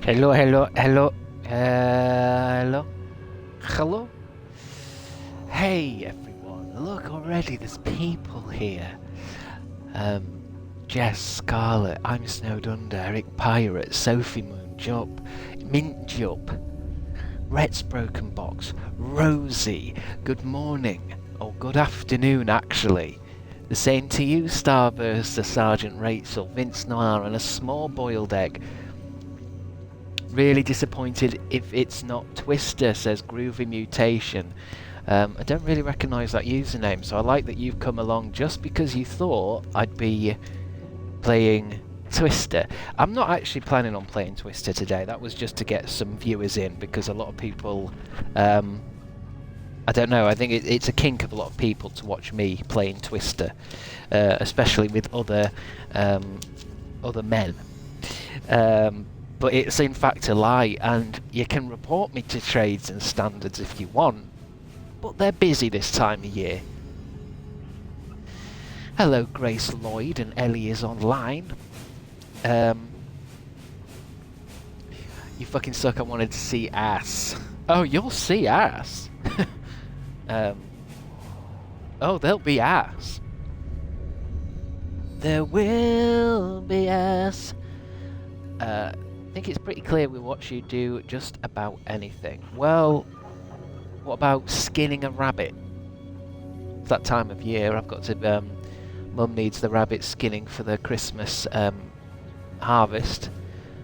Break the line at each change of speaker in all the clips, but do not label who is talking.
Hello, hello, hello, hello, hello. Hey everyone, look already, there's people here. Jess, Scarlet, I'm Snowed Under, Eric Pirate, Sophie Moon, Jup, Mint Jup, Rhett's Broken Box, Rosie, good morning, or good afternoon actually. The same to you, Starburst, the Sergeant Rachel, Vince Noir, and a small boiled egg. Really disappointed if it's not Twister, says Groovy Mutation. I don't really recognise that username, so I like that you've come along just because you thought I'd be playing Twister. I'm not actually planning on playing Twister today. That was just to get some viewers in, because a lot of people... I don't know, I think it's a kink of a lot of people to watch me playing Twister, especially with other men. But it's in fact a lie, and you can report me to trades and standards if you want, but they're busy this time of year. Hello Grace Lloyd, and Ellie is online. You fucking suck, I wanted to see ass. Oh, you'll see ass. Oh, there'll be ass. There will be ass. I think it's pretty clear we watch you do just about anything. Well, what about skinning a rabbit? It's that time of year. I've got to... Mum needs the rabbit skinning for the Christmas harvest.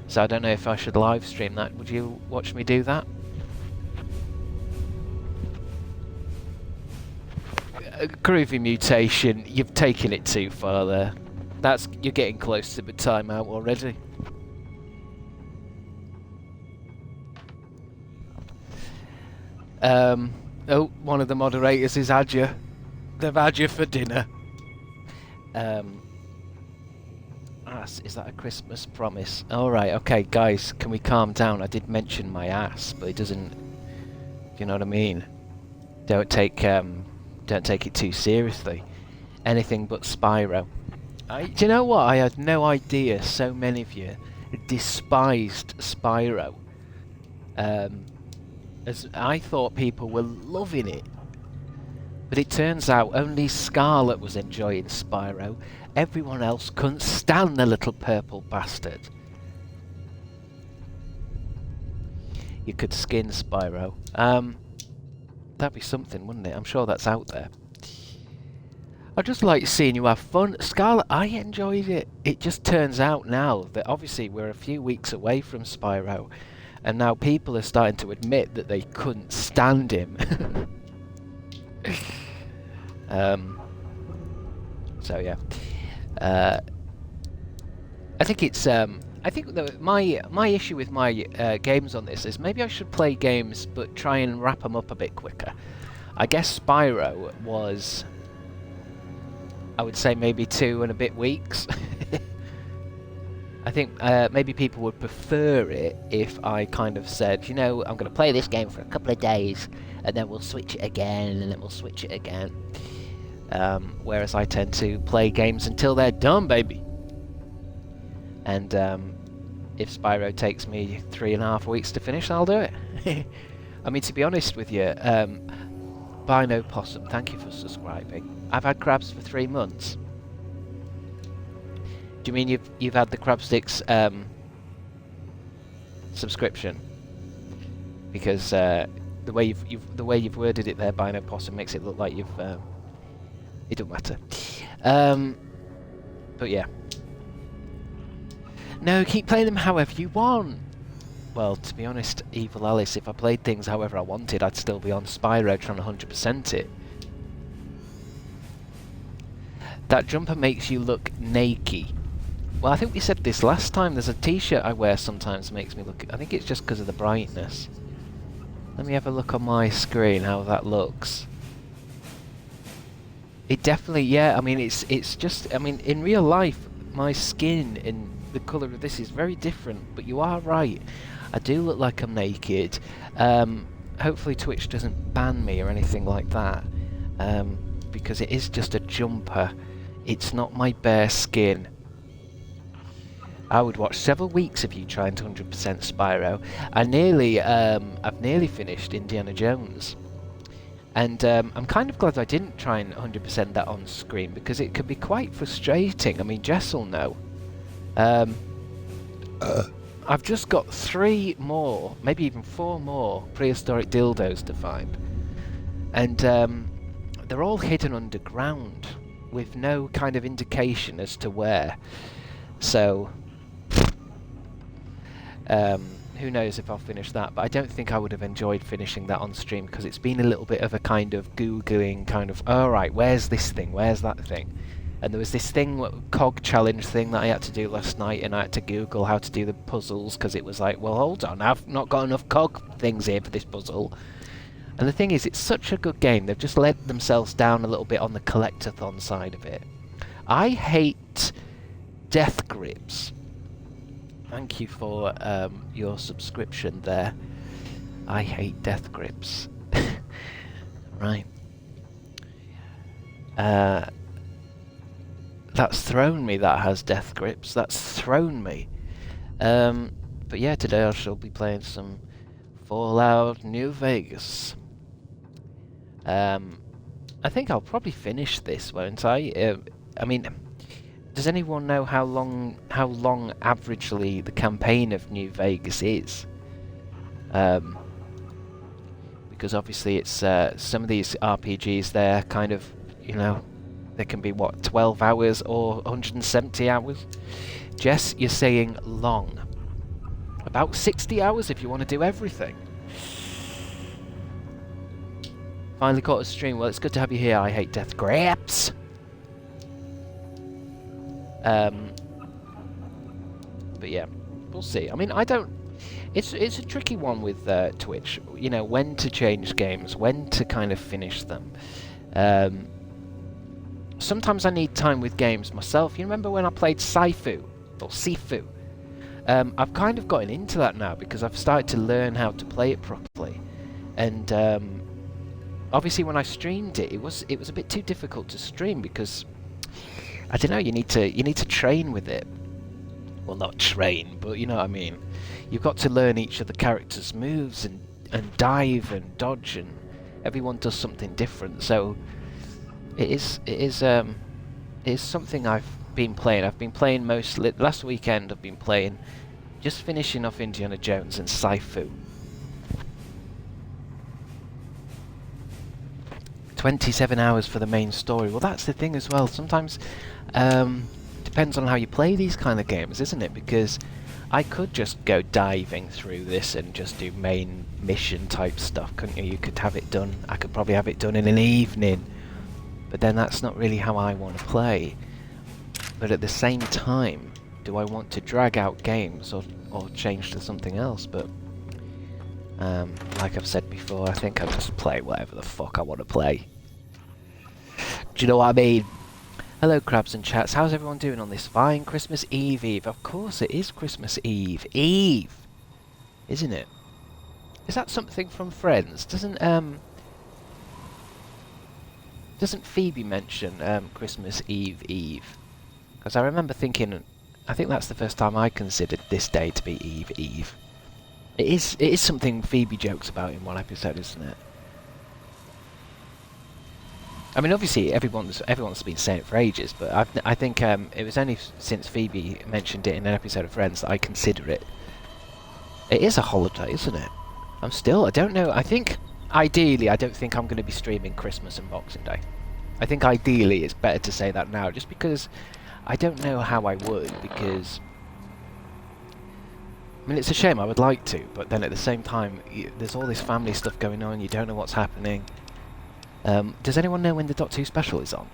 So I don't know if I should live stream that. Would you watch me do that? Groovy Mutation, you've taken it too far there. You're getting close to the timeout already. Oh, one of the moderators is had you. They've had you for dinner. Ass, is that a Christmas promise? Alright, okay, guys, can we calm down? I did mention my ass, but it doesn't... Do you know what I mean? Don't take it too seriously. Anything but Spyro. Do you know what? I had no idea so many of you despised Spyro. As I thought people were loving it. But it turns out only Scarlet was enjoying Spyro. Everyone else couldn't stand the little purple bastard. You could skin Spyro. That'd be something, wouldn't it? I'm sure that's out there. I just like seeing you have fun. Scarlet, I enjoyed it. It just turns out now that obviously we're a few weeks away from Spyro, and now people are starting to admit that they couldn't stand him. So yeah. I think it's I think my issue with my games on this is maybe I should play games but try and wrap them up a bit quicker. I guess Spyro was, I would say, maybe 2 and a bit weeks. I think maybe people would prefer it if I kind of said, you know, I'm going to play this game for a couple of days and then we'll switch it again and then we'll switch it again. Whereas I tend to play games until they're done, baby. And if Spyro takes me 3.5 weeks to finish, I'll do it. I mean, to be honest with you, Bino Possum, thank you for subscribing. I've had crabs for 3 months. Do you mean you've had the Crabstickz subscription? Because the way you've worded it there, Bino Possum, makes it look like you've. It don't matter. But yeah. No, keep playing them however you want. Well, to be honest, Evil Alice, if I played things however I wanted, I'd still be on Spyro trying to 100% it. That jumper makes you look naked. Well, I think we said this last time. There's a t-shirt I wear sometimes makes me look... I think it's just because of the brightness. Let me have a look on my screen how that looks. It definitely... Yeah, I mean, it's just... I mean, in real life, my skin and the colour of this is very different. But you are right. I do look like I'm naked. Hopefully Twitch doesn't ban me or anything like that. Because it is just a jumper. It's not my bare skin. I would watch several weeks of you trying to 100% Spyro. I've nearly finished Indiana Jones. And I'm kind of glad I didn't try and 100% that on screen, because it could be quite frustrating. I mean, Jess will know. I've just got 3 more, maybe even 4 more prehistoric dildos to find. And they're all hidden underground with no kind of indication as to where. So, who knows if I'll finish that, but I don't think I would have enjoyed finishing that on stream, because it's been a little bit of a kind of Googling kind of, alright, where's this thing, where's that thing? And there was this thing, cog challenge thing that I had to do last night, and I had to Google how to do the puzzles, because it was like, well, hold on, I've not got enough cog things here for this puzzle. And the thing is, it's such a good game, they've just let themselves down a little bit on the collectathon side of it. I hate Death Grips. Thank you for your subscription there. I hate Death Grips. Right. That's thrown me, that has Death Grips. That's thrown me. But yeah, today I shall be playing some Fallout New Vegas. I think I'll probably finish this, won't I? I mean, does anyone know how long averagely the campaign of New Vegas is? Because obviously it's some of these RPGs, they're kind of, you know, they can be what, 12 hours or 170 hours? Jess, you're saying long. About 60 hours if you want to do everything. Finally caught a stream. Well, it's good to have you here. I hate Death Grips. But yeah, we'll see. I mean, I don't... It's a tricky one with Twitch. You know, when to change games, when to kind of finish them. Sometimes I need time with games myself. You remember when I played Sifu? Or Sifu? I've kind of gotten into that now because I've started to learn how to play it properly. And obviously when I streamed it, it was a bit too difficult to stream because... I don't know, you need to train with it. Well, not train, but you know what I mean. You've got to learn each of the characters' moves and dive and dodge, and everyone does something different. So it is something I've been playing. I've been playing mostly last weekend. I've been playing, just finishing off Indiana Jones and Sifu. 27 hours for the main story. Well, that's the thing as well. Sometimes depends on how you play these kind of games, isn't it? Because I could just go diving through this and just do main mission type stuff, couldn't you? You could have it done. I could probably have it done in an evening. But then that's not really how I want to play. But at the same time, do I want to drag out games or change to something else? But like I've said before, I think I'll just play whatever the fuck I want to play. Do you know what I mean? Hello, Crabs and Chats. How's everyone doing on this fine Christmas Eve? Of course it is Christmas Eve. Eve! Isn't it? Is that something from Friends? Doesn't Phoebe mention Christmas Eve? Because I remember thinking, I think that's the first time I considered this day to be Eve. It is something Phoebe jokes about in one episode, isn't it? I mean, obviously everyone's been saying it for ages, but I think it was only since Phoebe mentioned it in an episode of Friends that I consider it. It is a holiday, isn't it? I don't know. I think ideally, I don't think I'm going to be streaming Christmas and Boxing Day. I think ideally it's better to say that now, just because I don't know how I would, because I mean, it's a shame, I would like to, but then at the same time, there's all this family stuff going on, you don't know what's happening. Does anyone know when the Doctor Who special is on?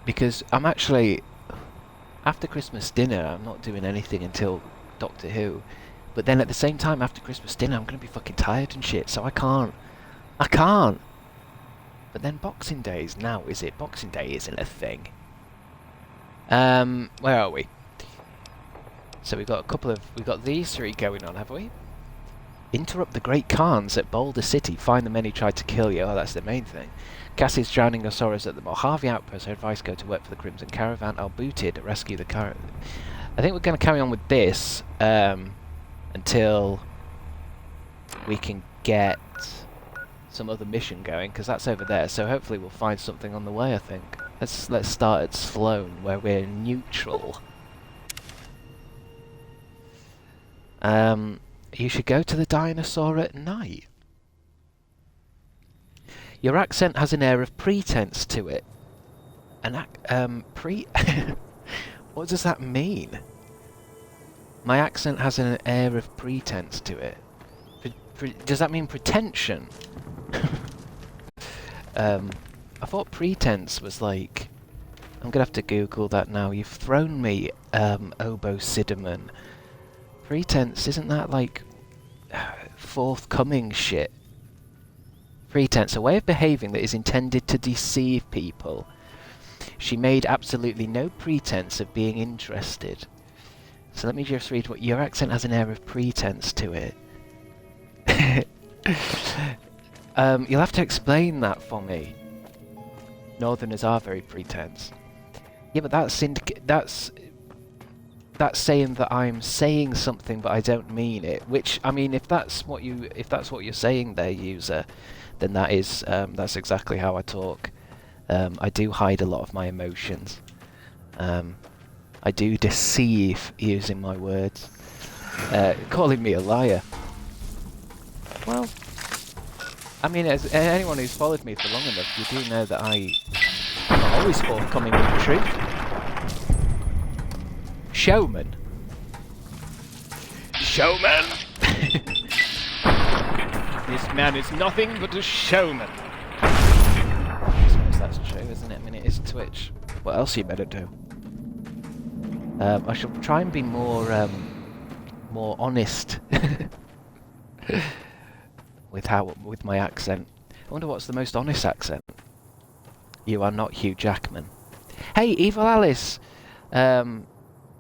Because I'm actually, after Christmas dinner, I'm not doing anything until Doctor Who. But then at the same time, after Christmas dinner, I'm going to be fucking tired and shit, so I can't. But then Boxing Day is now, is it? Boxing Day isn't a thing. Where are we? So we've got these 3 going on, have we? Interrupt the Great Khans at Boulder City. Find the men who tried to kill you. Oh, that's the main thing. Cassie's drowning Osoras at the Mojave outpost. Her advice: go to work for the Crimson Caravan. Al Booted, rescue the caravan. I think we're going to carry on with this until we can get some other mission going, because that's over there. So hopefully we'll find something on the way. I think. Let's start at Sloane, where we're neutral. You should go to the dinosaur at night. Your accent has an air of pretense to it. What does that mean? My accent has an air of pretense to it. Does that mean pretension? I thought pretense was like... I'm gonna have to Google that now. You've thrown me, Obo Siderman. Pretense, isn't that like... forthcoming shit? Pretense, a way of behaving that is intended to deceive people. She made absolutely no pretense of being interested. So let me just read what... Your accent has an air of pretense to it. You'll have to explain that for me. Northerners are very pretense. Yeah, but that's saying that I'm saying something but I don't mean it. Which, I mean, if that's what you're saying there, user, then that's exactly how I talk. I do hide a lot of my emotions. I do deceive using my words. Calling me a liar. Well, I mean, as anyone who's followed me for long enough, you do know that I'm not always forthcoming with the truth. Showman. Showman! This man is nothing but a showman. I suppose that's true, isn't it? I mean, it is Twitch. What else you better do? I shall try and be more honest with my accent. I wonder what's the most honest accent. You are not Hugh Jackman. Hey, Evil Alice!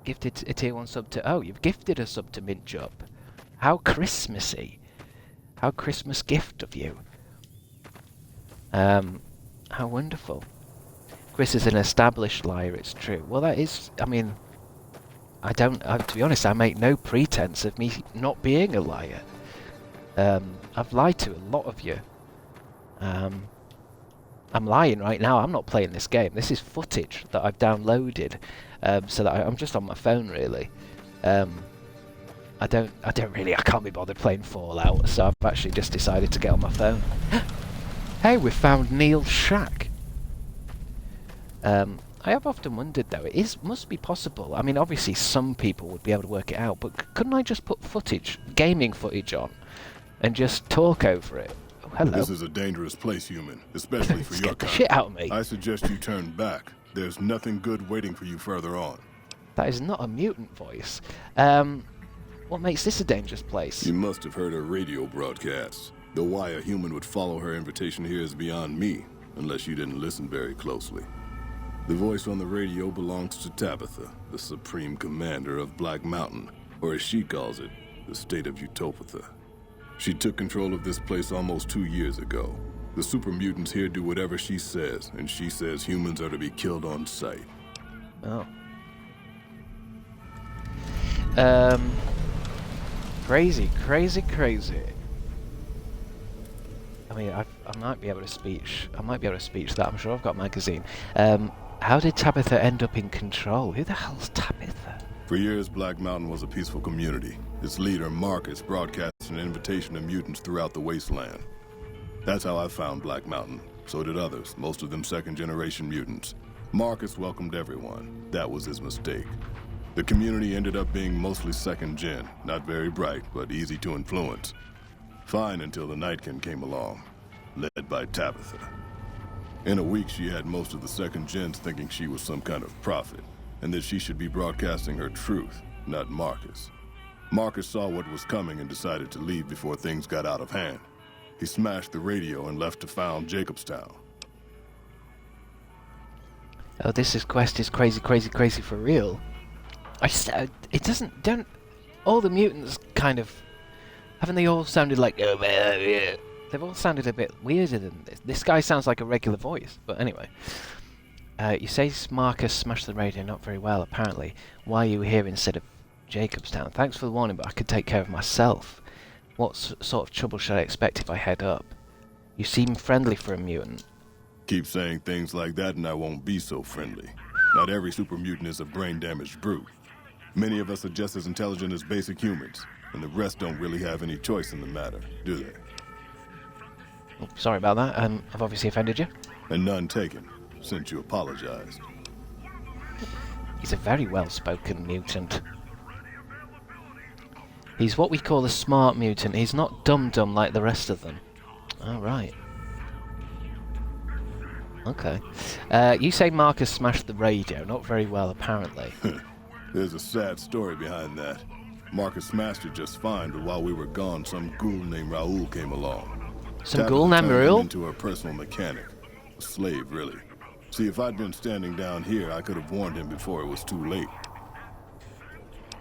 Gifted a tier 1 sub to... Oh, you've gifted a sub to Mint Job. How Christmassy. How Christmas gift of you. How wonderful. Chris is an established liar, it's true. Well, that is... I mean... to be honest, I make no pretense of me not being a liar. I've lied to a lot of you. I'm lying right now. I'm not playing this game. This is footage that I've downloaded, so that I'm just on my phone, really. I can't be bothered playing Fallout, so I've actually just decided to get on my phone. Hey, we found Neil's shack. I have often wondered, though, must be possible. I mean, obviously some people would be able to work it out, but couldn't I just put gaming footage on, and just talk over it? Oh, hello.
This is a dangerous place, human, especially for your
Scared the
kind.
shit out of me.
I suggest you turn back. There's nothing good waiting for you further on.
That is not a mutant voice. What makes this a dangerous place?
You must have heard her radio broadcasts. Though why a human would follow her invitation here is beyond me, unless you didn't listen very closely. The voice on the radio belongs to Tabitha, the supreme commander of Black Mountain, or as she calls it, the state of Utopatha. She took control of this place almost 2 years ago. The super mutants here do whatever she says, and she says humans are to be killed on sight.
Oh. Crazy. I mean, I might be able to speech. That. I'm sure I've got a magazine. How did Tabitha end up in control? Who the hell's Tabitha?
For years, Black Mountain was a peaceful community. Its leader, Marcus, broadcast an invitation to mutants throughout the wasteland. That's how I found Black Mountain. So did others, most of them second-generation mutants. Marcus welcomed everyone. That was his mistake. The community ended up being mostly second-gen, not very bright, but easy to influence. Fine until the Nightkin came along, led by Tabitha. In a week, she had most of the second-gens thinking she was some kind of prophet, and that she should be broadcasting her truth, not Marcus. Marcus saw what was coming and decided to leave before things got out of hand. He smashed the radio and left to found Jacobstown.
Oh, this quest is crazy for real. All the mutants kind of... Haven't they all sounded like... They've all sounded a bit weirder than this. This guy sounds like a regular voice, but anyway. You say Marcus smashed the radio not very well, apparently. Why are you here instead of Jacobstown? Thanks for the warning, but I could take care of myself. What sort of trouble should I expect if I head up? You seem friendly for a mutant.
Keep saying things like that and I won't be so friendly. Not every super mutant is a brain-damaged brute. Many of us are just as intelligent as basic humans, and the rest don't really have any choice in the matter, do they?
Oh, sorry about that. I've obviously offended you.
And none taken, since you apologized.
He's a very well-spoken mutant. He's what we call a smart mutant. He's not dumb-dumb like the rest of them. Oh, right. Okay. You say Marcus smashed the radio. Not very well, apparently.
There's a sad story behind that. Marcus smashed it just fine, but while we were gone, some ghoul named Raoul came along.
Some ghoul named Raoul?
Into her personal mechanic. A slave, really. See, if I'd been standing down here, I could have warned him before it was too late.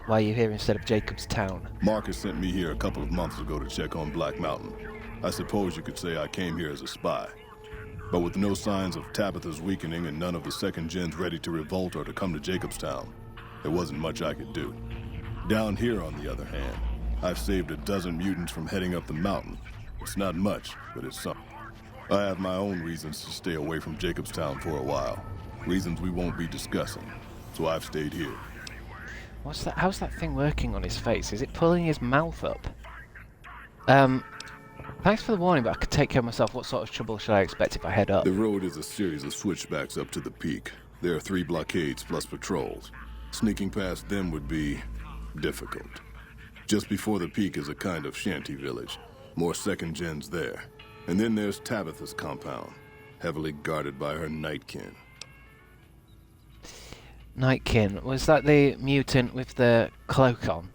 Why are you here instead of Jacobstown?
Marcus sent me here a couple of months ago to check on Black Mountain. I suppose you could say I came here as a spy. But with no signs of Tabitha's weakening and none of the second gens ready to revolt or to come to Jacobstown, there wasn't much I could do. Down here, on the other hand, I've saved a dozen mutants from heading up the mountain. It's not much, but it's something. I have my own reasons to stay away from Jacobstown for a while. Reasons we won't be discussing. So I've stayed here.
What's that? How's that thing working on his face? Is it pulling his mouth up? Thanks for the warning, but I could take care of myself. What sort of trouble should I expect if I head up?
The road is a series of switchbacks up to the peak. There are 3 blockades plus patrols. Sneaking past them would be difficult. Just before the peak is a kind of shanty village. More second gens there. And then there's Tabitha's compound, heavily guarded by her Nightkin.
Nightkin. Was that the mutant with the cloak on?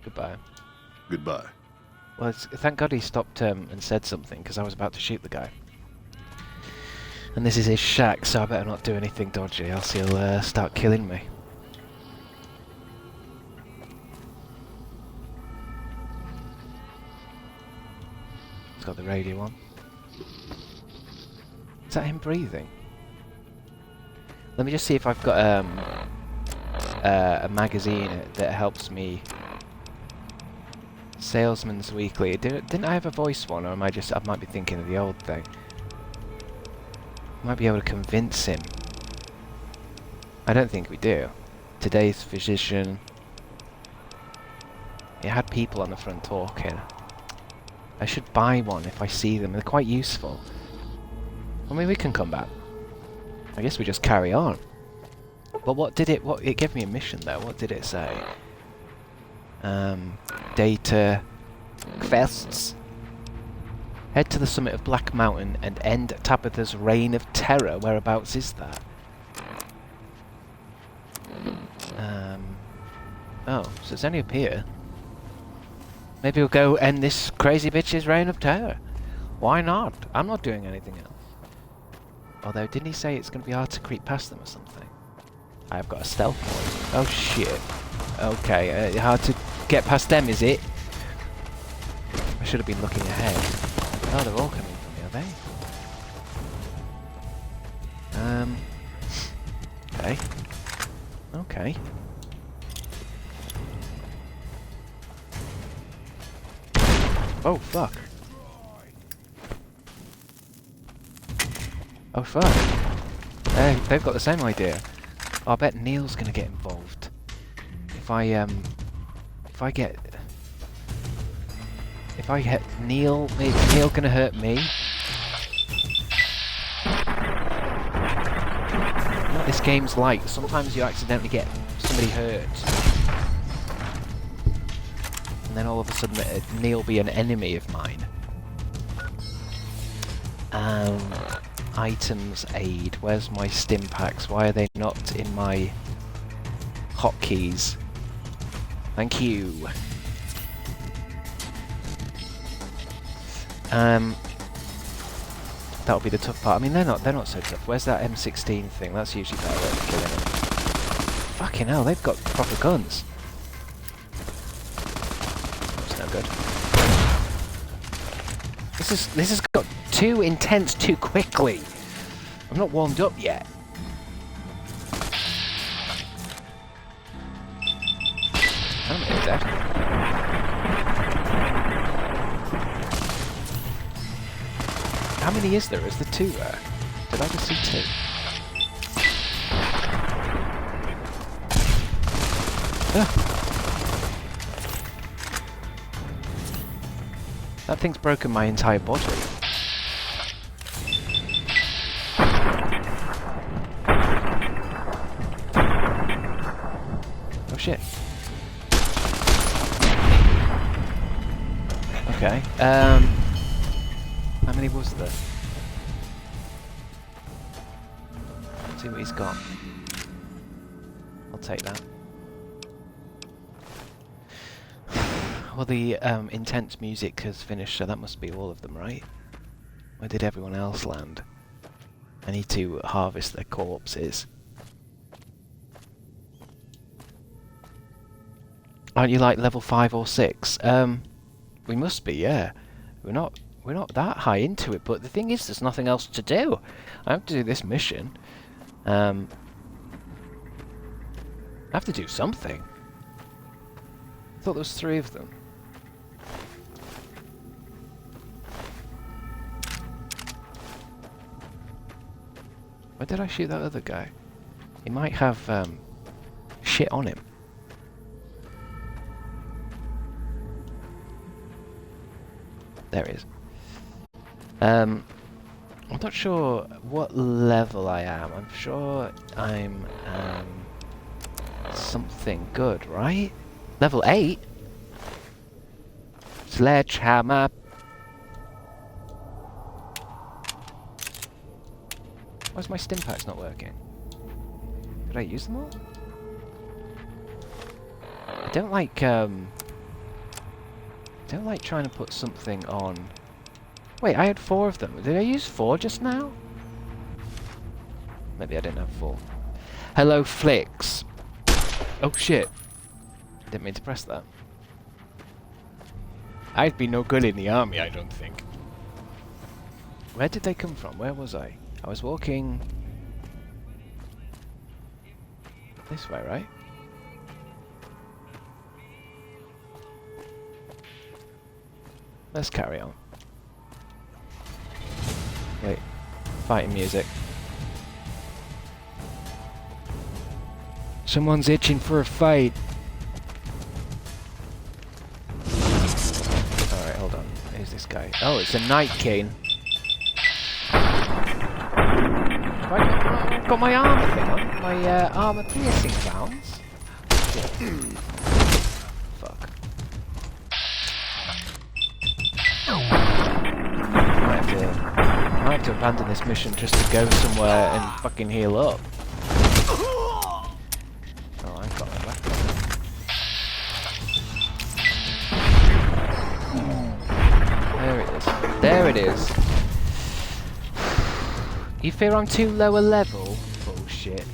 Goodbye.
Goodbye.
Well, thank God he stopped and said something, because I was about to shoot the guy. And this is his shack, so I better not do anything dodgy, else he'll start killing me. It's got the radio on. Is that him breathing? Let me just see if I've got a magazine that helps me. Salesman's Weekly. Didn't I have a voice one, or I might be thinking of the old thing. Might be able to convince him. I don't think we do. Today's Physician. It had people on the front talking. I should buy one if I see them. They're quite useful. I mean, we can come back. I guess we just carry on. But it gave me a mission though. What did it say? Data quests. Head to the summit of Black Mountain and end Tabitha's reign of terror. Whereabouts is that? Oh, so it's only up here. Maybe we'll go end this crazy bitch's reign of terror. Why not? I'm not doing anything else. Although, didn't he say it's going to be hard to creep past them or something? I've got a stealth mode. Oh shit. Okay, hard to get past them, is it? I should have been looking ahead. Oh, they're all coming from me, are they? Okay. Okay. Oh, fuck. Oh, fuck. They've got the same idea. Oh, I bet Neil's gonna get involved. If I get Neil, is Neil gonna hurt me? What this game's like, sometimes you accidentally get somebody hurt. And then all of a sudden Neil be an enemy of mine. Items aid. Where's my stim packs? Why are they not in my hotkeys? Thank you. That'll be the tough part. I mean, they're not so tough. Where's that M16 thing? That's usually better at killing them. Fucking hell, they've got proper guns. That's no good. This has got too intense too quickly. I'm not warmed up yet. I'm dead. How many is there? Is there 2 there? Did I just see 2? That thing's broken my entire body. Oh shit. Okay. How many was there? Let's see what he's got. I'll take that. Well, the intense music has finished, so that must be all of them, right? Where did everyone else land? I need to harvest their corpses. Aren't you like level 5 or 6? We must be, yeah. We're not that high into it, but the thing is, there's nothing else to do. I have to do this mission. I have to do something. I thought there was 3 of them. Where did I shoot that other guy? He might have shit on him. There he is. I'm not sure what level I am. I'm sure I'm something good, right? Level 8? Sledgehammer. Why's my stim packs not working? Did I use them all? I don't like trying to put something on. Wait, I had 4 of them. Did I use 4 just now? Maybe I didn't have 4. Hello, Flicks. Oh shit. Didn't mean to press that. I'd be no good in the army, I don't think. Where did they come from? Where was I? I was walking this way, right? Let's carry on. Wait. Fighting music. Someone's itching for a fight. Alright, hold on. Who's this guy? Oh, it's a Night King. I've got my armor thing on. My armor piercing rounds. Fuck. I have to abandon this mission just to go somewhere and fucking heal up. Oh, I've got my weapon. There it is. There it is. You fear I'm too low a level? Bullshit.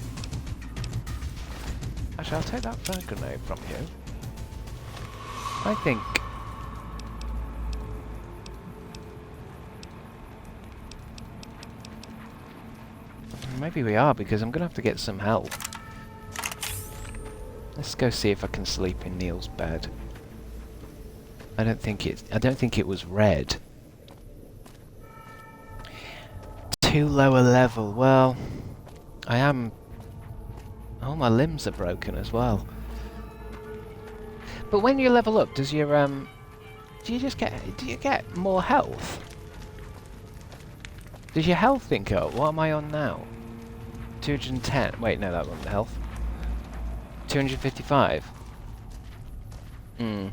Actually, I'll take that frag grenade from you. I think... Maybe we are, because I'm going to have to get some help. Let's go see if I can sleep in Neil's bed. I don't think it was red. Too low a level. Well, I am... Oh, my limbs are broken as well. But when you level up, does your do you get more health? Does your health think up? What am I on now? 210. Wait, no, that wasn't health. 255. I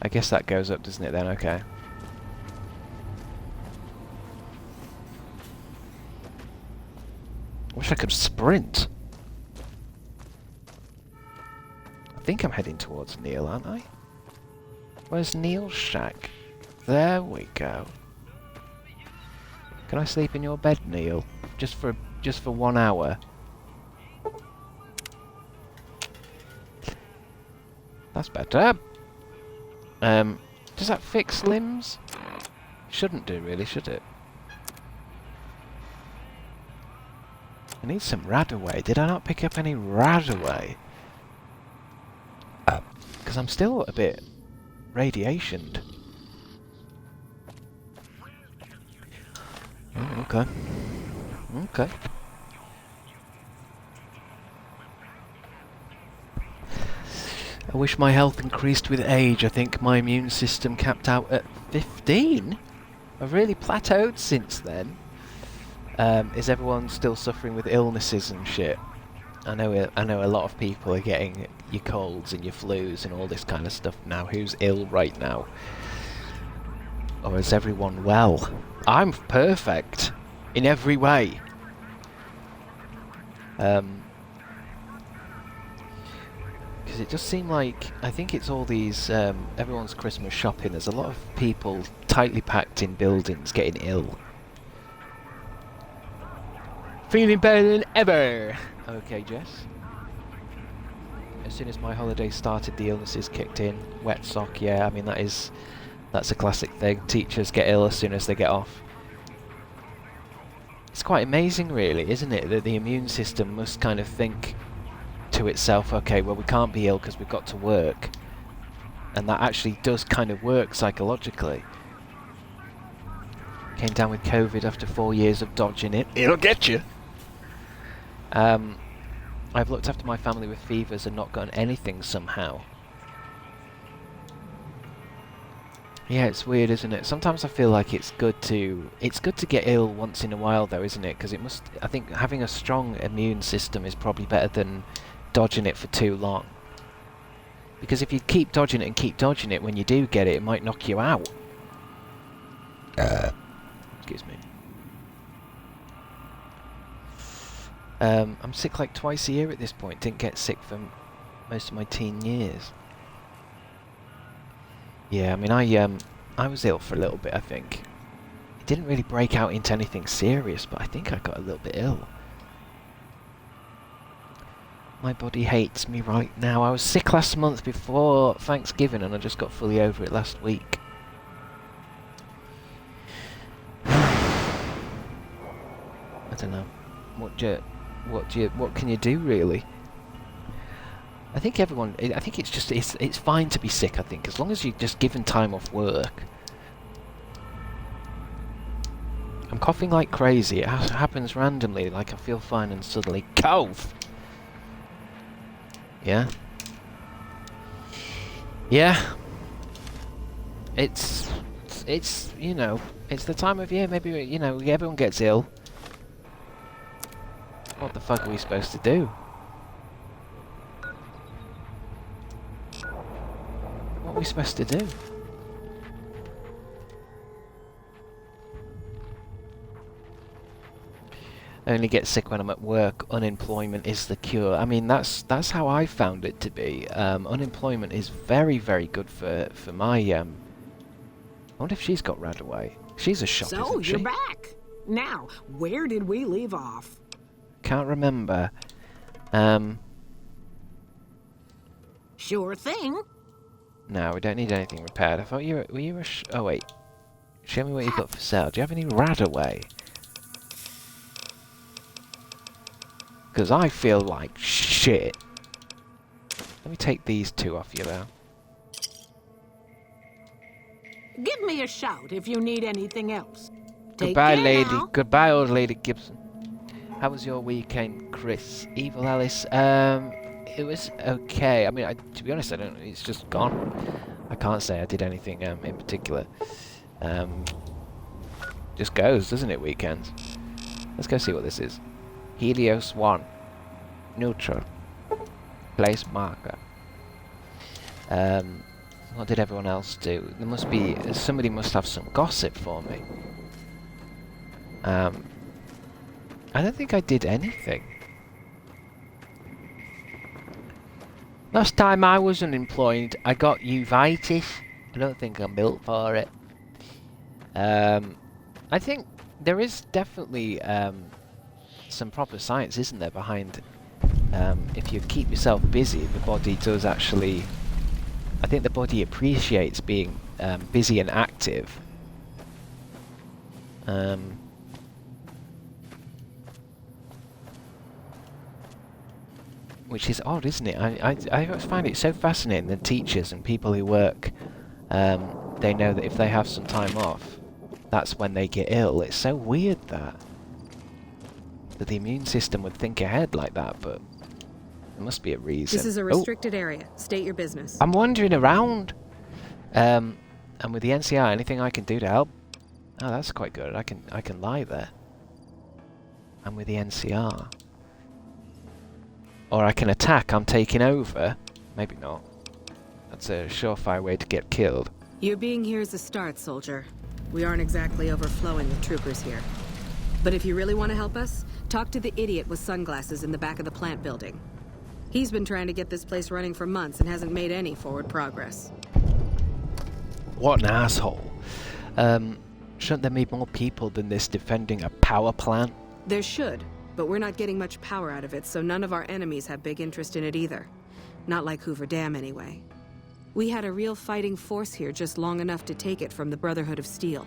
guess that goes up, doesn't it then? Okay. Wish I could sprint. I think I'm heading towards Neil, aren't I? Where's Neil's shack? There we go. Can I sleep in your bed, Neil? Just for 1 hour. That's better. Does that fix limbs? Shouldn't do, really, should it? I need some Radaway. Did I not pick up any Radaway? Because I'm still a bit radiationed. Oh, okay. Okay. I wish my health increased with age. I think my immune system capped out at 15. I've really plateaued since then. Is everyone still suffering with illnesses and shit? I know a lot of people are getting your colds and your flus and all this kind of stuff now. Who's ill right now? Or is everyone well? I'm perfect in every way. Because it just seemed like, I think it's all these, everyone's Christmas shopping. There's a lot of people tightly packed in buildings getting ill. Feeling better than ever! Okay, Jess. As soon as my holiday started, the illnesses kicked in. Wet sock, yeah, I mean that's a classic thing. Teachers get ill as soon as they get off. It's quite amazing, really, isn't it, that the immune system must kind of think to itself, okay, well, we can't be ill because we've got to work. And that actually does kind of work psychologically. Came down with COVID after 4 years of dodging it. It'll get you! I've looked after my family with fevers and not gotten anything somehow. Yeah, it's weird, isn't it? Sometimes I feel like it's good to get ill once in a while, though, isn't it? Because I think having a strong immune system is probably better than dodging it for too long. Because if you keep dodging it and keep dodging it, when you do get it, it might knock you out. Excuse me. I'm sick like twice a year at this point. Didn't get sick for most of my teen years. Yeah, I mean, I was ill for a little bit, I think. It didn't really break out into anything serious, but I think I got a little bit ill. My body hates me right now. I was sick last month before Thanksgiving, and I just got fully over it last week. I don't know. What can you do, really? I think it's fine to be sick, I think, as long as you're just given time off work. I'm coughing like crazy. It happens randomly, like I feel fine and suddenly cough. Yeah? Yeah. It's you know, it's the time of year, maybe, you know, everyone gets ill. What the fuck are we supposed to do? What are we supposed to do? I only get sick when I'm at work. Unemployment is the cure. I mean, that's how I found it to be. Unemployment is very, very good for my... I wonder if she's got Radaway. She's a shop, isn't she?
So, you're back! Now, where did we leave off?
Can't remember.
Sure thing.
No, we don't need anything repaired. I thought were you a oh wait. Show me what you've got for sale. Do you have any Radaway? Because I feel like shit. Let me take these two off you though.
Give me a shout if you need anything else.
Goodbye,
Take care
lady.
now.
Goodbye, old lady Gibson. How was your weekend, Chris? Evil Alice. It was okay. I mean, to be honest, it's just gone. I can't say I did anything in particular. Just goes, doesn't it? Weekends. Let's go see what this is. Helios 1. Neutral. Place marker. What did everyone else do? There must be... somebody must have some gossip for me. I don't think I did anything. Last time I was unemployed, I got uveitis. I don't think I'm built for it. I think there is definitely some proper science, isn't there, behind if you keep yourself busy, the body does actually I think the body appreciates being busy and active. Which is odd, isn't it? I always find it so fascinating that teachers and people who work, they know that if they have some time off, that's when they get ill. It's so weird that the immune system would think ahead like that, but there must be a reason.
This is a restricted area. State your business.
I'm wandering around. And with the NCR, anything I can do to help? Oh, that's quite good. I can lie there. I'm with the NCR. Or I can attack. I'm taking over. Maybe not. That's a surefire way to get killed.
Your being here is a start, soldier. We aren't exactly overflowing with troopers here. But if you really want to help us, talk to the idiot with sunglasses in the back of the plant building. He's been trying to get this place running for months and hasn't made any forward progress.
What an asshole. Shouldn't there be more people than this defending a power plant?
There should, but we're not getting much power out of it, so none of our enemies have big interest in it either. Not like Hoover Dam, anyway. We had a real fighting force here just long enough to take it from the Brotherhood of Steel.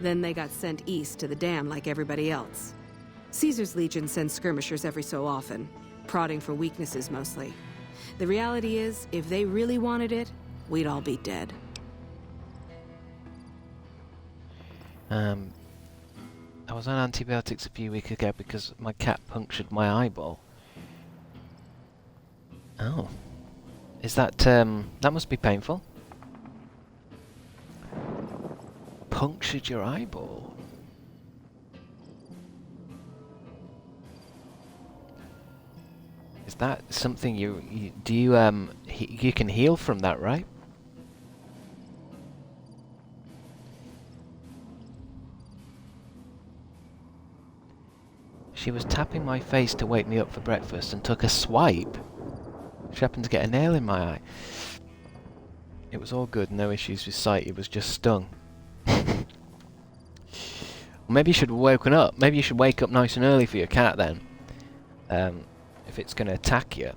Then they got sent east to the dam like everybody else. Caesar's Legion sends skirmishers every so often, prodding for weaknesses mostly. The reality is, if they really wanted it, we'd all be dead.
I was on antibiotics a few weeks ago because my cat punctured my eyeball. Oh. Is that, that must be painful. Punctured your eyeball? Is that something you can heal from that, right? She was tapping my face to wake me up for breakfast and took a swipe. She happened to get a nail in my eye. It was all good, no issues with sight, it was just stung. Maybe you should have woken up. Maybe you should wake up nice and early for your cat then. If it's going to attack you.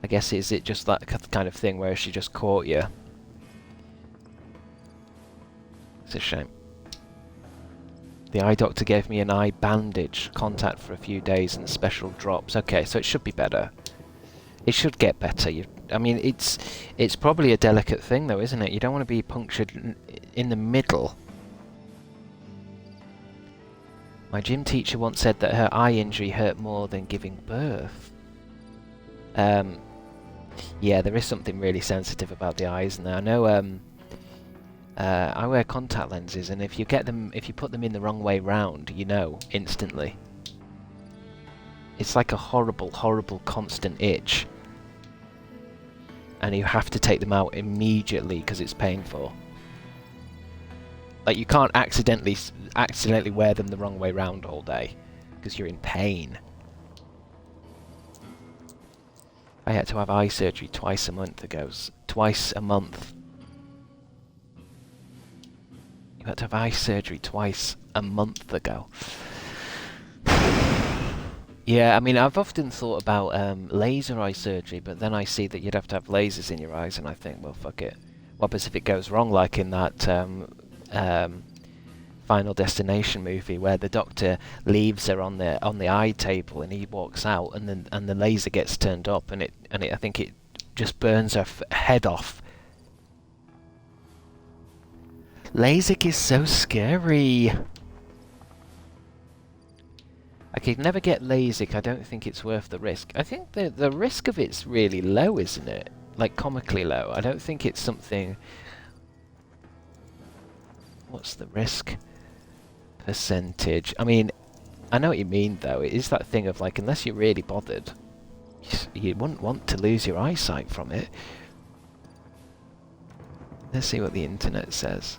I guess, is it just that kind of thing where she just caught you? It's a shame. The eye doctor gave me an eye bandage, contact for a few days and special drops. Okay, so it should be better. It should get better. I mean, it's probably a delicate thing though, isn't it? You don't want to be punctured in the middle. My gym teacher once said that her eye injury hurt more than giving birth. Yeah, there is something really sensitive about the eyes, and I know I wear contact lenses, and if you put them in the wrong way round, you know instantly. It's like a horrible, horrible constant itch, and you have to take them out immediately because it's painful. Like, you can't accidentally wear them the wrong way round all day because you're in pain. I had to have eye surgery twice a month ago. Twice a month. You had to have eye surgery twice a month ago. Yeah, I mean, I've often thought about laser eye surgery, but then I see that you'd have to have lasers in your eyes, and I think, well, fuck it. What happens if it goes wrong, like in that Final Destination movie where the doctor leaves her on the eye table and he walks out, and the laser gets turned up, and I think it just burns her head off. LASIK is so scary. I could never get LASIK. I don't think it's worth the risk. I think the risk of it's really low, isn't it? Like, comically low. I don't think it's something... What's the risk percentage? I mean, I know what you mean, though. It is that thing of, like, unless you're really bothered, you wouldn't want to lose your eyesight from it. Let's see what the internet says.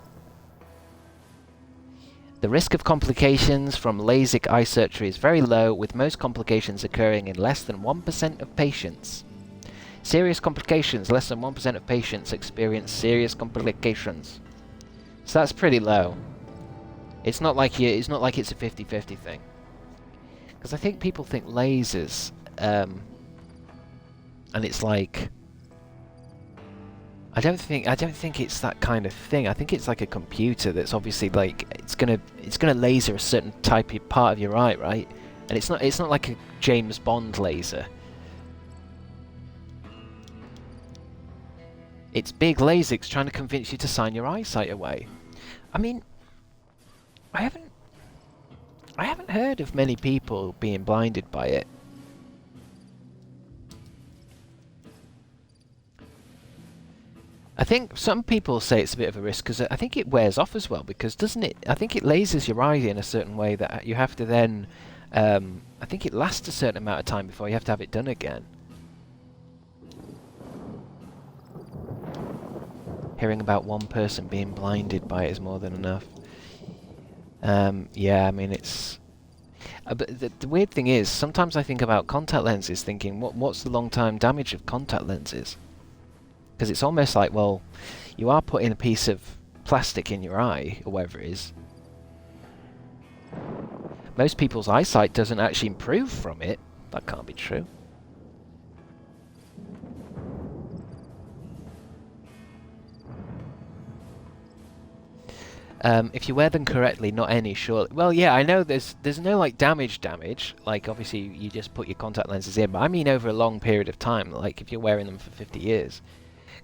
The risk of complications from LASIK eye surgery is very low, with most complications occurring in less than 1% of patients. Serious complications, less than 1% of patients experience serious complications. So that's pretty low. It's not like it's a 50-50 thing. Because I think people think lasers And it's like, I don't think it's that kind of thing. I think it's like a computer that's obviously like it's gonna laser a certain type of part of your eye, right? And it's not like a James Bond laser. It's big lasers trying to convince you to sign your eyesight away. I mean, I haven't heard of many people being blinded by it. I think some people say it's a bit of a risk because I think it wears off as well, because doesn't it? I think it lasers your eye in a certain way that you have to then. I think it lasts a certain amount of time before you have to have it done again. Hearing about one person being blinded by it is more than enough. Yeah, I mean it's. But the weird thing is, sometimes I think about contact lenses, thinking, what's the long-term damage of contact lenses? Because it's almost like, well, you are putting a piece of plastic in your eye, or whatever it is. Most people's eyesight doesn't actually improve from it. That can't be true. If you wear them correctly, not any, surely. Well, yeah, I know there's no like damage. Like obviously you just put your contact lenses in, but I mean over a long period of time. Like if you're wearing them for 50 years,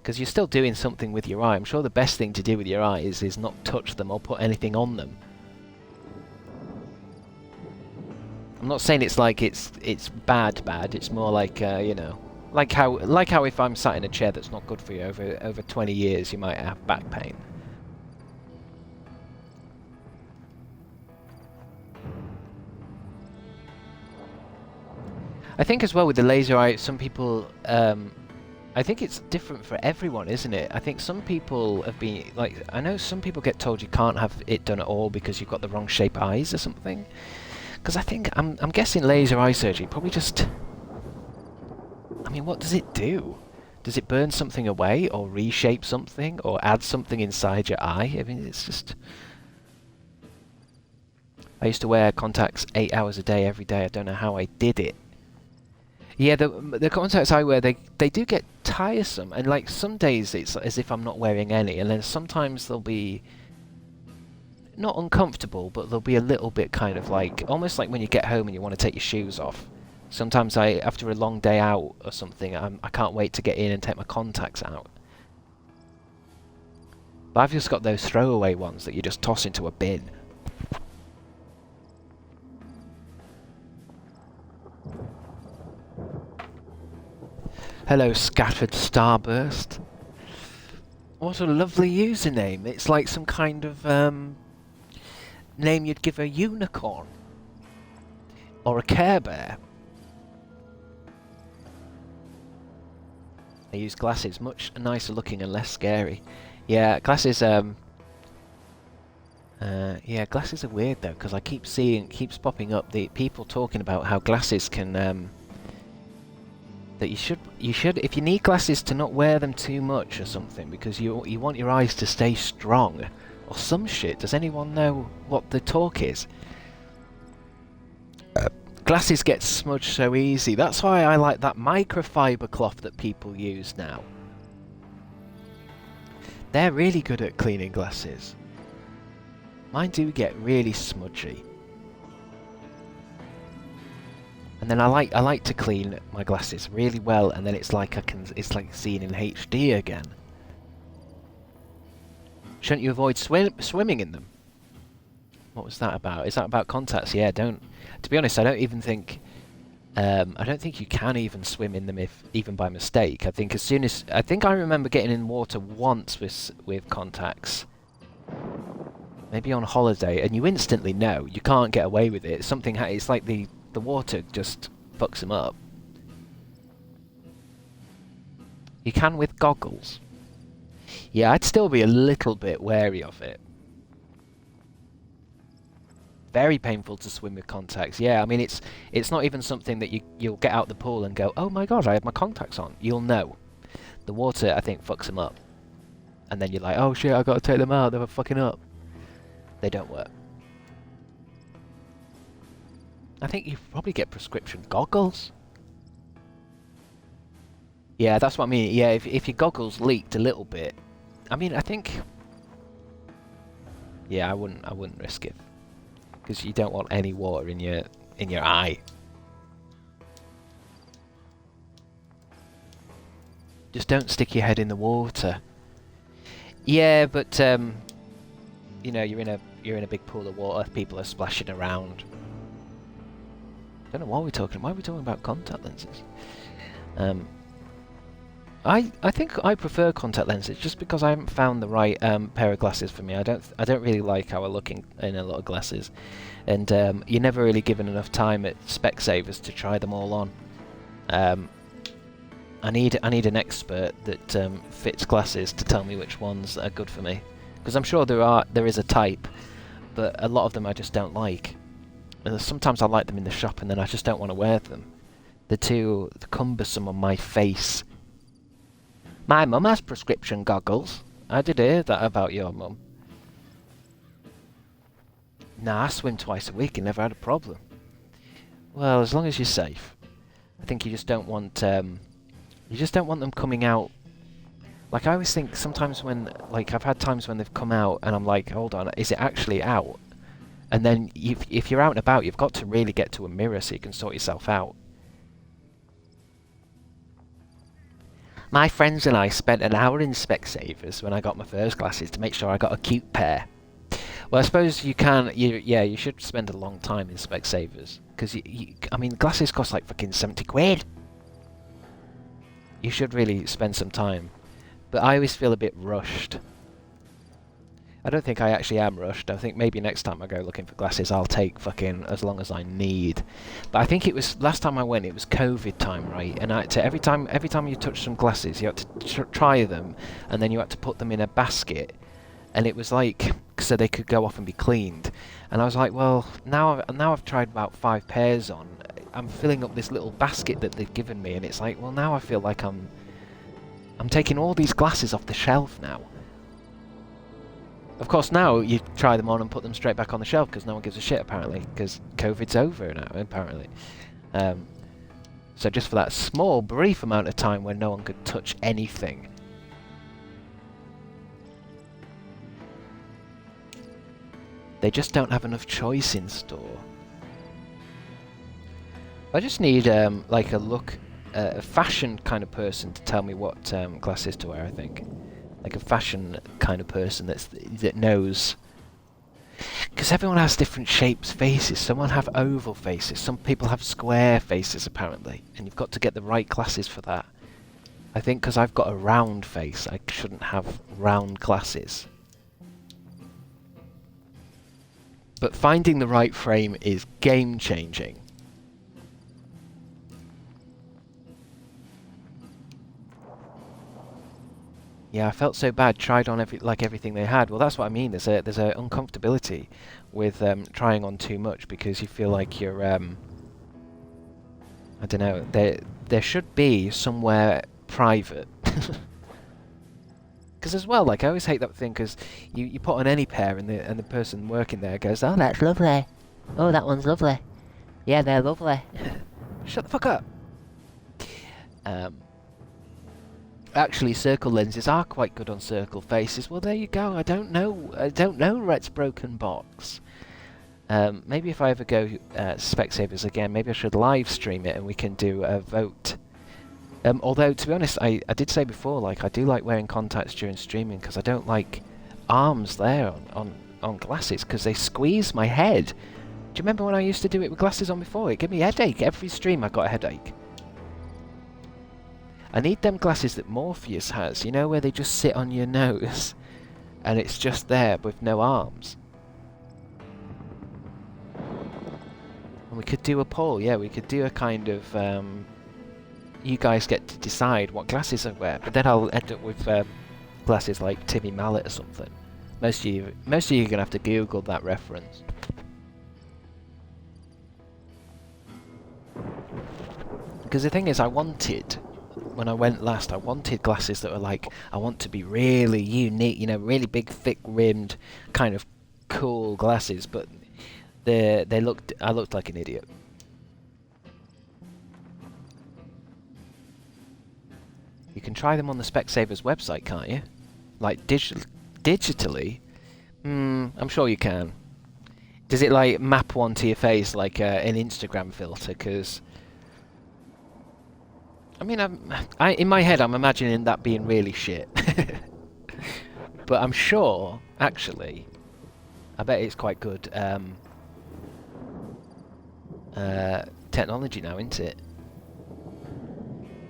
because you're still doing something with your eye. I'm sure the best thing to do with your eye is not touch them or put anything on them. I'm not saying it's like it's bad. It's more like you know, like how if I'm sat in a chair that's not good for you over 20 years, you might have back pain. I think as well with the laser eye, some people, I think it's different for everyone, isn't it? I think some people have been, like, I know some people get told you can't have it done at all because you've got the wrong shape eyes or something. Because I think, I'm guessing laser eye surgery probably just, I mean, what does it do? Does it burn something away or reshape something or add something inside your eye? I mean, it's just... I used to wear contacts 8 hours a day every day. I don't know how I did it. Yeah, the contacts I wear, they do get tiresome, and like some days it's as if I'm not wearing any, and then sometimes they'll be not uncomfortable, but they'll be a little bit kind of like, almost like when you get home and you want to take your shoes off. Sometimes after a long day out or something, I can't wait to get in and take my contacts out. But I've just got those throwaway ones that you just toss into a bin. Hello, Scattered Starburst. What a lovely username. It's like some kind of name you'd give a unicorn. Or a Care Bear. I use glasses, much nicer looking and less scary. Yeah, glasses, yeah, glasses are weird though, because I keeps popping up the people talking about how glasses can, that you should, if you need glasses, to not wear them too much or something, because you want your eyes to stay strong, or some shit. Does anyone know what the talk is? Glasses get smudged so easy. That's why I like that microfiber cloth that people use now. They're really good at cleaning glasses. Mine do get really smudgy. And then I like to clean my glasses really well, and then it's like it's like seeing in HD again. Shouldn't you avoid swimming in them? What was that about? Is that about contacts? Yeah, don't. To be honest, I don't even think. I don't think you can even swim in them even by mistake. I think I remember getting in water once with contacts. Maybe on holiday, and you instantly know you can't get away with it. It's like the water just fucks them up. You can with goggles. Yeah, I'd still be a little bit wary of it. Very painful to swim with contacts. Yeah, I mean it's not even something that you'll get out the pool and go, oh my god, I have my contacts on. You'll know. The water, I think, fucks them up. And then you're like, oh shit, I gotta take them out, they're fucking up. They don't work. I think you probably get prescription goggles. Yeah, that's what I mean. Yeah, if your goggles leaked a little bit, I mean, I think. Yeah, I wouldn't risk it because you don't want any water in your eye. Just don't stick your head in the water. Yeah, but you know, you're in a big pool of water. People are splashing around. Don't know what we're talking. Why are we talking about contact lenses? I think I prefer contact lenses just because I haven't found the right pair of glasses for me. I don't really like how I look in a lot of glasses, and you're never really given enough time at Specsavers to try them all on. I need an expert that fits glasses to tell me which ones are good for me, because I'm sure there is a type, but a lot of them I just don't like. And sometimes I like them in the shop, and then I just don't want to wear them. They're too cumbersome on my face. My mum has prescription goggles. I did hear that about your mum. Nah, I swim twice a week and never had a problem. Well, as long as you're safe. I think you just don't want them coming out. Like, I always think sometimes when, like, I've had times when they've come out and I'm like, hold on, is it actually out? And then if you're out and about, you've got to really get to a mirror so you can sort yourself out. My friends and I spent an hour in Specsavers when I got my first glasses to make sure I got a cute pair. Well, I suppose you can. You should spend a long time in Specsavers because I mean, glasses cost like fucking 70 quid. You should really spend some time, but I always feel a bit rushed. I don't think I actually am rushed. I think maybe next time I go looking for glasses, I'll take fucking as long as I need. But I think it was last time I went, it was COVID time, right? And every time you touch some glasses, you had to try them, and then you had to put them in a basket, and it was like so they could go off and be cleaned. And I was like, well, now I've tried about 5 pairs on. I'm filling up this little basket that they've given me, and it's like, well, now I feel like I'm taking all these glasses off the shelf now. Of course, now you try them on and put them straight back on the shelf because no one gives a shit, apparently, because COVID's over now, apparently. So just for that small, brief amount of time when no one could touch anything. They just don't have enough choice in store. I just need, like a fashion kind of person to tell me what glasses to wear, I think. Like a fashion kind of person that knows, because everyone has different shapes, faces. Some have oval faces, some people have square faces apparently, and you've got to get the right glasses for that. I think because I've got a round face, I shouldn't have round glasses. But finding the right frame is game changing. Yeah, I felt so bad. Tried on everything they had. Well, that's what I mean. There's a uncomfortability with trying on too much because you feel like you're I don't know. There should be somewhere private. Because as well, like I always hate that thing because you put on any pair and the person working there goes, oh, that's lovely. Oh, that one's lovely. Yeah, they're lovely. Shut the fuck up. Actually, circle lenses are quite good on circle faces. Well, there you go. I don't know Rhett's broken box. Maybe if I ever go Specsavers again, maybe I should live stream it and we can do a vote. Although, to be honest, I did say before, like, I do like wearing contacts during streaming because I don't like arms there on glasses because they squeeze my head. Do you remember when I used to do it with glasses on before? It gave me a headache. Every stream I got a headache. I need them glasses that Morpheus has, you know, where they just sit on your nose and it's just there with no arms. And we could do a poll, yeah, we could do a kind of, you guys get to decide what glasses I wear, but then I'll end up with glasses like Timmy Mallet or something. Most of you are going to have to Google that reference. Because the thing is, when I went last, I wanted glasses that were like, I want to be really unique, you know, really big, thick-rimmed, kind of cool glasses, but I looked like an idiot. You can try them on the Specsavers website, can't you? Like digitally? I'm sure you can. Does it like map one to your face like an Instagram filter? Because I mean, in my head, I'm imagining that being really shit. But I'm sure, actually, I bet it's quite good technology now, isn't it?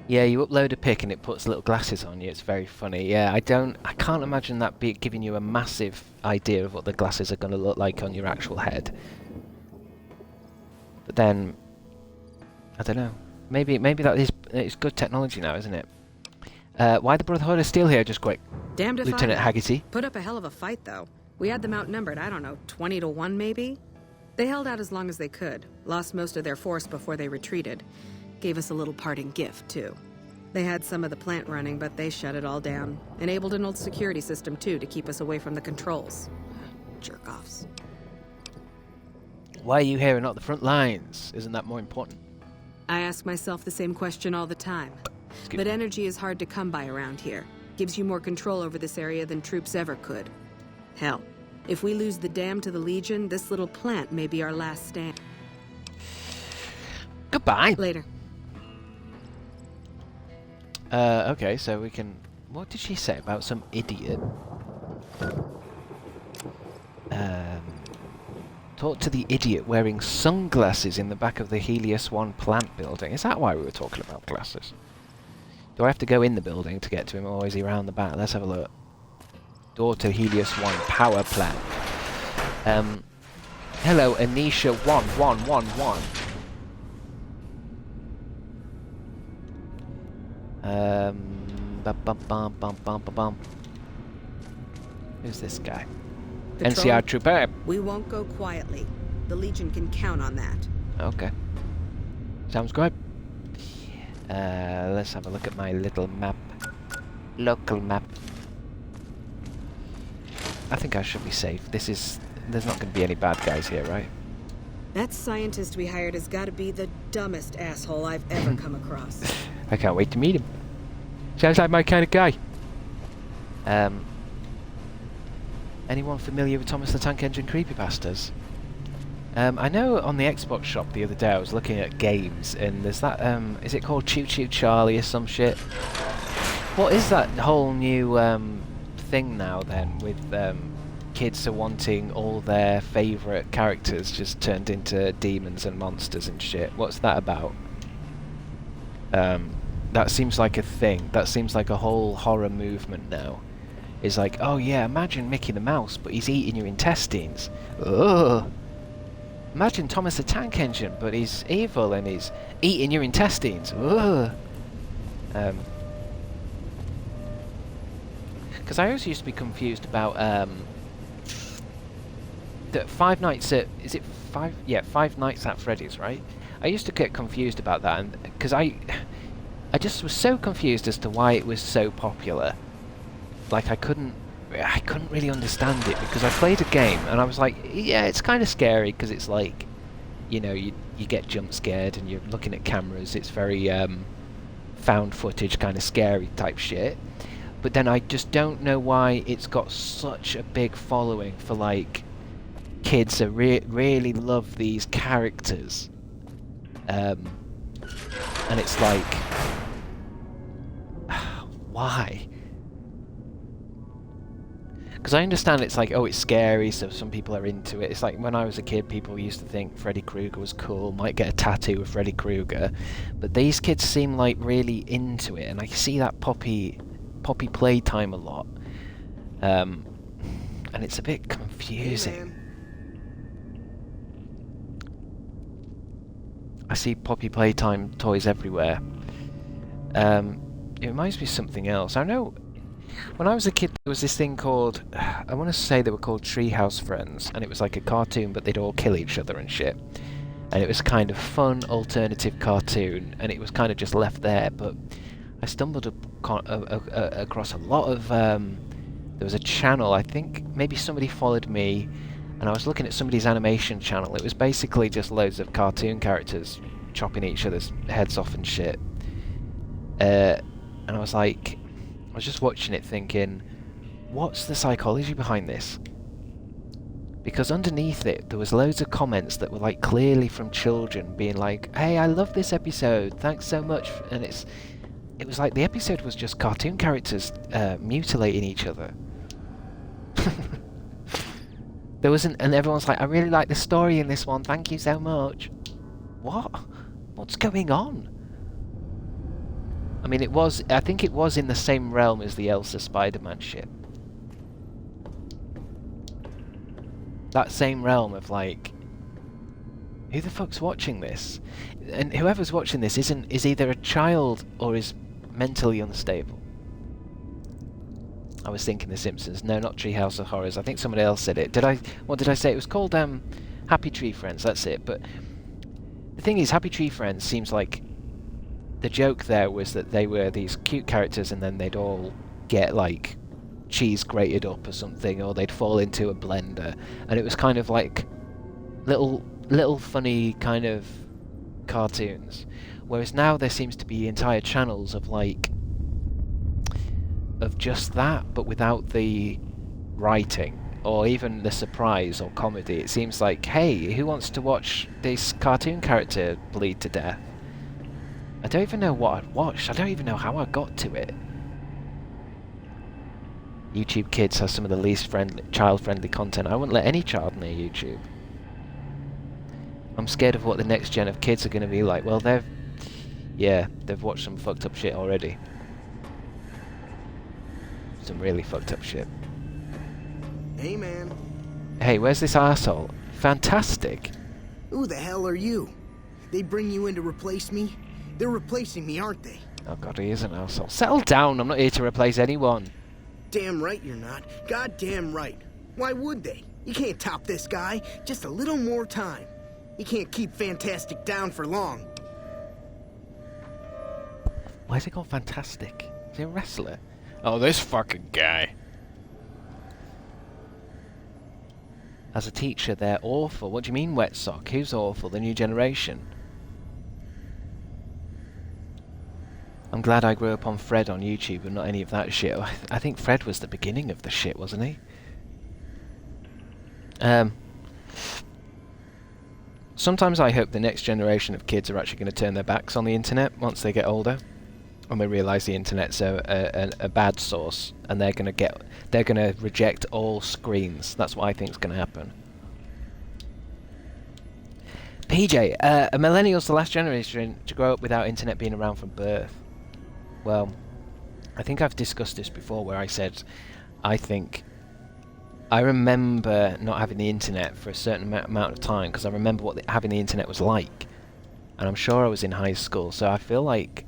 Yeah, you upload a pic and it puts little glasses on you. It's very funny. Yeah, I can't imagine that giving you a massive idea of what the glasses are going to look like on your actual head. But then, I don't know. Maybe it's good technology now, isn't it? Why the Brotherhood of Steel here? Just quick,
Damned if
Lieutenant
I know.
Haggerty.
Put up a hell of a fight, though. We had them outnumbered, I don't know, 20 to 1 maybe? They held out as long as they could, lost most of their force before they retreated. Gave us a little parting gift, too. They had some of the plant running, but they shut it all down. Enabled an old security system, too, to keep us away from the controls. Jerk-offs.
Why are you here and not the front lines? Isn't that more important?
I ask myself the same question all the time. But energy is hard to come by around here. Gives you more control over this area than troops ever could. Hell, if we lose the dam to the Legion, this little plant may be our last stand.
Goodbye.
Later.
Okay, so we can... What did she say about some idiot? Talk to the idiot wearing sunglasses in the back of the Helios 1 plant building. Is that why we were talking about glasses? Do I have to go in the building to get to him, or is he around the back? Let's have a look. Door to Helios 1 power plant. Hello, Anisha 1111. Who's this guy?
Patrol,
NCR trooper.
we won't go quietly. The Legion can count on that.
Okay. Sounds good. Let's have a look at my little map. Local map. I think I should be safe. There's not going to be any bad guys here, right?
That scientist we hired has got to be the dumbest asshole I've ever come across.
I can't wait to meet him. Sounds like my kind of guy. Anyone familiar with Thomas the Tank Engine creepypastas? I know on the Xbox shop the other day I was looking at games and there's that, is it called Choo Choo Charlie or some shit? What is that whole new thing now then with kids are wanting all their favourite characters just turned into demons and monsters and shit? What's that about? That seems like a thing. That seems like a whole horror movement now. It's like, oh yeah, imagine Mickey the Mouse, but he's eating your intestines. Ugh. Imagine Thomas the Tank Engine, but he's evil and he's eating your intestines. Ugh. Because I always used to be confused about the Five Nights at... Is it five? Yeah, Five Nights at Freddy's, right? I used to get confused about that, and because I just was so confused as to why it was so popular. Like I couldn't really understand it because I played a game and I was like, yeah, it's kind of scary because it's like, you know, you get jump scared and you're looking at cameras. It's very found footage kind of scary type shit. But then I just don't know why it's got such a big following for like kids that really love these characters. And it's like, why? Because I understand it's like, oh, it's scary, so some people are into it. It's like when I was a kid, people used to think Freddy Krueger was cool, might get a tattoo of Freddy Krueger. But these kids seem like really into it, and I see that Poppy Playtime a lot. And it's a bit confusing. I see Poppy Playtime toys everywhere. It reminds me of something else. I know when I was a kid there was this thing called, I want to say they were called Treehouse Friends, and it was like a cartoon but they'd all kill each other and shit. And it was kind of fun alternative cartoon, and it was kind of just left there, but I stumbled across a lot of, there was a channel, I think maybe somebody followed me, and I was looking at somebody's animation channel. It was basically just loads of cartoon characters chopping each other's heads off and shit. And I was like, I was just watching it thinking, what's the psychology behind this? Because underneath it, there was loads of comments that were like clearly from children being like, hey, I love this episode, thanks so much. And it was like the episode was just cartoon characters mutilating each other. There wasn't, and everyone's like, I really like the story in this one, thank you so much. What? What's going on? I mean, I think it was in the same realm as the Elsa Spider-Man ship. That same realm of like, who the fuck's watching this? And whoever's watching this is either a child or is mentally unstable. I was thinking The Simpsons. No, not Treehouse of Horrors. I think somebody else said it. What did I say? It was called Happy Tree Friends. That's it. But the thing is, Happy Tree Friends seems like the joke there was that they were these cute characters and then they'd all get like cheese grated up or something, or they'd fall into a blender, and it was kind of like little funny kind of cartoons. Whereas now there seems to be entire channels of just that, but without the writing or even the surprise or comedy. It seems like, hey, who wants to watch this cartoon character bleed to death? I don't even know what I'd watched. I don't even know how I got to it. YouTube Kids has some of the least child-friendly content. I wouldn't let any child near YouTube. I'm scared of what the next gen of kids are going to be like. Well, they've watched some fucked up shit already. Some really fucked up shit.
Hey, man.
Hey, where's this arsehole? Fantastic.
Who the hell are you? They bring you in to replace me? They're replacing me, aren't they?
Oh god, he is an arsehole. Settle down, I'm not here to replace anyone.
Damn right you're not. Goddamn right. Why would they? You can't top this guy. Just a little more time. You can't keep Fantastic down for long.
Why's he called Fantastic? Is he a wrestler? Oh, this fucking guy. As a teacher, they're awful. What do you mean, wet sock? Who's awful? The new generation? I'm glad I grew up on Fred on YouTube and not any of that shit. I think Fred was the beginning of the shit, wasn't he? Sometimes I hope the next generation of kids are actually going to turn their backs on the internet once they get older, and they realise the internet's a bad source, and they're going to reject all screens. That's what I think is going to happen. PJ, are millennials the last generation to grow up without internet being around from birth? Well, I think I've discussed this before, where I said I remember not having the internet for a certain amount of time, because I remember what having the internet was like, and I'm sure I was in high school, so I feel like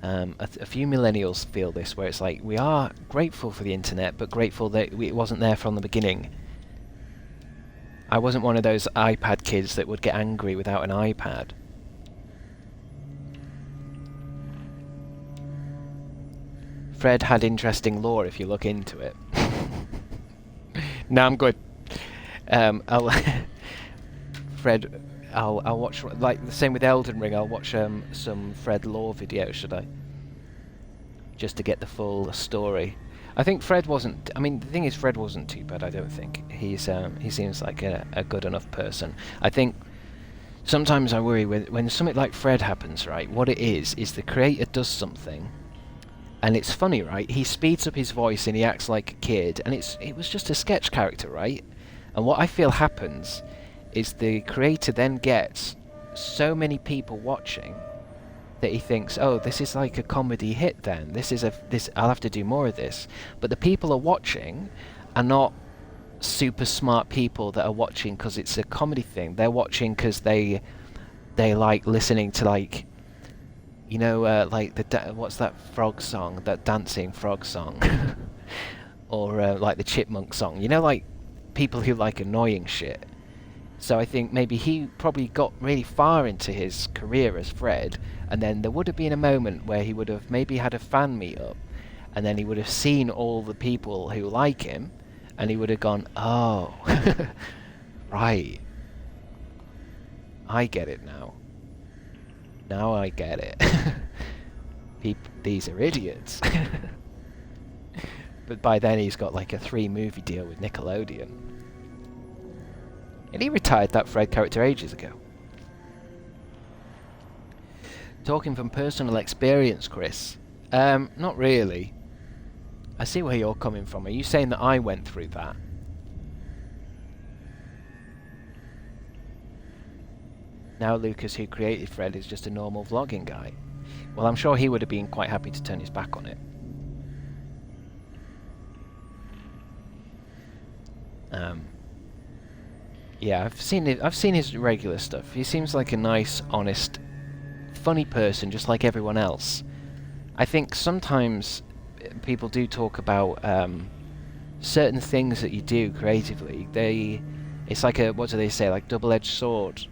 a few millennials feel this, where it's like we are grateful for the internet, but grateful that it wasn't there from the beginning. I wasn't one of those iPad kids that would get angry without an iPad. Fred had interesting lore if you look into it. No, I'm good. I'll watch, like the same with Elden Ring. I'll watch some Fred lore videos, should I? Just to get the full story. I think Fred wasn't. I mean, the thing is, Fred wasn't too bad. I don't think he seems like a good enough person. I think sometimes I worry when something like Fred happens. Right, what it is the creator does something. And it's funny, right? He speeds up his voice and he acts like a kid, and it was just a sketch character, right? And what I feel happens is the creator then gets so many people watching that he thinks, oh, this is like a comedy hit then. I'll have to do more of this. But the people are watching are not super smart people that are watching because it's a comedy thing. They're watching because they like listening to, like, you know, like what's that frog song, that dancing frog song? Or like the chipmunk song, you know, like people who like annoying shit. So I think maybe he probably got really far into his career as Fred, and then there would have been a moment where he would have maybe had a fan meet up, and then he would have seen all the people who like him, and he would have gone, oh, right, I get it now. Now I get it. these are idiots. But by then he's got like a 3-movie deal with Nickelodeon. And he retired that Fred character ages ago. Talking from personal experience, Chris. Not really. I see where you're coming from. Are you saying that I went through that? Now Lucas, who created Fred, is just a normal vlogging guy. Well, I'm sure he would have been quite happy to turn his back on it. Yeah, I've seen his regular stuff. He seems like a nice, honest, funny person, just like everyone else. I think sometimes people do talk about certain things that you do creatively. It's like a, what do they say, like double-edged sword.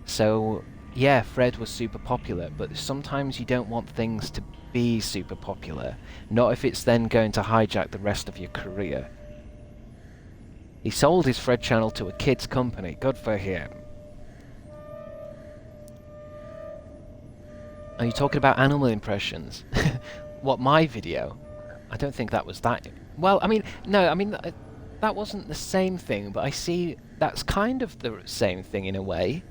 So yeah, Fred was super popular, but sometimes you don't want things to be super popular. Not if it's then going to hijack the rest of your career. He sold his Fred channel to a kids company. Good for him. Are you talking about animal impressions? What, my video? I don't think that was that. Well, I mean, no, I mean, that wasn't the same thing, but I see that's kind of the same thing in a way.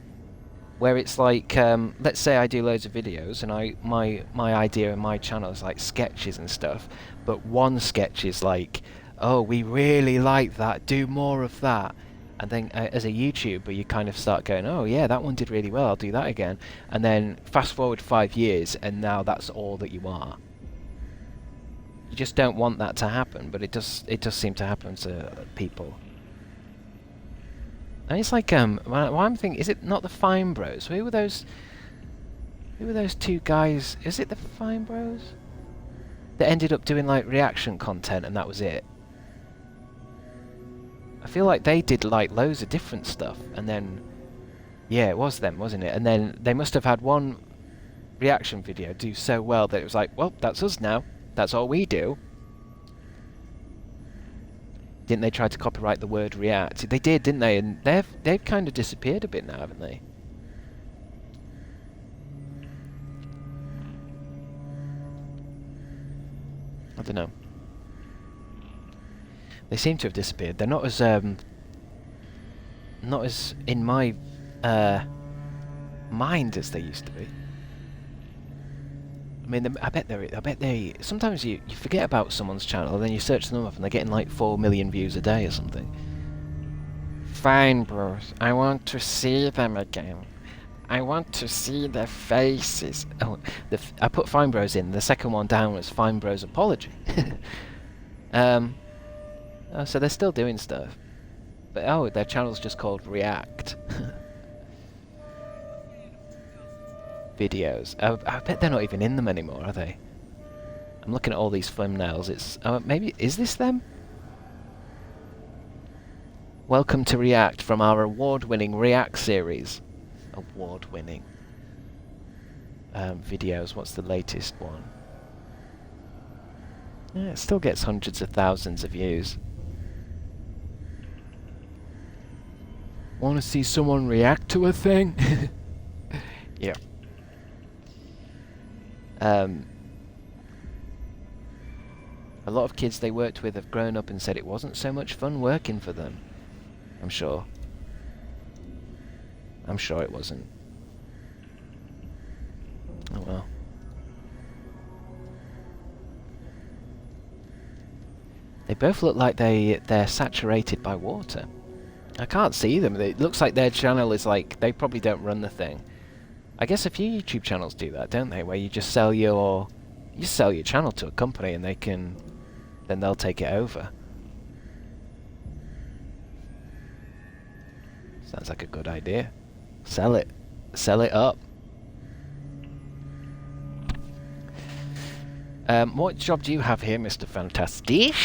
Where it's like, let's say I do loads of videos, and my idea in my channel is like sketches and stuff, but one sketch is like, oh, we really like that, do more of that. And then as a YouTuber, you kind of start going, oh yeah, that one did really well, I'll do that again. And then fast forward 5 years, and now that's all that you are. You just don't want that to happen, but it does seem to happen to people. And it's like, well, I'm thinking, is it not the Fine Bros? Who were those 2 guys? Is it the Fine Bros? That ended up doing like reaction content, and that was it. I feel like they did like loads of different stuff, and then, yeah, it was them, wasn't it? And then they must have had one reaction video do so well that it was like, well, that's us now. That's all we do. Didn't they try to copyright the word react? They did, didn't they? And they've kind of disappeared a bit now, haven't they? I don't know. They seem to have disappeared. They're not as in my mind as they used to be. I mean, I bet they. Sometimes you forget about someone's channel, and then you search them up, and they're getting like 4 million views a day or something. Fine Bros, I want to see them again. I want to see their faces. Oh, I put Fine Bros in. The second one down was Fine Bros Apology. So they're still doing stuff. But oh, their channel's just called React. Videos. I bet they're not even in them anymore, are they? I'm looking at all these thumbnails. It's maybe, is this them? Welcome to React from our award-winning React series. Award-winning videos. What's the latest one? Yeah, it still gets hundreds of thousands of views. Want to see someone react to a thing? Yeah. A lot of kids they worked with have grown up and said it wasn't so much fun working for them. I'm sure. I'm sure it wasn't. Oh well. They both look like they're saturated by water. I can't see them. It looks like their channel is like, they probably don't run the thing. I guess a few YouTube channels do that, don't they? Where you just sell your channel to a company, and then they'll take it over. Sounds like a good idea. Sell it up. What job do you have here, Mr. Fantastic?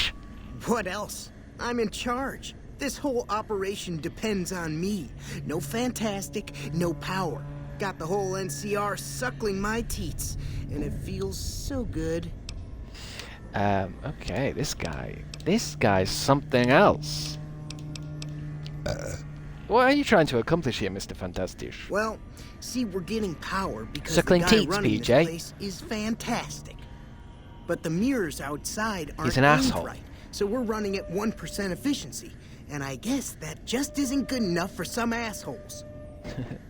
What else? I'm in charge. This whole operation depends on me. No Fantastic, no power. Got the whole NCR suckling my teats, and it feels so good.
Okay, this guy's something else. What are you trying to accomplish here, Mr. Fantastic?
Well, see, we're getting power because
Suckling
the guy
teats,
running
PJ.
this place is fantastic. But the mirrors outside aren't
He's an
aimed
asshole.
right, so we're running at 1% efficiency. And I guess that just isn't good enough for some assholes.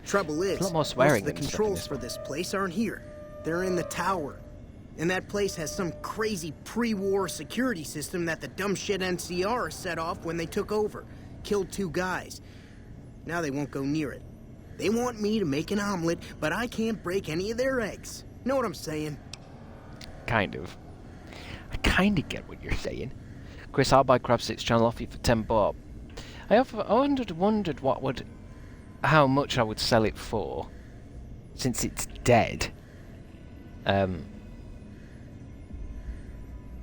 Trouble is,
a lot more
most
swearing
of the
than stuff in
controls
this
for
one.
this place aren't here. They're in the tower. And that place has some crazy pre-war security system that the dumb shit NCR set off when they took over. Killed 2 guys. Now they won't go near it. They want me to make an omelet, but I can't break any of their eggs. Know what I'm saying?
Kind of. I kind of get what you're saying. Chris, I'll buy Crabstickz channel off you for 10 bob. I wondered how much I would sell it for, since it's dead.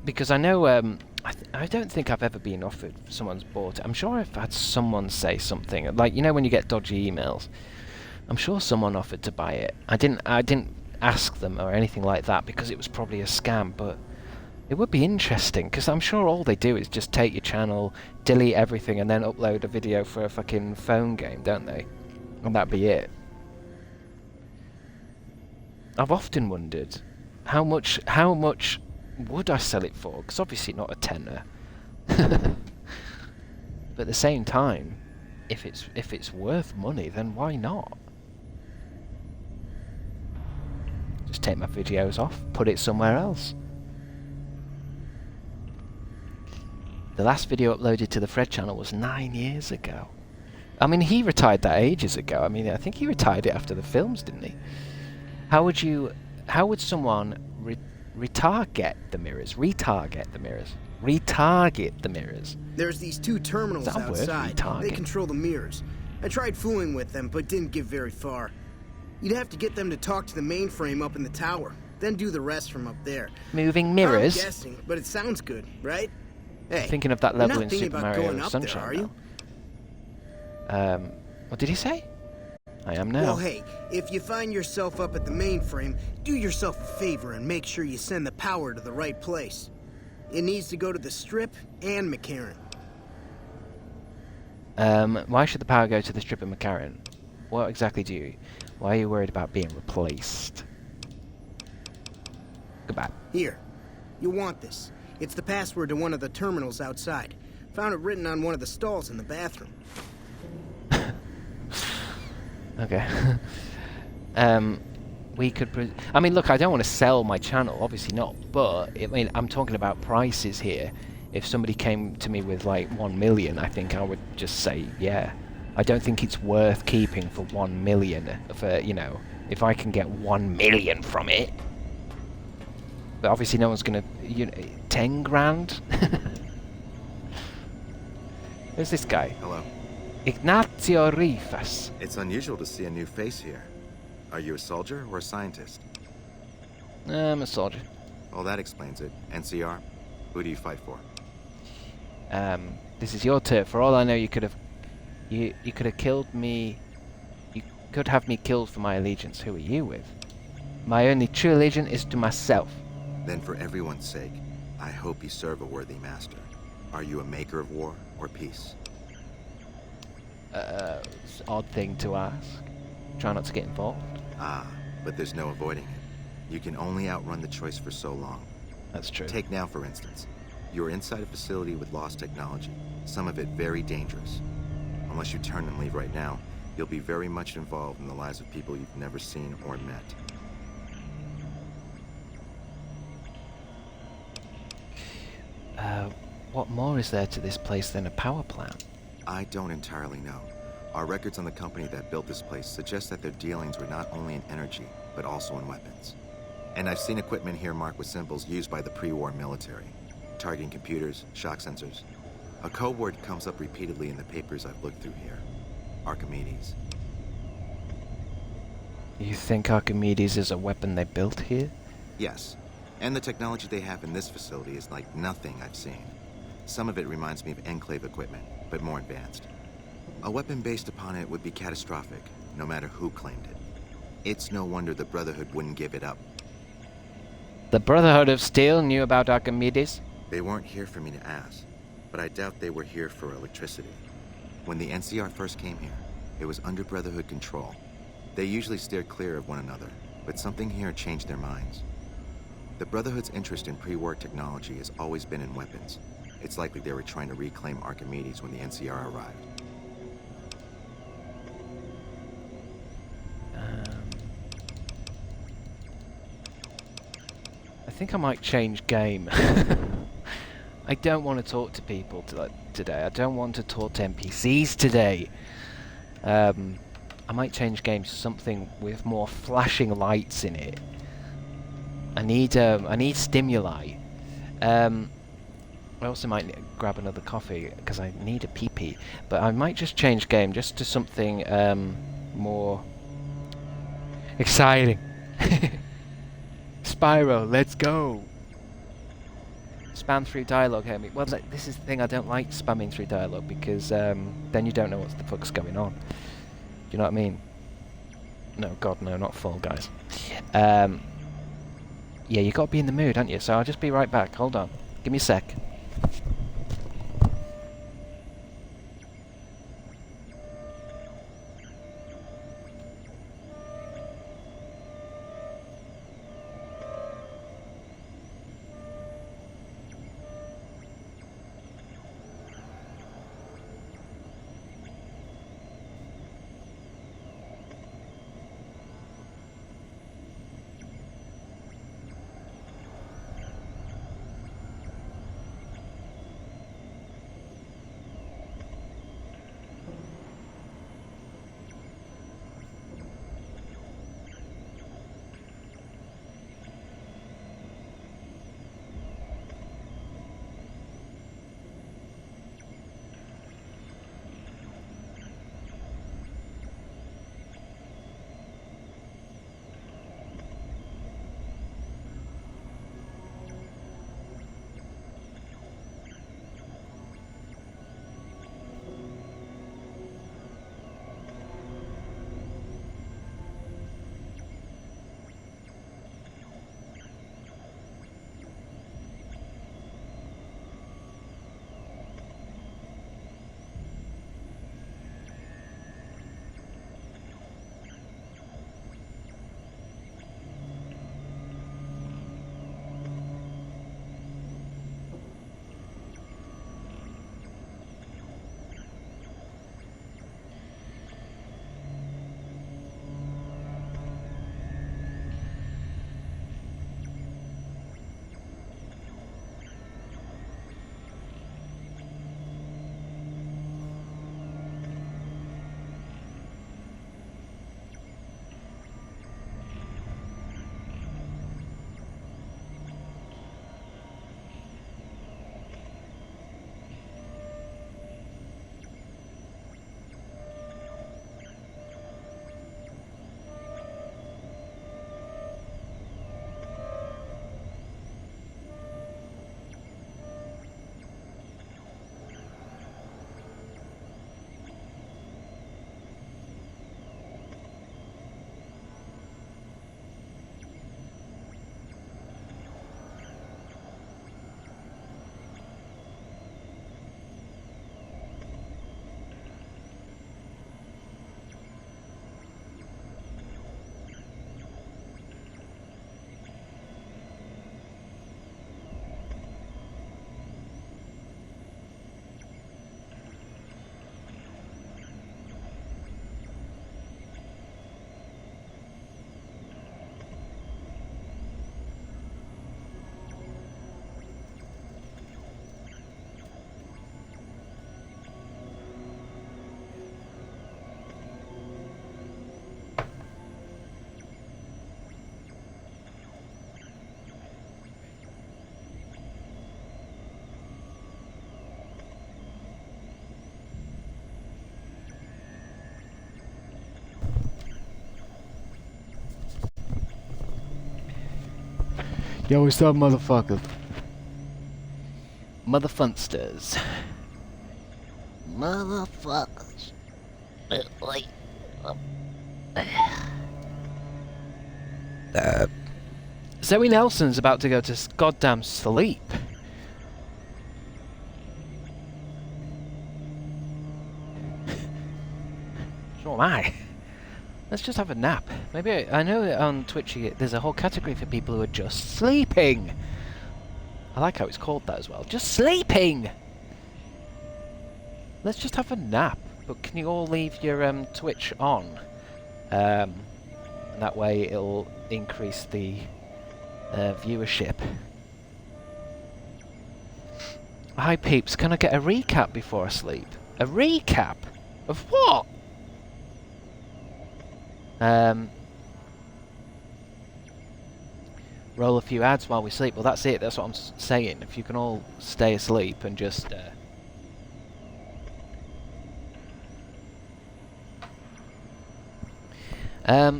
Because I know, I don't think I've ever been offered, someone's bought it. I'm sure I've had someone say something, like, you know when you get dodgy emails? I'm sure someone offered to buy it. I didn't ask them or anything like that because it was probably a scam, but it would be interesting, because I'm sure all they do is just take your channel, delete everything, and then upload a video for a fucking phone game, don't they? And that'd be it. I've often wondered, how much would I sell it for? Because obviously not a tenner. But at the same time, if it's worth money, then why not? Just take my videos off, put it somewhere else. The last video uploaded to the Fred channel was 9 years ago. I mean, he retired that ages ago. I mean, I think he retired it after the films, didn't he? How would someone retarget the mirrors? Retarget the mirrors? Retarget the mirrors?
There's these 2 terminals
Is that a word?
outside.
Retarget?
They control the mirrors. I tried fooling with them, but didn't get very far. You'd have to get them to talk to the mainframe up in the tower, then do the rest from up there.
Moving mirrors?
I'm guessing, but it sounds good, right? Hey,
Thinking of that
you're
level
not
in
thinking
Super
about
Mario
going up
Sunshine
there, are you?
now. What did he say? I am now.
Well, hey, if you find yourself up at the mainframe, do yourself a favor and make sure you send the power to the right place. It needs to go to the Strip and McCarran.
Why should the power go to the Strip and McCarran? What exactly why are you worried about being replaced? Goodbye.
Here, you'll want this. It's the password to one of the terminals outside. Found it written on one of the stalls in the bathroom.
Okay. We could... I mean, look, I don't want to sell my channel, obviously not, but, I mean, I'm talking about prices here. If somebody came to me with, like, 1 million, I think I would just say, yeah. I don't think it's worth keeping for 1 million, for, you know, if I can get 1 million from it. But obviously no one's gonna, 10 grand? Who's this guy?
Hello.
Ignacio Rifas.
It's unusual to see a new face here. Are you a soldier or a scientist?
I'm a soldier.
Well, that explains it. NCR? Who do you fight for?
This is your turf. For all I know, you could have killed me. You could have me killed for my allegiance. Who are you with? My only true allegiance is to myself.
Then for everyone's sake, I hope you serve a worthy master. Are you a maker of war or peace?
It's an odd thing to ask. Try not to get involved.
Ah, but there's no avoiding it. You can only outrun the choice for so long.
That's true.
Take now, for instance. You're inside a facility with lost technology, some of it very dangerous. Unless you turn and leave right now, you'll be very much involved in the lives of people you've never seen or met.
What more is there to this place than a power plant?
I don't entirely know. Our records on the company that built this place suggest that their dealings were not only in energy, but also in weapons. And I've seen equipment here marked with symbols used by the pre-war military. Targeting computers, shock sensors. A code word comes up repeatedly in the papers I've looked through here. Archimedes.
You think Archimedes is a weapon they built here?
Yes. And the technology they have in this facility is like nothing I've seen. Some of it reminds me of Enclave equipment, but more advanced. A weapon based upon it would be catastrophic, no matter who claimed it. It's no wonder the Brotherhood wouldn't give it up.
The Brotherhood of Steel knew about Archimedes?
They weren't here for me to ask, but I doubt they were here for electricity. When the NCR first came here, it was under Brotherhood control. They usually steered clear of one another, but something here changed their minds. The Brotherhood's interest in pre-war technology has always been in weapons. It's likely they were trying to reclaim Archimedes when the NCR arrived.
I think I might change game. I don't want to talk to people today. I don't want to talk to NPCs today. I might change game to something with more flashing lights in it. I need stimuli. I also might grab another coffee because I need a pee-pee. But I might just change game just to something more exciting. Spyro, let's go! Spam through dialogue, Hermie. Well, this is the thing, I don't like spamming through dialogue because then you don't know what the fuck's going on. Do you know what I mean? No, God, no, not Fall Guys. Yeah, you gotta be in the mood, haven't you? So I'll just be right back. Hold on. Give me a sec. Yo, what's up, motherfucker? Motherfunsters. Motherfuckers. Zoe Nelson's about to go to goddamn sleep. So am I. Let's just have a nap. Maybe I know that on Twitch there's a whole category for people who are just sleeping. I like how it's called that as well. Just sleeping! Let's just have a nap. But can you all leave your Twitch on? And that way it'll increase the viewership. Hi peeps, can I get a recap before I sleep? A recap? Of what? Roll a few ads while we sleep. Well, that's it. That's what I'm saying. If you can all stay asleep and just... let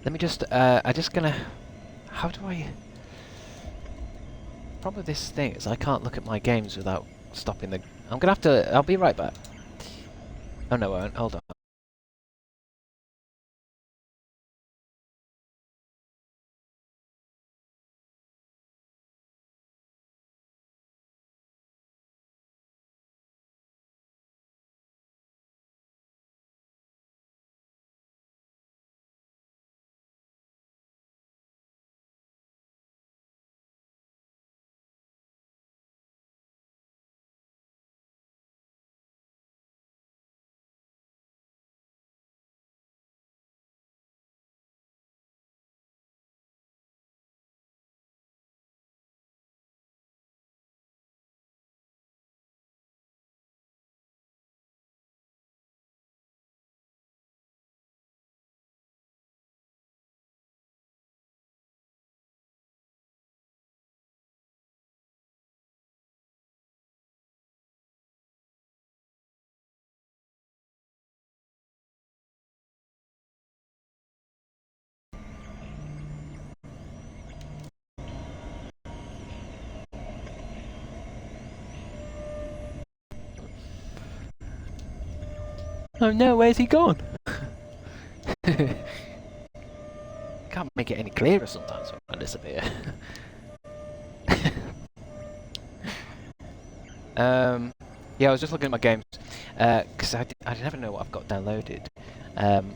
me just... I'm just gonna... How do I... Problem with this thing is I can't look at my games without stopping the... I'm gonna have to... I'll be right back. Oh no, I won't. Hold on. Oh no, where's he gone? Can't make it any clearer sometimes when I disappear. Yeah, I was just looking at my games because I never know what I've got downloaded. I'm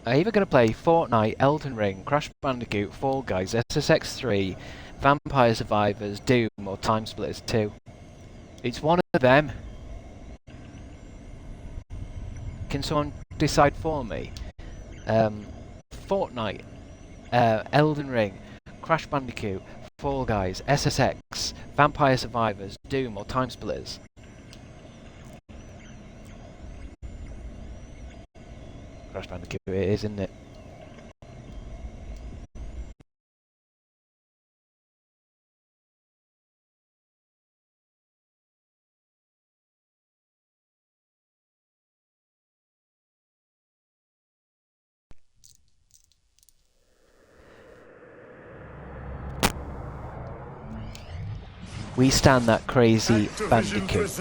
either going to play Fortnite, Elden Ring, Crash Bandicoot, Fall Guys, SSX 3, Vampire Survivors, Doom, or Time Splitters 2. It's one of them. Can someone decide for me? Fortnite, Elden Ring, Crash Bandicoot, Fall Guys, SSX, Vampire Survivors, Doom, or Time Splitters? Crash Bandicoot it is, isn't it? We stand that crazy Bandicoot.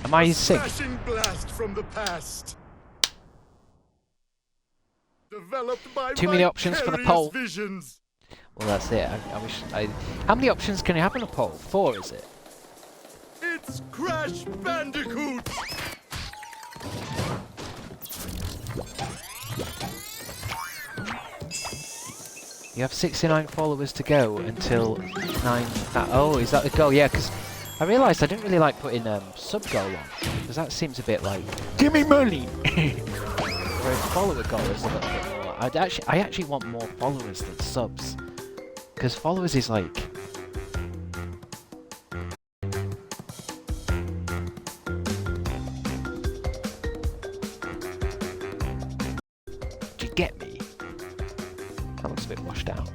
Am I sick?
Blast from the past. Developed by
Too many options for the poll.
Visions.
Well, that's it. I wish I... How many options can you have in a poll? 4, is it?
It's Crash Bandicoot.
You have 69 followers to go until 9... oh, is that the goal? Yeah, because I realised I didn't really like putting sub goal on, because that seems a bit like, give me money! Whereas follower goal is a little bit more... I actually want more followers than subs, because followers is like... Do you get me? That looks a bit washed out.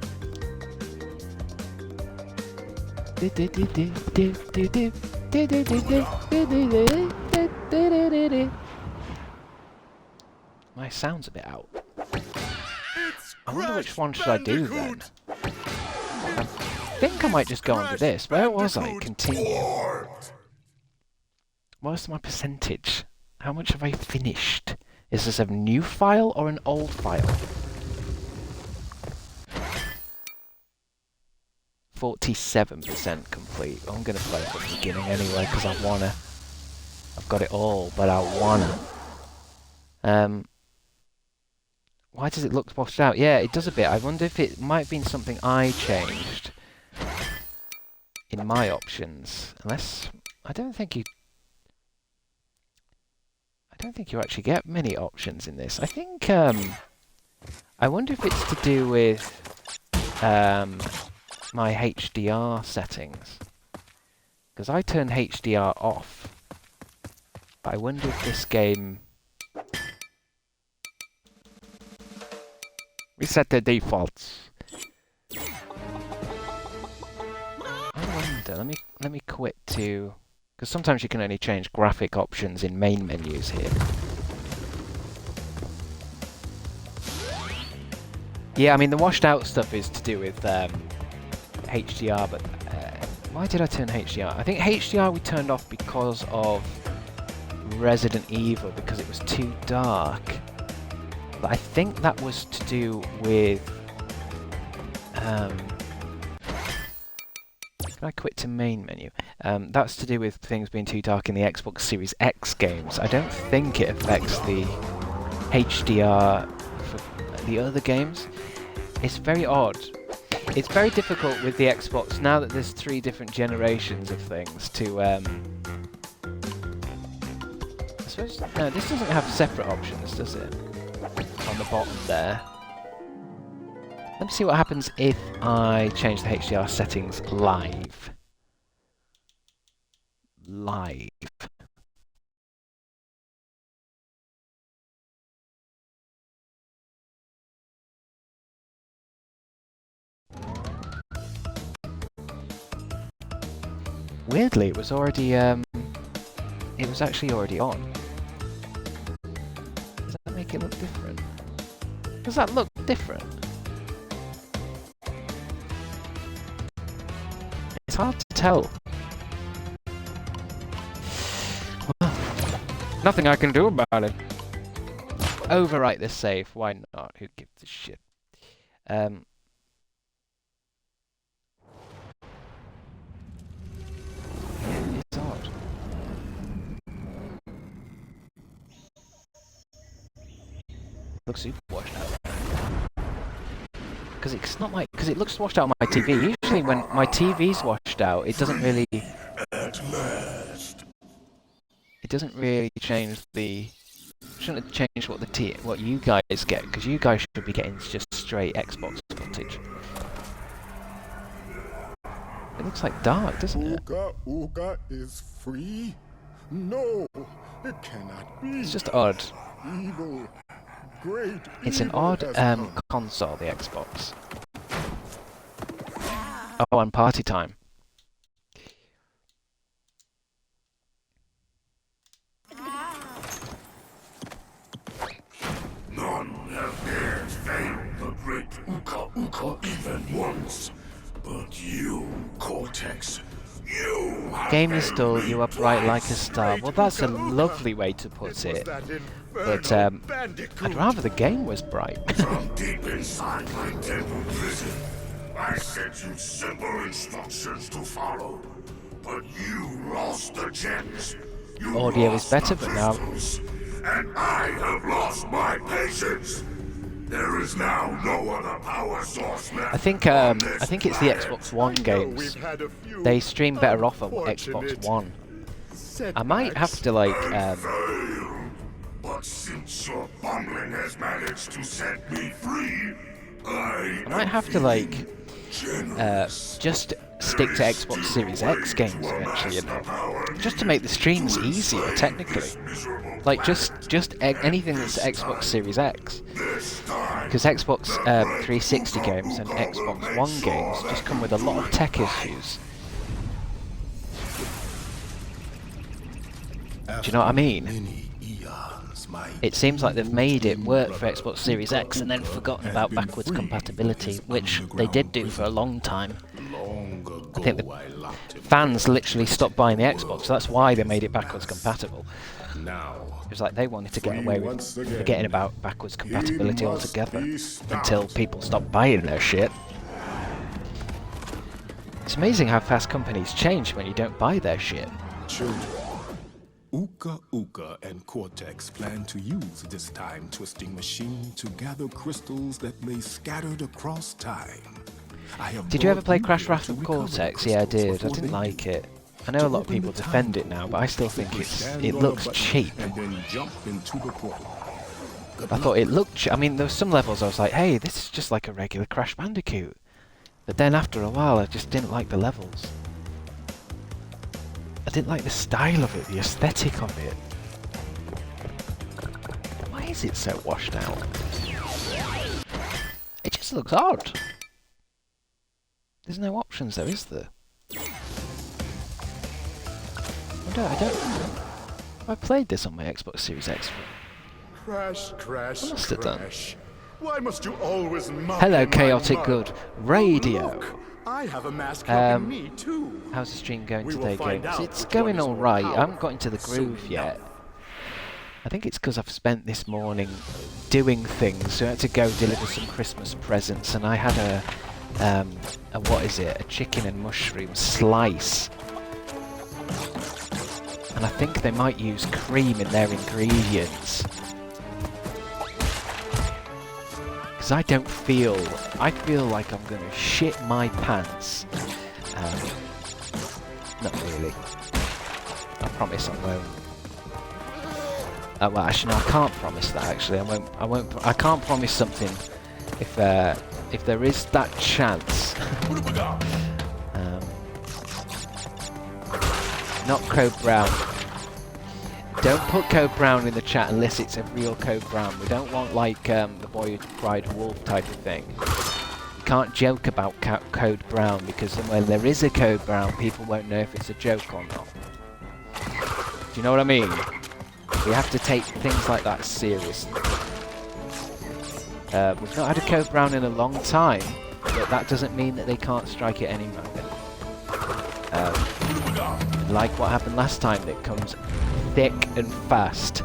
My sound's a bit out. I wonder which one should I do then? I think I might just go on to this. Where was I? Continue. What's my percentage? How much have I finished? Is this a new file or an old file? 47% complete. I'm going to play it from the beginning anyway, because I want to. I've got it all, but I wanna. Why does it look washed out? Yeah, it does a bit. I wonder if it might have been something I changed in my options. Unless I don't think you actually get many options in this. I think I wonder if it's to do with my HDR settings, because I turn HDR off. But I wonder if this game reset the defaults. I wonder. Let me quit to, because sometimes you can only change graphic options in main menus here. Yeah, I mean the washed out stuff is to do with HDR, but why did I turn HDR? I think HDR we turned off because of Resident Evil, because it was too dark. But I think that was to do with can I quit to main menu? That's to do with things being too dark in the Xbox Series X games. I don't think it affects the HDR for the other games. It's very odd. It's very difficult with the Xbox, now that there's 3 different generations of things, to I suppose, no, this doesn't have separate options, does it? On the bottom there. Let me see what happens if I change the HDR settings live. Live. Weirdly, it was already it was actually already on. Does that make it look different? Does that look different? It's hard to tell. Well, nothing I can do about it. Overwrite this save. Why not? Who gives a shit? It's odd. Looks super washed out. Because it's not like, because it looks washed out on my TV. Usually when my TV's washed out, it doesn't really. At last. It doesn't really change the. Shouldn't have changed what you guys get, because you guys should be getting just straight Xbox footage. It looks like dark, doesn't it?
Uga is free? No, it cannot be.
It's just odd.
Evil. Great.
It's an odd console, the Xbox. Oh, and party time.
None have dared fail the great Uka even once. But you, Cortex, you have
Game installed, you upright like a star. Well, that's a lovely way to put it. But I'd rather the game was bright.
From deep inside my temple prison, I sent you simple instructions to follow. But you lost the gems. You
Audio is
lost
better,
the
but now
crystals, and I have lost my patience. There is now no other power source left.
I think it's the Xbox One games. They stream better off of Xbox One. I might have to like
But since your bumbling has managed to set me free, I
might have to like just stick to Xbox Series X games eventually, you know, just to make the streams easier technically. Like just anything that's Xbox Series X, because Xbox 360 games and Xbox One games just come with a lot of tech issues. Do you know what I mean? It seems like they've made it work for Xbox Series X and then forgotten about backwards compatibility, which they did do for a long time. I think the fans literally stopped buying the Xbox, so that's why they made it backwards compatible. It was like they wanted to get away with forgetting about backwards compatibility altogether until people stopped buying their shit. It's amazing how fast companies change when you don't buy their shit.
Uka Uka and Cortex plan to use this time-twisting machine to gather crystals that lay scattered across time.
Did you ever play Crash
Wrath
Wrath of Cortex? Yeah, I did. I didn't like it. I know a lot of people defend it now, but I still think it looks cheap.
And then jump into the portal.
I thought it looked... I mean, there were some levels I was like, hey, this is just like a regular Crash Bandicoot. But then after a while, I just didn't like the levels. I didn't like the style of it, the aesthetic of it. Why is it so washed out? It just looks odd. There's no options though, is there? I don't know. Have I played this on my Xbox Series X?
Crash, crash,
I must have done.
crash. Why must you always mock
Hello,
in my
Chaotic
mud?
Good Radio.
Look, I have a mask helping me too.
How's the stream going
We will
today,
find
Games?
out
It's
which one
going
is
all
more
right. I haven't got into the
powerful
groove
soon
yet.
enough.
I think it's because I've spent this morning doing things. So I had to go deliver some Christmas presents, and I had a what is it? A chicken and mushroom slice. And I think they might use cream in their ingredients. Because I feel like I'm going to shit my pants. Not really. I promise I won't. Well, actually, no, I can't promise that. Actually, I can't promise something if there is that chance. Not Code Brown. Don't put Code Brown in the chat unless it's a real Code Brown. We don't want like the Boy Who Cried Wolf type of thing. You can't joke about Code Brown because when there is a Code Brown, people won't know if it's a joke or not. Do you know what I mean? We have to take things like that seriously. We've not had a Code Brown in a long time, but that doesn't mean that they can't strike at any moment. Like what happened last time, it comes thick and fast.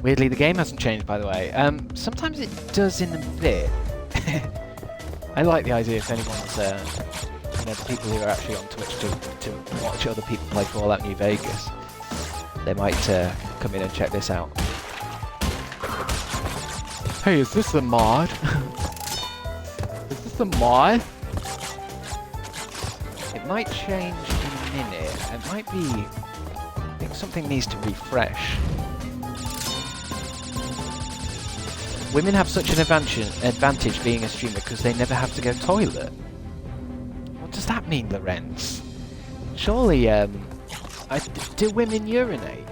Weirdly, the game hasn't changed, by the way. Sometimes it does in a bit. I like the idea if anyone's, the people who are actually on Twitch to watch other people play Fallout New Vegas, they might come in and check this out. Hey, is this a mod? Is this a mod? It might change in a minute. It might be... I think something needs to refresh. Women have such an advantage being a streamer because they never have to go toilet. What does that mean, Lorenz? Surely, do women urinate?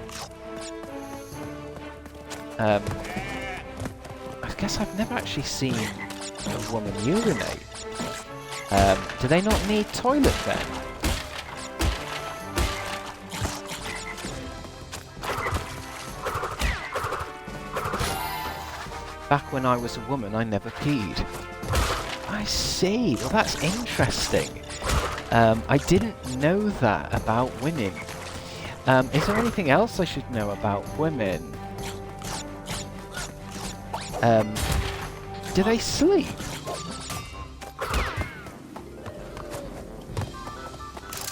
I guess I've never actually seen a woman urinate. Do they not need toilet then? Back when I was a woman, I never peed. I see. Well, that's interesting. I didn't know that about women. Is there anything else I should know about women? Do they sleep?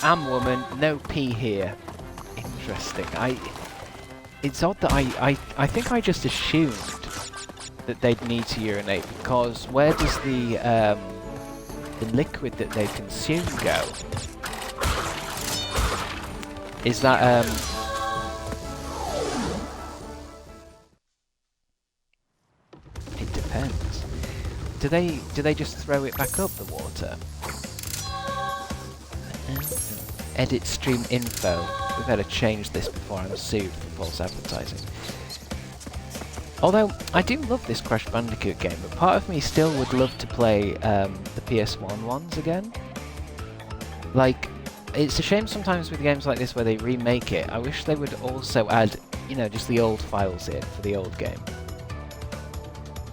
Am woman, no pee here. Interesting. It's odd that I think I just assumed that they'd need to urinate because where does the liquid that they consume go? Is that It depends. Do they just throw it back up the water? Edit stream info. We better change this before I'm sued for false advertising. Although, I do love this Crash Bandicoot game, but part of me still would love to play the PS1 ones again. Like, it's a shame sometimes with games like this where they remake it. I wish they would also add, just the old files in for the old game.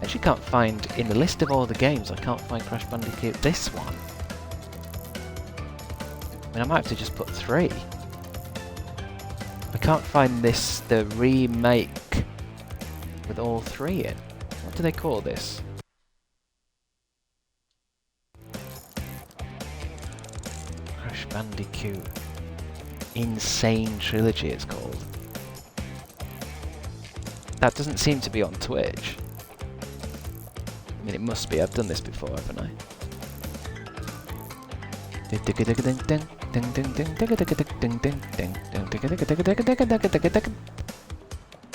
I actually can't find, in the list of all the games, I can't find Crash Bandicoot this one. I mean, I might have to just put 3. I can't find the remake with all 3 in. What do they call this? Crash Bandicoot Insane Trilogy it's called. That doesn't seem to be on Twitch. I mean, it must be. I've done this before, haven't I?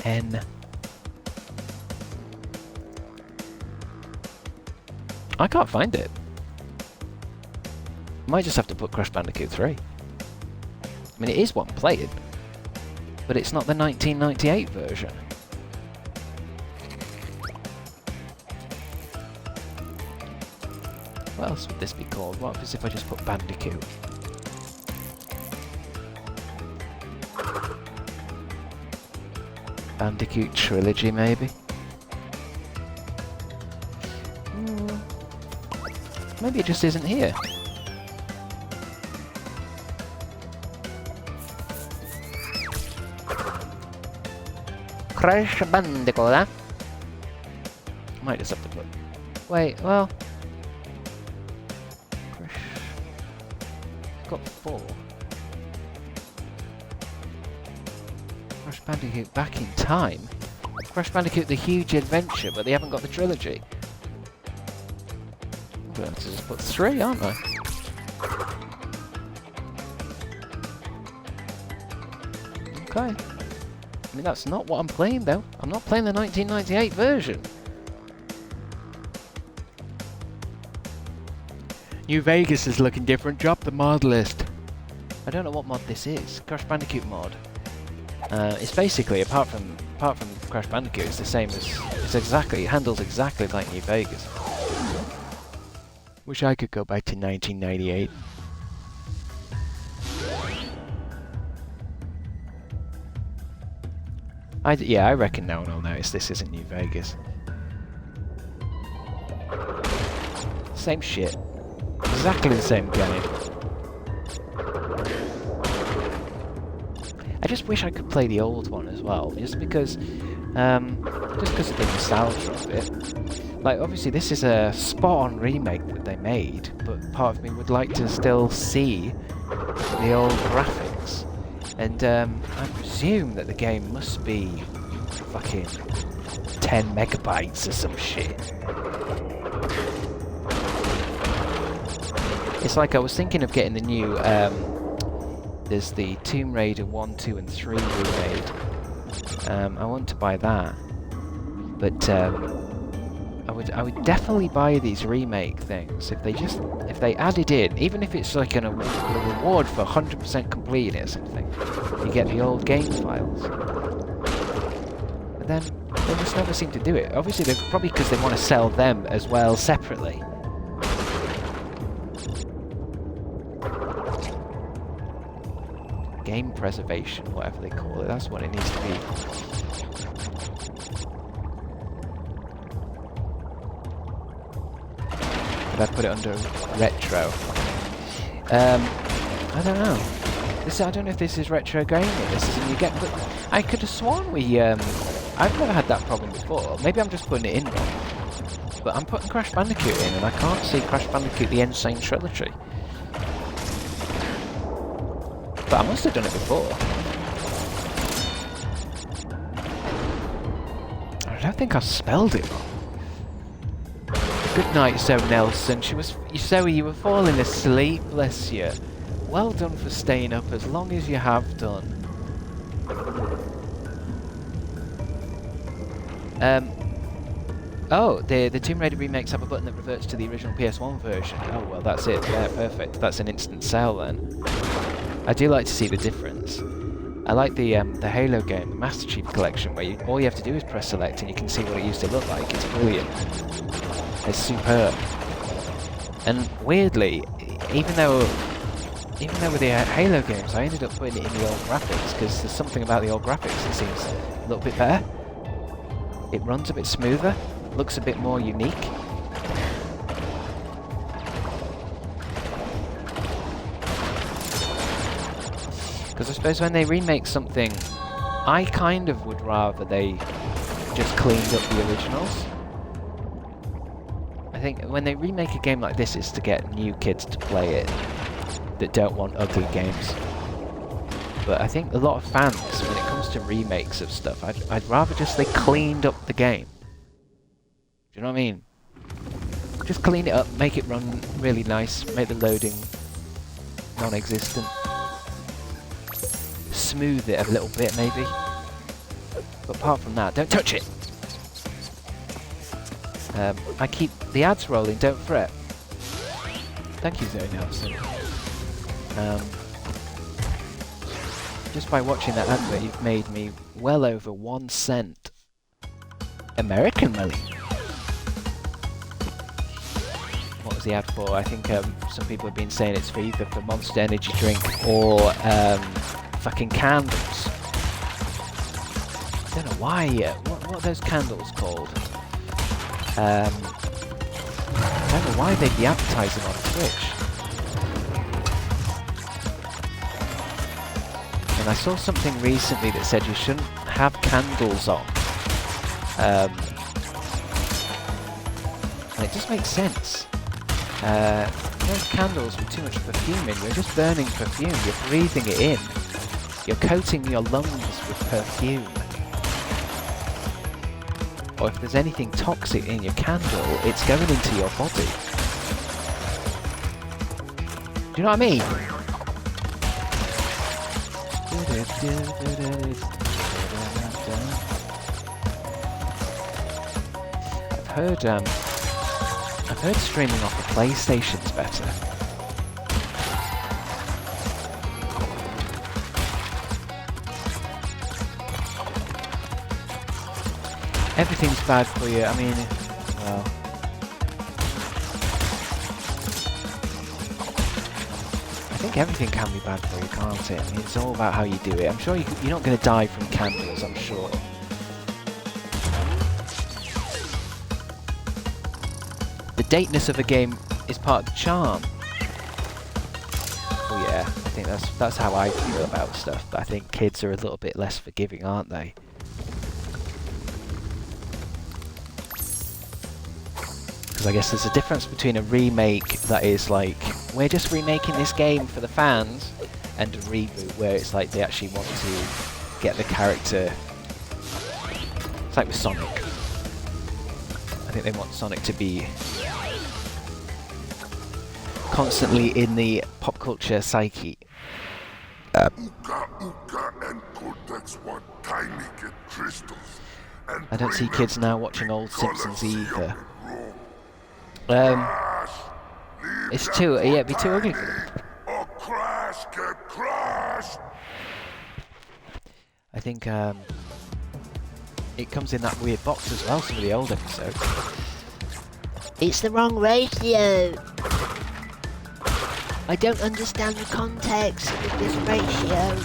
N. I can't find it. Might just have to put Crash Bandicoot 3. I mean, it is one played, but it's not the 1998 version. What else would this be called? What happens if I just put Bandicoot? Bandicoot Trilogy, maybe? Maybe it just isn't here. Crash Bandicoot, huh? Might just have to put... Wait, well... Crash... Got 4. Crash Bandicoot Back in Time? Crash Bandicoot The Huge Adventure, but they haven't got the trilogy. I'm going to just put 3, aren't I? Okay. I mean, that's not what I'm playing, though. I'm not playing the 1998 version. New Vegas is looking different. Drop the mod list. I don't know what mod this is. Crash Bandicoot mod. It's basically, apart from Crash Bandicoot, it's the same as... it handles exactly like New Vegas. Wish I could go back to 1998. Yeah, I reckon no one will notice this isn't New Vegas. Same shit. Exactly the same game. I just wish I could play the old one as well, just because of the nostalgia of it. Like, obviously this is a spot-on remake that they made, but part of me would like to still see the old graphics. And I presume that the game must be fucking 10 megabytes or some shit. It's like I was thinking of getting the new, there's the Tomb Raider 1, 2 and 3 remade. I want to buy that. But I would definitely buy these remake things if they added in, even if it's like a reward for 100% completing it or something. You get the old game files. But then they just never seem to do it. Obviously, they're probably because they want to sell them as well separately. Game preservation, whatever they call it, that's what it needs to be. I put it under retro. I don't know. I don't know if this is retro gaming. This is a new game. But I could have sworn we. I've never had that problem before. Maybe I'm just putting it in wrong. But I'm putting Crash Bandicoot in, and I can't see Crash Bandicoot: The Insane Trilogy. But I must have done it before. I don't think I spelled it wrong. Good night, So Nelson. Zoe, you were falling asleep, bless you. Well done for staying up as long as you have done. Oh, the Tomb Raider remakes have a button that reverts to the original PS1 version. Oh, well, that's it. Yeah, perfect. That's an instant sell then. I do like to see the difference. I like the Halo game, the Master Chief Collection, where all you have to do is press select and you can see what it used to look like. It's brilliant. It's superb. And weirdly, even though with the Halo games, I ended up putting it in the old graphics because there's something about the old graphics that seems a little bit better. It runs a bit smoother, looks a bit more unique. Because I suppose when they remake something, I kind of would rather they just cleaned up the originals. I think when they remake a game like this, it's to get new kids to play it that don't want ugly games. but I think a lot of fans, when it comes to remakes of stuff, I'd rather just they cleaned up the game. Do you know what I mean? Just clean it up, make it run really nice, make the loading non-existent. Smooth it a little bit, maybe. But apart from that, don't touch it! I keep the ads rolling, don't fret. Thank you, Zoe Nelson. Just by watching that advert, you've made me well over 1 cent. American money! What was the ad for? I think some people have been saying it's for either for Monster Energy drink or fucking candles. I don't know why. What are those candles called? I don't know why they'd be advertising on Twitch. And I saw something recently that said you shouldn't have candles on. And it just makes sense. Those candles with too much perfume in, you're just burning perfume, you're breathing it in. You're coating your lungs with perfume. Or if there's anything toxic in your candle, it's going into your body. Do you know what I mean? I've heard streaming off the PlayStation's better. Everything's bad for you, I mean, well... I think everything can be bad for you, can't it? I mean, it's all about how you do it. I'm sure you're not going to die from candles, I'm sure. The dateness of a game is part of the charm. Oh yeah, I think that's how I feel about stuff, but I think kids are a little bit less forgiving, aren't they? Because I guess there's a difference between a remake that is like, we're just remaking this game for the fans, and a reboot where it's like they actually want to get the character... It's like with Sonic. I think they want Sonic to be constantly in the pop culture psyche.
Uka and Cortex want tiny get crystals.
I don't see kids now watching old Simpsons either. It's too, yeah, it'd be too ugly.
Or crash get crashed.
I think it comes in that weird box as well, some of the old episodes.
It's the wrong ratio. I don't understand the context of this ratio.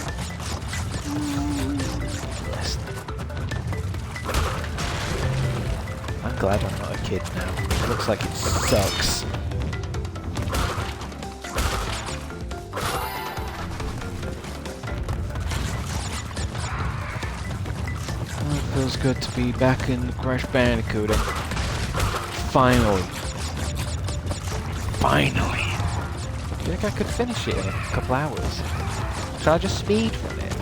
I'm glad I'm not a kid now. It looks like it sucks. Oh, it feels good to be back in Crash Bandicoot. Finally. Finally. Do you think I could finish it in a couple hours? Should I just speed run it?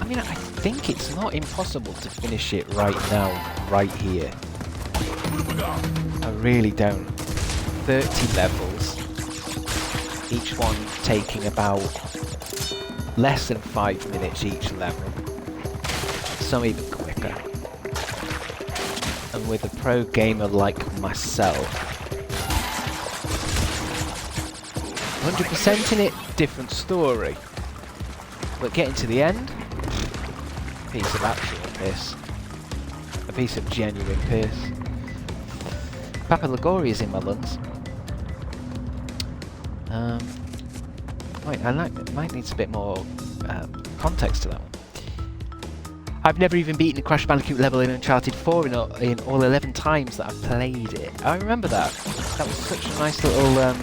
I mean, I think it's not impossible to finish it right now, right here. I really don't. 30 levels, each one taking about less than 5 minutes each level. Some even quicker. And with a pro gamer like myself, 100% in it, different story. But getting to the end, piece of actual piss. A piece of genuine piss. Papa Lagori is in my lungs. Wait, might need a bit more context to that one. I've never even beaten a Crash Bandicoot level in Uncharted 4 in all 11 times that I've played it. I remember that. That was such a nice little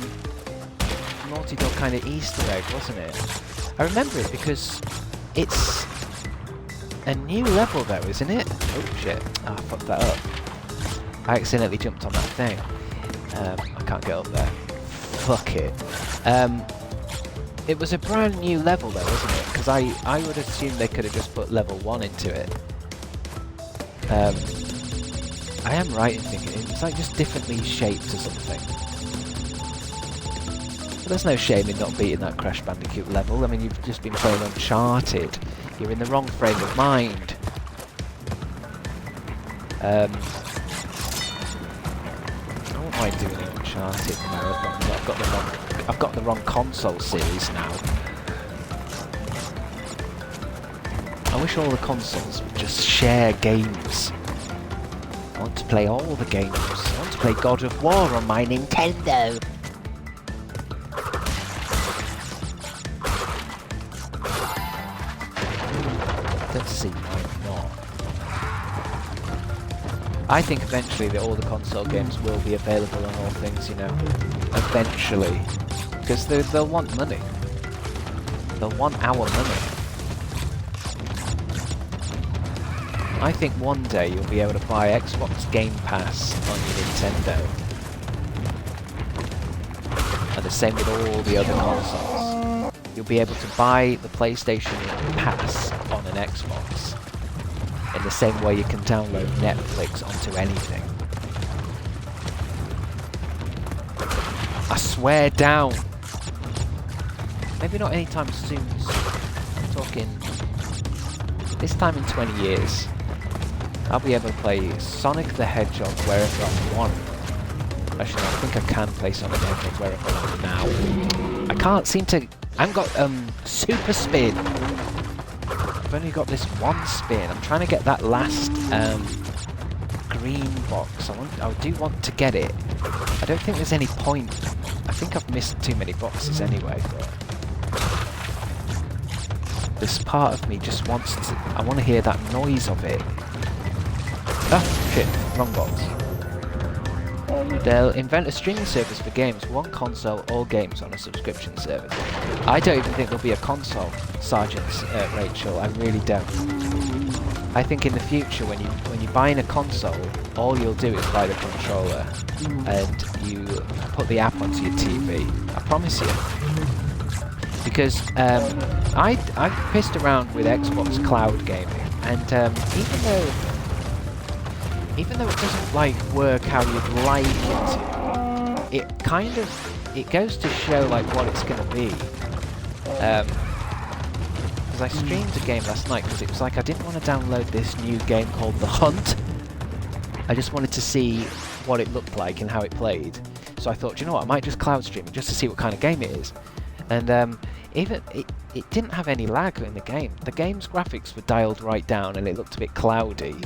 Naughty Dog kind of Easter egg, wasn't it? I remember it because it's a new level though, isn't it? Oh shit, I fucked that up. I accidentally jumped on that thing. I can't get up there. Fuck it. It was a brand new level though, wasn't it? Because I would assume they could have just put level 1 into it. I am right in thinking it's like just differently shaped or something. But there's no shame in not beating that Crash Bandicoot level. I mean, you've just been playing Uncharted. You're in the wrong frame of mind. I won't mind doing an Uncharted marathon, but I've got the wrong console series now. I wish all the consoles would just share games. I want to play all the games. I want to play God of War on my Nintendo. Let's see why not. I think eventually that all the console games will be available on all things, you know. Eventually. Because they'll want money. They'll want our money. I think one day you'll be able to buy Xbox Game Pass on your Nintendo. And the same with all the other consoles. You'll be able to buy the PlayStation Pass on an Xbox. In the same way you can download Netflix onto anything. I swear down. Maybe not anytime soon. I'm talking this time in 20 years. I'll be able to play Sonic the Hedgehog wherever I want. Actually, no, I think I can play Sonic the Hedgehog wherever I want now. I can't seem to... I haven't got Super Spin. I've only got this one spin. I'm trying to get that last green box. I do want to get it. I don't think there's any point. I think I've missed too many boxes anyway. But this part of me just wants to... I want to hear that noise of it. Oh, shit. Wrong box. They'll invent a streaming service for games, one console, all games on a subscription service. I don't even think there'll be a console, Sergeant Rachel. I really don't. I think in the future, when you're buying a console, all you'll do is buy the controller, and you put the app onto your TV. I promise you. Because I've pissed around with Xbox Cloud gaming, and even though it doesn't like work how you'd like it to, it kind of goes to show like what it's going to be. Because I streamed a game last night because it was like I didn't want to download this new game called The Hunt. I just wanted to see what it looked like and how it played. So I thought, do you know what, I might just cloud stream it just to see what kind of game it is. And even it didn't have any lag in the game. The game's graphics were dialed right down and it looked a bit cloudy,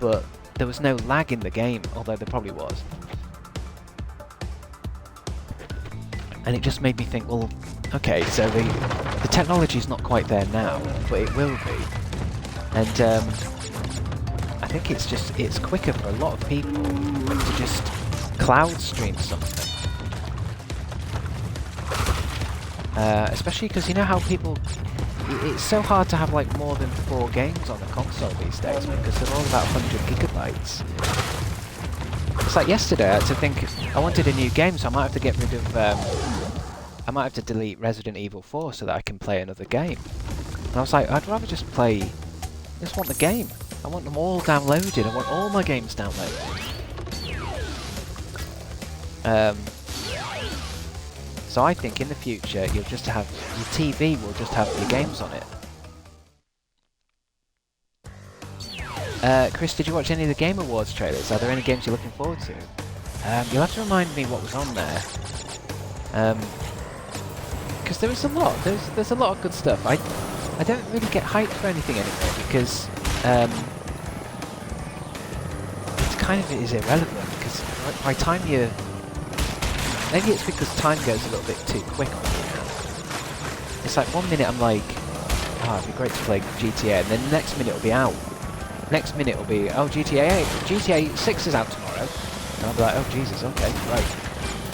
but there was no lag in the game, although there probably was. And it just made me think, well, okay, so the technology's not quite there now, but it will be. And I think it's quicker for a lot of people to just cloud stream something. Especially because you know how people... It's so hard to have like more than 4 games on a console these days because they're all about 100 gigabytes. It's like yesterday I had to think I wanted a new game, so I might have to get rid of I might have to delete Resident Evil 4 so that I can play another game. And I was like, I'd rather just play... I just want the game. I want them all downloaded. I want all my games downloaded. So I think in the future you'll just have your TV will just have your games on it. Chris, did you watch any of the Game Awards trailers? Are there any games you're looking forward to? You'll have to remind me what was on there. Because there was a lot. There's a lot of good stuff. I don't really get hyped for anything anymore because it kind of is irrelevant. Because by the time you... Maybe it's because time goes a little bit too quick for me now. It's like 1 minute I'm like, oh, it'd be great to play GTA, and then the next minute it'll be out. Next minute it'll be, oh, GTA 6 is out tomorrow. And I'll be like, oh, Jesus, okay, right.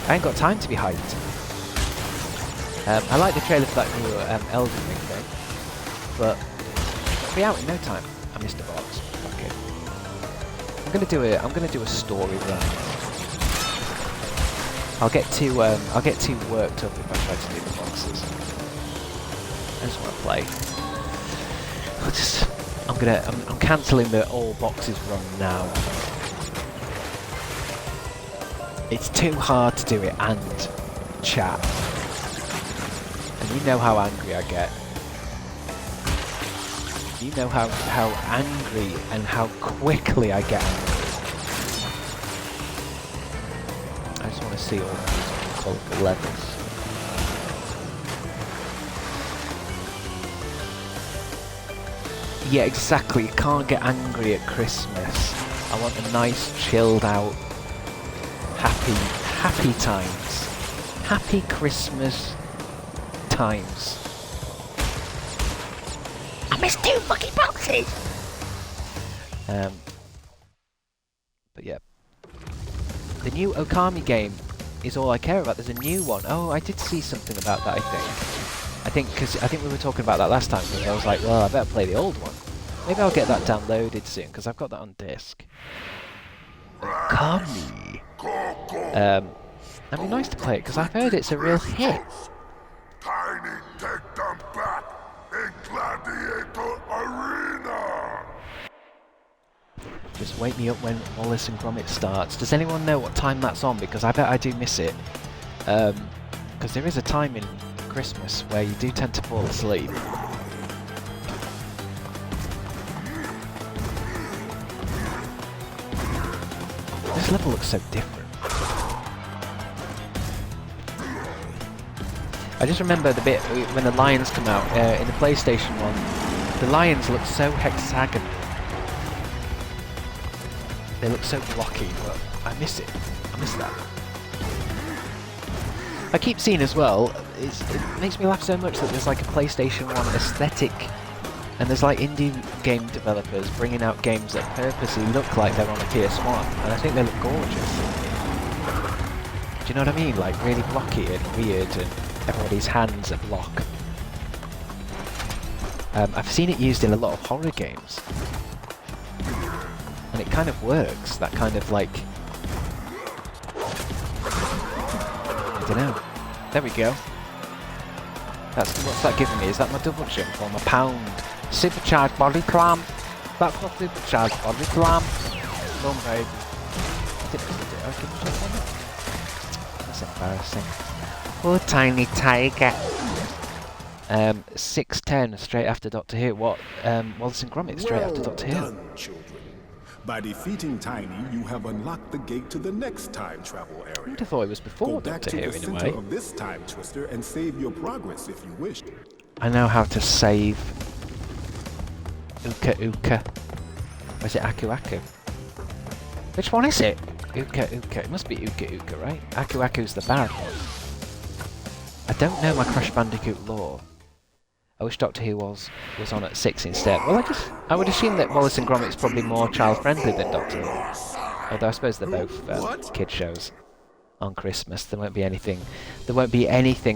I ain't got time to be hyped. I like the trailer for that new Elden Ring thing, but it'll be out in no time. I missed the box. Fuck it. I'm gonna do a story run. I'll get too worked up if I try to do the boxes. I just want to play. I'm cancelling the all boxes run now. It's too hard to do it and chat. And you know how angry I get. You know how angry and how quickly I get angry. I just want to see all these colourful levels. Yeah, exactly. You can't get angry at Christmas. I want a nice, chilled out, happy times. Happy Christmas times.
I missed 2 fucking boxes!
But yeah. The new Okami game is all I care about. There's a new one. Oh, I did see something about that, I think we were talking about that last time, because I was like, well, I better play the old one. Maybe I'll get that downloaded soon, because I've got that on disc. Okami. That'd be nice to play it, because I've heard it's a real hit.
Tiny, take them back in Gladiator Arena!
Just wake me up when Wallace and Gromit starts. Does anyone know what time that's on? Because I bet I do miss it. Because there is a time in Christmas where you do tend to fall asleep. This level looks so different. I just remember the bit when the lions come out in the PlayStation one. The lions look so hexagonal. They look so blocky, but I miss it. I miss that. I keep seeing as well, it makes me laugh so much that there's like a PlayStation 1 aesthetic, and there's like indie game developers bringing out games that purposely look like they're on a PS1, and I think they look gorgeous. Do you know what I mean? Like really blocky and weird, and everybody's hands are block. I've seen it used in a lot of horror games. And it kind of works, that kind of like... I don't know. There we go. What's that giving me? Is that my double jump or my pound? Supercharged body clamp. That's my supercharged body clamp. Come on, baby. That's embarrassing. Poor tiny tiger. 6:10 straight after Doctor Who. What? Wallace and Gromit straight after Doctor Who.
Done, children. By defeating Tiny, you have unlocked the gate to the next time travel area.
I would have thought it was before Doctor Who in a way.
Go back to the center of this time twister and save your progress if you wish.
I know how to save. Uka Uka. Or is it Aku Aku? Which one is it? Uka Uka. It must be Uka Uka, right? Aku Aku's the bad one. I don't know my Crash Bandicoot lore. I wish Doctor Who was on at 6 instead. Well, I would assume that Wallace and Gromit's probably more child-friendly than Doctor Who. Although I suppose they're both kid shows on Christmas. There won't be anything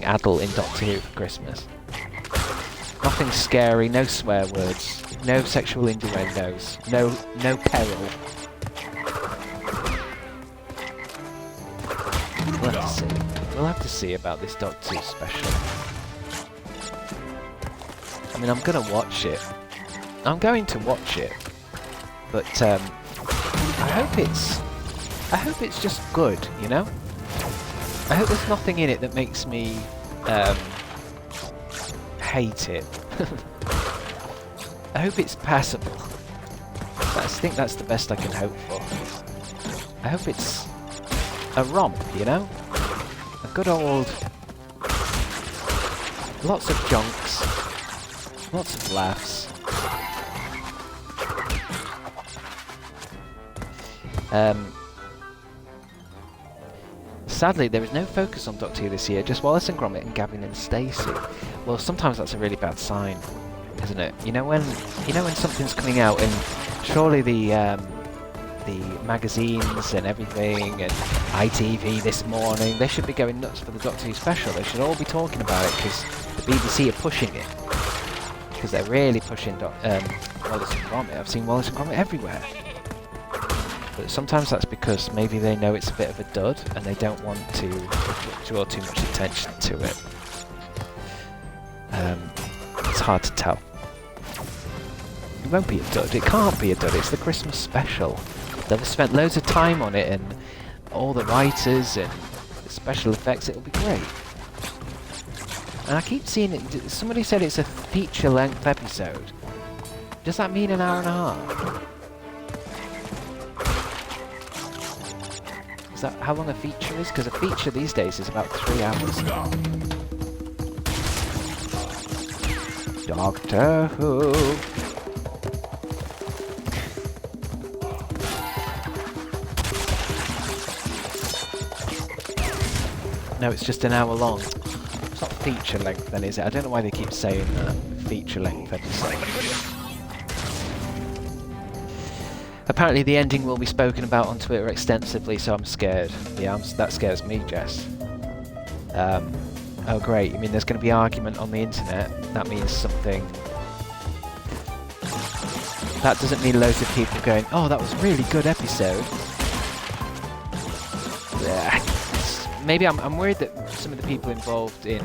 adult in Doctor Who for Christmas. Nothing scary, no swear words, no sexual innuendos, no peril. We'll have to see. We'll have to see about this Doctor Who special. I mean, I'm gonna watch it. I'm going to watch it, but I hope it's just good, you know. I hope there's nothing in it that makes me hate it. I hope it's passable. I think that's the best I can hope for. I hope it's a romp, you know, a good old, lots of junks. Lots of laughs. Sadly, there is no focus on Doctor Who this year, just Wallace and Gromit and Gavin and Stacey. Well, sometimes that's a really bad sign, isn't it? You know when something's coming out, and surely the magazines and everything, and ITV this morning, they should be going nuts for the Doctor Who special. They should all be talking about it because the BBC are pushing it. Because they're really pushing Wallace and Gromit. I've seen Wallace and Gromit everywhere. But sometimes that's because maybe they know it's a bit of a dud and they don't want to draw too much attention to it. hard to tell. It won't be a dud. It can't be a dud. It's the Christmas special. They've spent loads of time on it, and all the writers and the special effects. It'll be great. And I keep seeing it. Somebody said it's a feature-length episode. Does that mean an hour and a half? Is that how long a feature is? Because a feature these days is about 3 hours. Doctor Who. No, it's just an hour long. It's not feature length then, is it? I don't know why they keep saying that. Feature length episode. Apparently the ending will be spoken about on Twitter extensively, so I'm scared. Yeah, that scares me, Jess. Oh great, you mean there's going to be argument on the internet? That means something... That doesn't mean loads of people going, oh, that was a really good episode. Yeah. Maybe I'm worried that some of the people involved in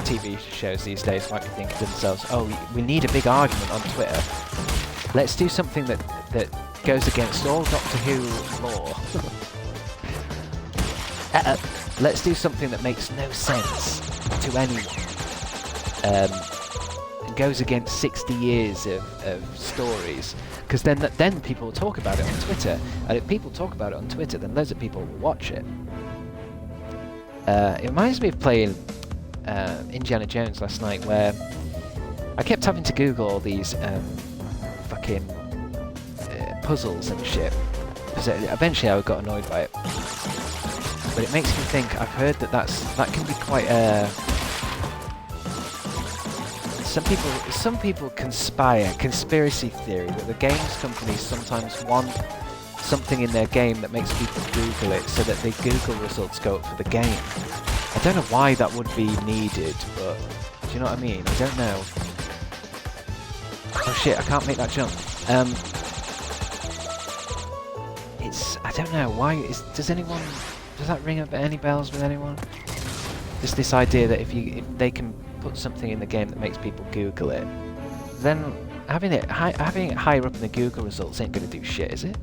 TV shows these days might be thinking to themselves, oh, we need a big argument on Twitter. Let's do something that goes against all Doctor Who lore. Let's do something that makes no sense to anyone. And goes against 60 years of stories. Because then people will talk about it on Twitter. And if people talk about it on Twitter, then loads of people will watch it. It reminds me of playing Indiana Jones last night, where I kept having to Google all these fucking puzzles and shit, because eventually I got annoyed by it. But it makes me think. I've heard that can be quite. Some people conspiracy theory that the games companies sometimes want something in their game that makes people Google it, so that the Google results go up for the game. I don't know why that would be needed, but do you know what I mean? I don't know. Oh shit, I can't make that jump. I don't know why. Does that ring up any bells with anyone? Just this idea that if they can put something in the game that makes people Google it, then having it higher up in the Google results ain't gonna do shit, is it?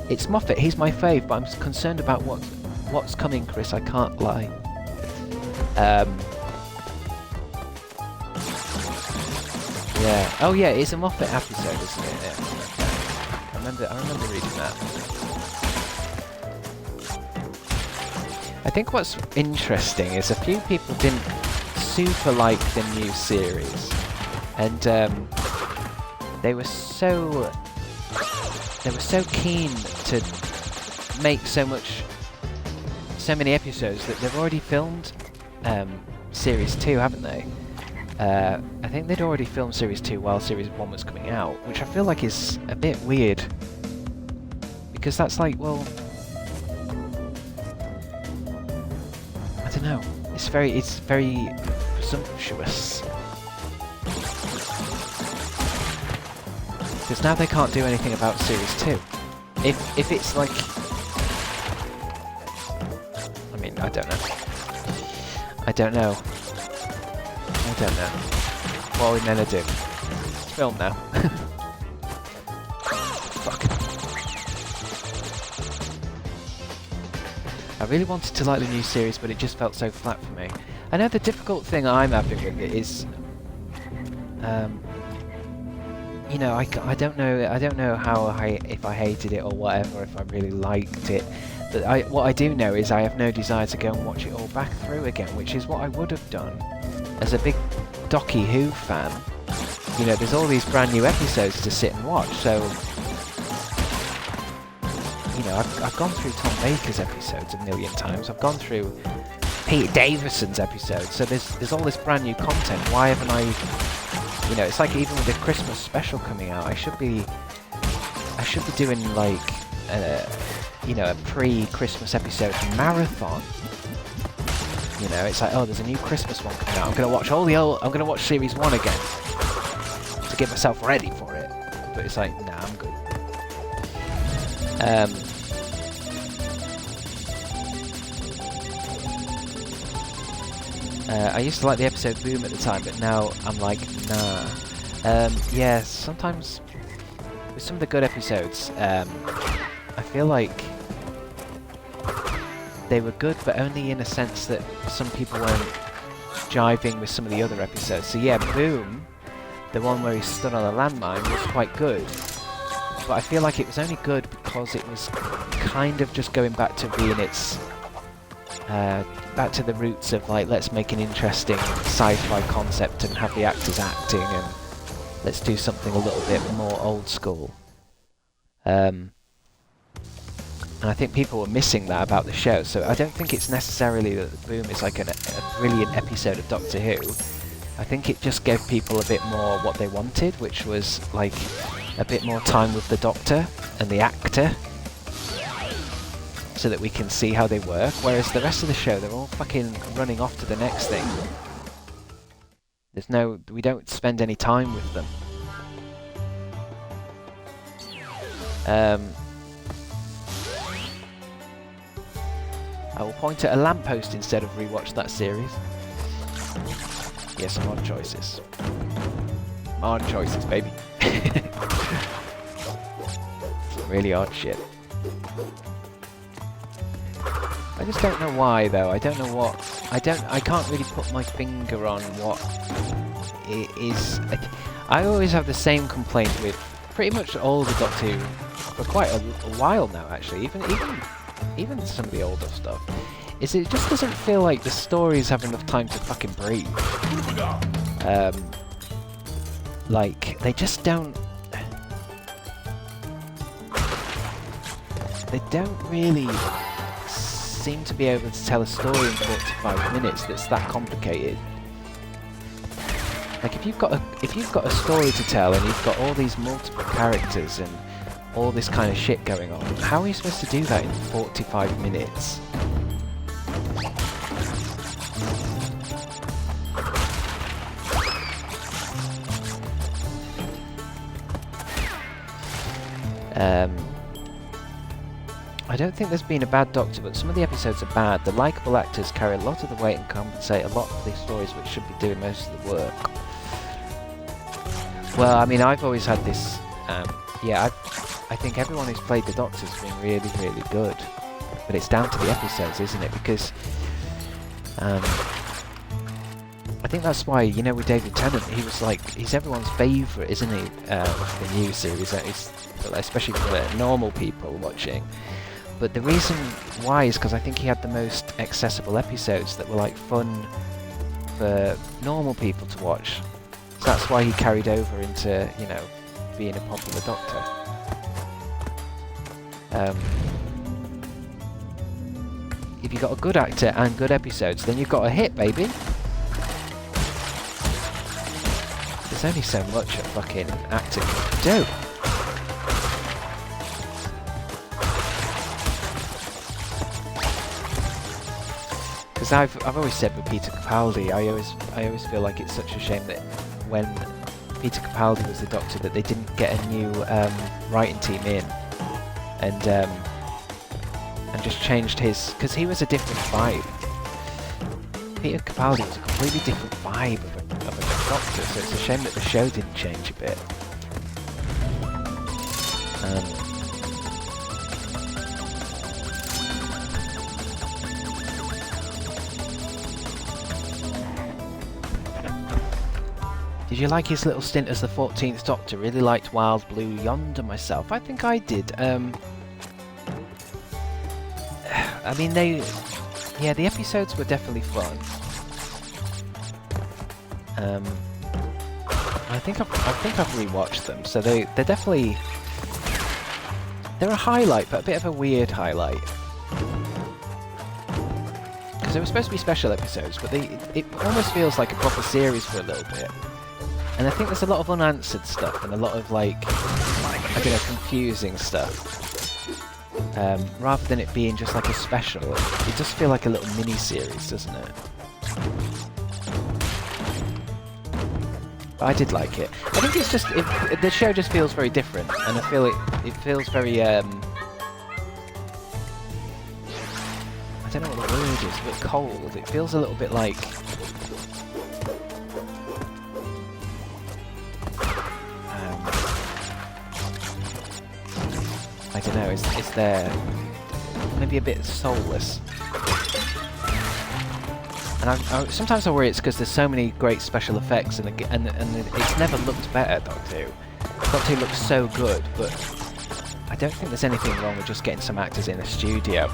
It's Moffat, he's my fave, but I'm concerned about what's coming, Chris, I can't lie. Yeah. Oh yeah, it's a Moffat episode, isn't it? Yeah. I remember reading that. I think what's interesting is a few people didn't super like the new series, and they were so keen to make so many episodes that they've already filmed Series 2, haven't they? I think they'd already filmed Series 2 while Series 1 was coming out, which I feel like is a bit weird. Because that's like, well... I don't know. It's very presumptuous. Because now they can't do anything about Series 2. If it's like... I mean, I don't know. What are we meant to do? It's film now. Fuck. I really wanted to like the new series, but it just felt so flat for me. I know the difficult thing I'm having with it is... you know, I don't know if I hated it or whatever, if I really liked it. But what I do know is I have no desire to go and watch it all back through again, which is what I would have done as a big Doctor Who fan. You know, there's all these brand new episodes to sit and watch, so... You know, I've gone through Tom Baker's episodes a million times, I've gone through Peter Davison's episodes, so there's all this brand new content. Why haven't I... You know, it's like even with the Christmas special coming out, I should be doing like... you know, a pre-Christmas episode marathon. You know, it's like, oh, there's a new Christmas one coming out. I'm gonna watch I'm gonna watch Series 1 again to get myself ready for it. But it's like, nah, I'm good. I used to like the episode Boom at the time, but now I'm like, nah. Yeah, sometimes with some of the good episodes, I feel like they were good, but only in a sense that some people weren't jiving with some of the other episodes. So yeah, Boom, the one where he stood on a landmine, was quite good. But I feel like it was only good because it was kind of just going back to being its... back to the roots of, like, let's make an interesting sci-fi concept and have the actors acting, and let's do something a little bit more old school. And I think people were missing that about the show, so I don't think it's necessarily that Boom is like a brilliant episode of Doctor Who. I think it just gave people a bit more what they wanted, which was like a bit more time with the Doctor and the actor, so that we can see how they work, whereas the rest of the show, they're all fucking running off to the next thing. We don't spend any time with them. I will point at a lamppost instead of rewatch that series. Yes, some odd choices. Odd choices, baby. Some really odd shit. I just don't know why, though. I don't know what... I can't really put my finger on what it is. I always have the same complaint with pretty much all the Doctor Who for quite a while now, actually. Even some of the older stuff. Is it just doesn't feel like the stories have enough time to fucking breathe. Like, they just don't... They don't really seem to be able to tell a story in 45 minutes that's that complicated. Like, if you've got a story to tell and you've got all these multiple characters and all this kind of shit going on, how are you supposed to do that in 45 minutes? I don't think there's been a bad Doctor, but some of the episodes are bad. The likeable actors carry a lot of the weight and compensate a lot of the stories which should be doing most of the work. Well, I mean, I've always had this... yeah, I think everyone who's played the Doctor's been really, really good. But it's down to the episodes, isn't it? Because... I think that's why, you know, with David Tennant, he was like... He's everyone's favourite, isn't he? The new series, especially for normal people watching. But the reason why is because I think he had the most accessible episodes that were like fun for normal people to watch. So that's why he carried over into, you know, being a popular Doctor. If you've got a good actor and good episodes, then you've got a hit, baby. There's only so much a fucking actor can do. Because I've always said with Peter Capaldi, I always feel like it's such a shame that when Peter Capaldi was the Doctor, that they didn't get a new writing team in and just changed his, because he was a different vibe. Peter Capaldi was a completely different vibe of a Doctor, so it's a shame that the show didn't change a bit. Did you like his little stint as the 14th Doctor? Really liked Wild Blue Yonder myself. I think I did. I mean, the episodes were definitely fun. I think I've rewatched them, so they're definitely they're a highlight, but a bit of a weird highlight. Because they were supposed to be special episodes, but it almost feels like a proper series for a little bit. And I think there's a lot of unanswered stuff and a lot of, like, I don't know, confusing stuff. Rather than it being just like a special, it does feel like a little mini-series, doesn't it? But I did like it. I think it's just, the show just feels very different, and I feel it feels very, I don't know what the word is, a bit cold. It feels a little bit like don't know, is there maybe a bit soulless. And sometimes I worry it's because there's so many great special effects and it's never looked better, Doctor Who. Doctor Who looks so good, but I don't think there's anything wrong with just getting some actors in a studio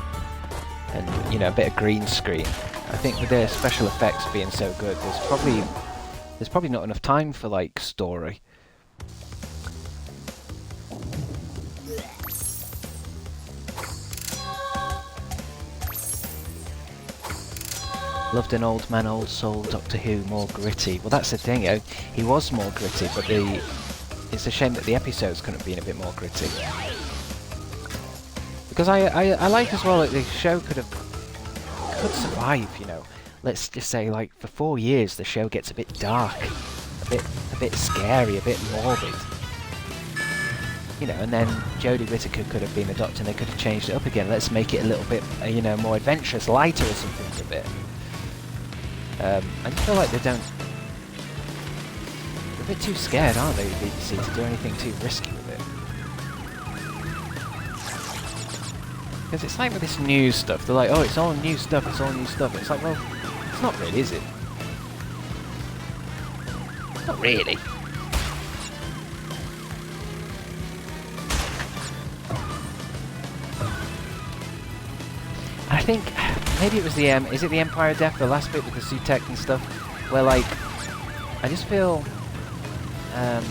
and, you know, a bit of green screen. I think with their special effects being so good, there's probably not enough time for, like, story. Loved an old man, old soul, Doctor Who, more gritty. Well, that's the thing, he was more gritty, but it's a shame that the episodes couldn't have been a bit more gritty. Because I like as well that the show could survive, you know. Let's just say, like, for 4 years the show gets a bit dark, a bit scary, a bit morbid. You know, and then Jodie Whittaker could have been the Doctor and they could have changed it up again. Let's make it a little bit, you know, more adventurous, lighter or something for a bit. I just feel like they're a bit too scared, aren't they, BBC, to do anything too risky with it. Because it's like with this new stuff, they're like, oh, it's all new stuff, it's all new stuff. It's like, well, it's not really, is it? Not really. I think maybe it was the is it the Empire of Death, the last bit with the Sutek and stuff, where, like, I just feel there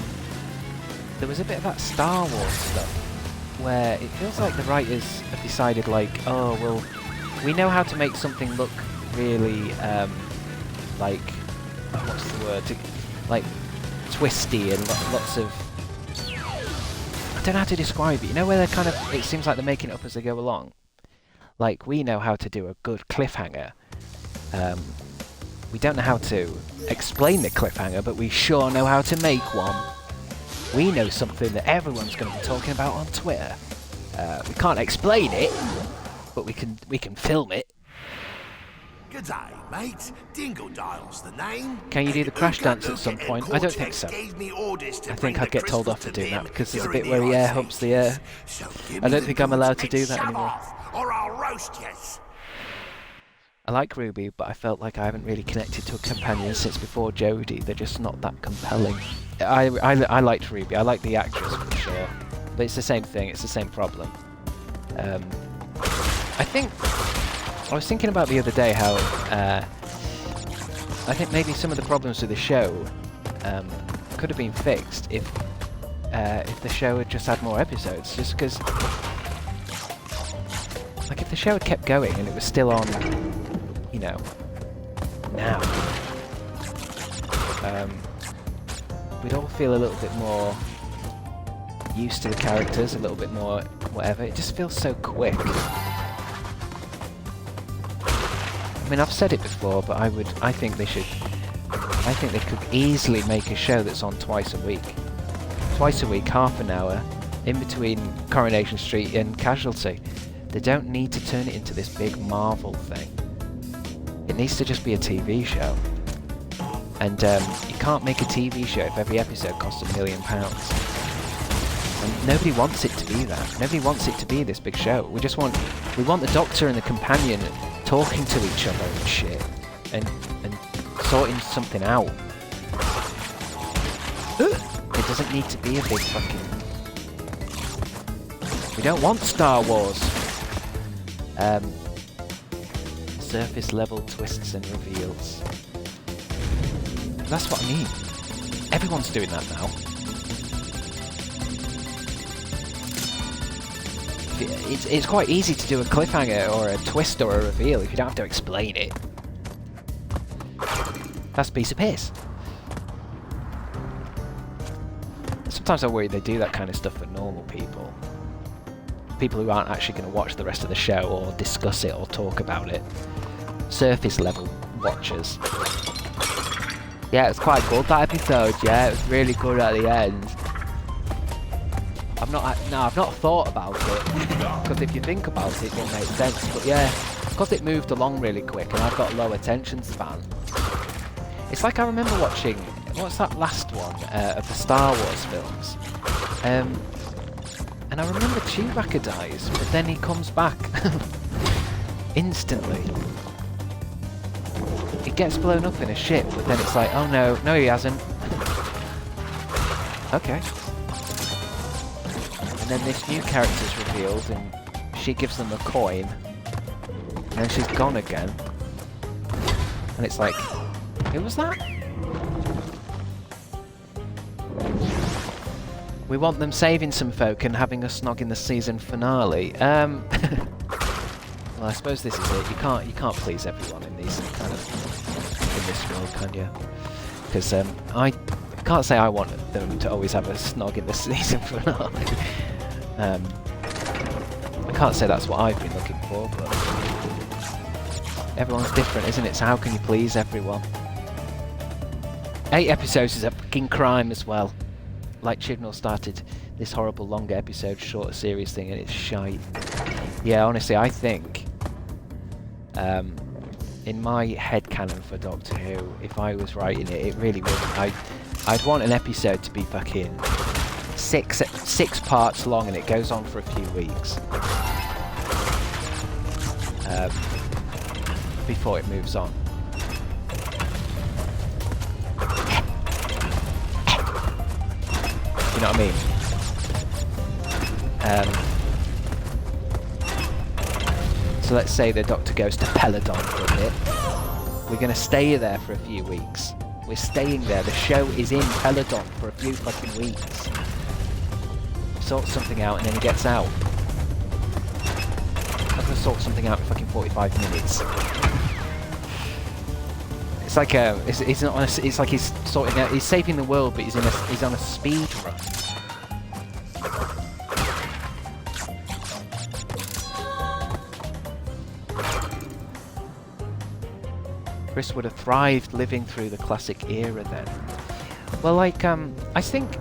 was a bit of that Star Wars stuff where it feels like the writers have decided, like, oh well, we know how to make something look really like, what's the word, like twisty and lots of, I don't know how to describe it, you know, where they're kind of, it seems like they're making it up as they go along. Like, we know how to do a good cliffhanger. We don't know how to explain the cliffhanger, but we sure know how to make one. We know something that everyone's going to be talking about on Twitter. We can't explain it, but we can film it.
G'day, mate. Dingledile's the name.
Can you do the crash dance at some point? I don't think so. I think I'd get told off for doing that because there's a bit where he air humps the air. I don't think I'm allowed to do that anymore.
Or I'll roast yous.
I like Ruby, but I felt like I haven't really connected to a companion since before Jodie. They're just not that compelling. I liked Ruby. I like the actress for sure, but it's the same thing. It's the same problem. I think I was thinking about the other day how I think maybe some of the problems with the show could have been fixed if the show had just had more episodes. Just because, like, if the show had kept going and it was still on, you know, now, we'd all feel a little bit more used to the characters, a little bit more whatever. It just feels so quick. I mean, I've said it before, but I think they could easily make a show that's on twice a week. Twice a week, half an hour, in between Coronation Street and Casualty. They don't need to turn it into this big Marvel thing. It needs to just be a TV show. And you can't make a TV show if every episode costs £1 million. And nobody wants it to be that. Nobody wants it to be this big show. We want the Doctor and the Companion talking to each other and shit, and sorting something out. It doesn't need to be a big fucking... We don't want Star Wars. Surface level twists and reveals. That's what I mean. Everyone's doing that now. It's quite easy to do a cliffhanger or a twist or a reveal if you don't have to explain it. That's a piece of piss. Sometimes I worry they do that kind of stuff for normal people. People who aren't actually going to watch the rest of the show or discuss it or talk about it. Surface level watchers. Yeah, it was quite good, that episode, yeah, it was really good at the end. I've not thought about it, because if you think about it, it won't make sense, but yeah, because it moved along really quick and I've got a low attention span. It's like I remember watching, what's that last one, of the Star Wars films, and And I remember Chewbacca dies, but then he comes back instantly. He gets blown up in a ship, but then it's like, oh no, no he hasn't. Okay. And then this new character's revealed, and she gives them a coin, and then she's gone again. And it's like, who was that? We want them saving some folk and having a snog in the season finale. Well, I suppose this is it. You can't please everyone in these kind of in this world, can you? Because I can't say I want them to always have a snog in the season finale. I can't say that's what I've been looking for, but everyone's different, isn't it? So how can you please everyone? 8 episodes is a fucking crime as well. Like Chibnall started this horrible longer episode, shorter series thing, and it's shite. Yeah, honestly, I think in my headcanon for Doctor Who, if I was writing it, it really would. I'd want an episode to be fucking six parts long, and it goes on for a few weeks before it moves on. You know what I mean? So let's say the Doctor goes to Peladon for a bit. We're going to stay there for a few weeks. We're staying there. The show is in Peladon for a few fucking weeks. Sort something out and then he gets out. I'm going to sort something out in fucking 45 minutes. It's like it's not on a, it's like he's sorting out, he's saving the world, but he's on a speed run. Chris would have thrived living through the classic era then. Well, like I think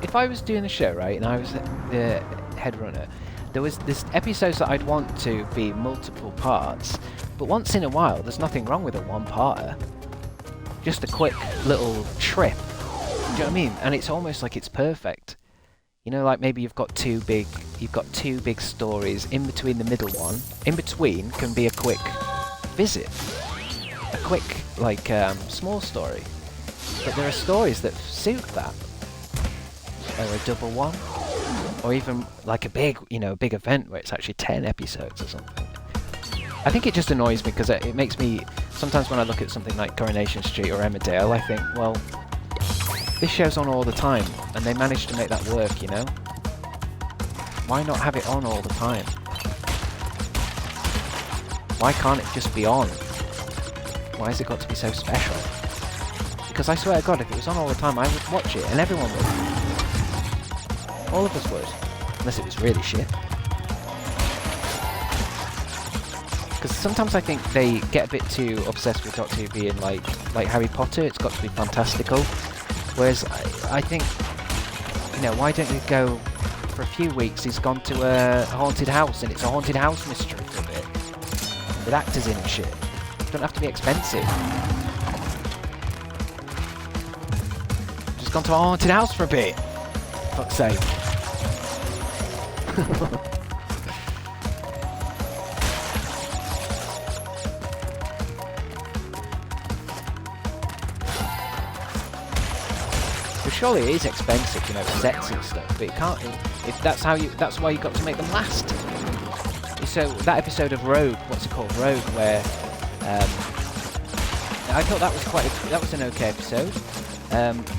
if I was doing the show, right, and I was the head runner, there's episodes that I'd want to be multiple parts, but once in a while, there's nothing wrong with a one-parter. Just a quick little trip. Do you know what I mean? And it's almost like it's perfect. You know, like maybe you've got two big stories. In between the middle one, in between can be a quick visit, a quick like small story. But there are stories that suit that, or a double one, or even like a big event where it's actually 10 episodes or something. I think it just annoys me because it makes me, sometimes when I look at something like Coronation Street or Emmerdale, I think, well, this show's on all the time, and they managed to make that work, you know? Why not have it on all the time? Why can't it just be on? Why has it got to be so special? Because I swear to God, if it was on all the time, I would watch it, and everyone would. All of us would. Unless it was really shit. Because sometimes I think they get a bit too obsessed with Doctor Who being like Harry Potter. It's got to be fantastical. Whereas I think, you know, why don't you go for a few weeks? He's gone to a haunted house, and it's a haunted house mystery for a bit, with actors in and shit. It don't have to be expensive. Just gone to a haunted house for a bit. Fuck's sake. Surely it is expensive, you know, sets and stuff, but it can't. If that's how you, that's why you got to make them last. So that episode of Rogue, what's it called, Rogue, where I thought that was an okay episode.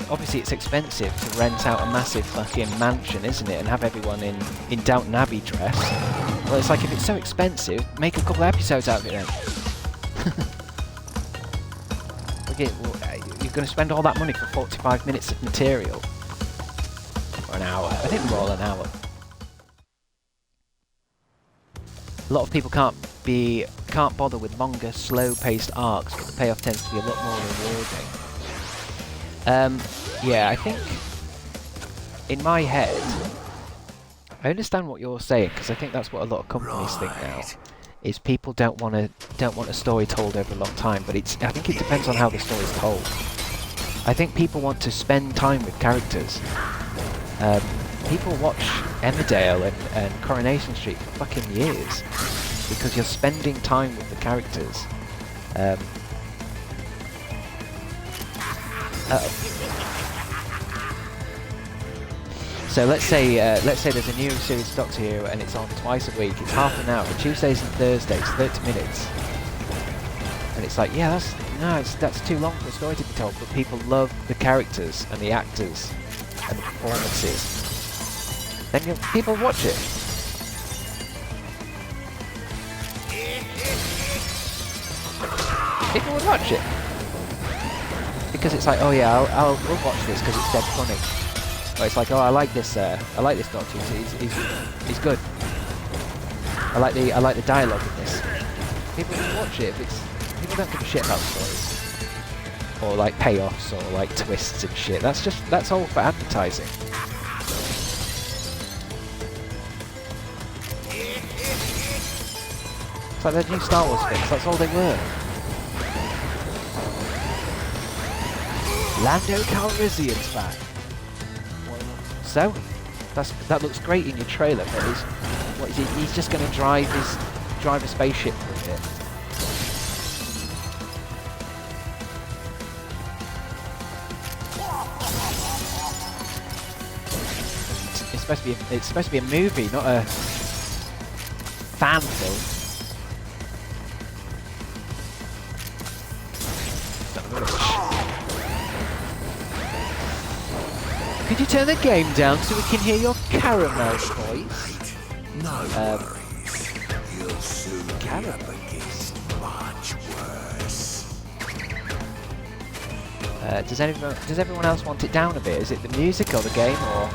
Obviously, it's expensive to rent out a massive fucking mansion, isn't it, and have everyone in Downton Abbey dress. Well, it's like if it's so expensive, make a couple of episodes out of it then. Okay, well, you're going to spend all that money for 45 minutes of material? Or an hour? I think they're all an hour. A lot of people can't bother with longer, slow-paced arcs, but the payoff tends to be a lot more rewarding. Yeah, I think in my head, I understand what you're saying, because I think that's what a lot of companies think now. Is people don't want a story told over a long time, but I think it depends on how the story's told. I think people want to spend time with characters. people watch Emmerdale and Coronation Street for fucking years because you're spending time with the characters. So let's say there's a new series of Doctor Who and it's on twice a week. It's half an hour, Tuesdays and Thursdays, 30 minutes. And it's like, yeah, that's too long for a story to be told, but people love the characters and the actors and the performances. Then people watch it. People would watch it because it's like, oh yeah, we'll watch this because it's dead funny. Or it's like, oh, I like this Doctor. He's good. I like the dialogue in this. People would watch it if it's. People don't give a shit about stories or like payoffs or like twists and shit. That's all for advertising. It's like the new Star Wars films. That's all they were. Lando Calrissian's back. So that looks great in your trailer, but what is he? He's just going to drive a spaceship for a bit. It's supposed to be a movie, not a fan film. Could you turn the game down so we can hear your caramel voice?
No worries. You'll soon be up against much worse.
Does everyone else want it down a bit? Is it the music or the game, or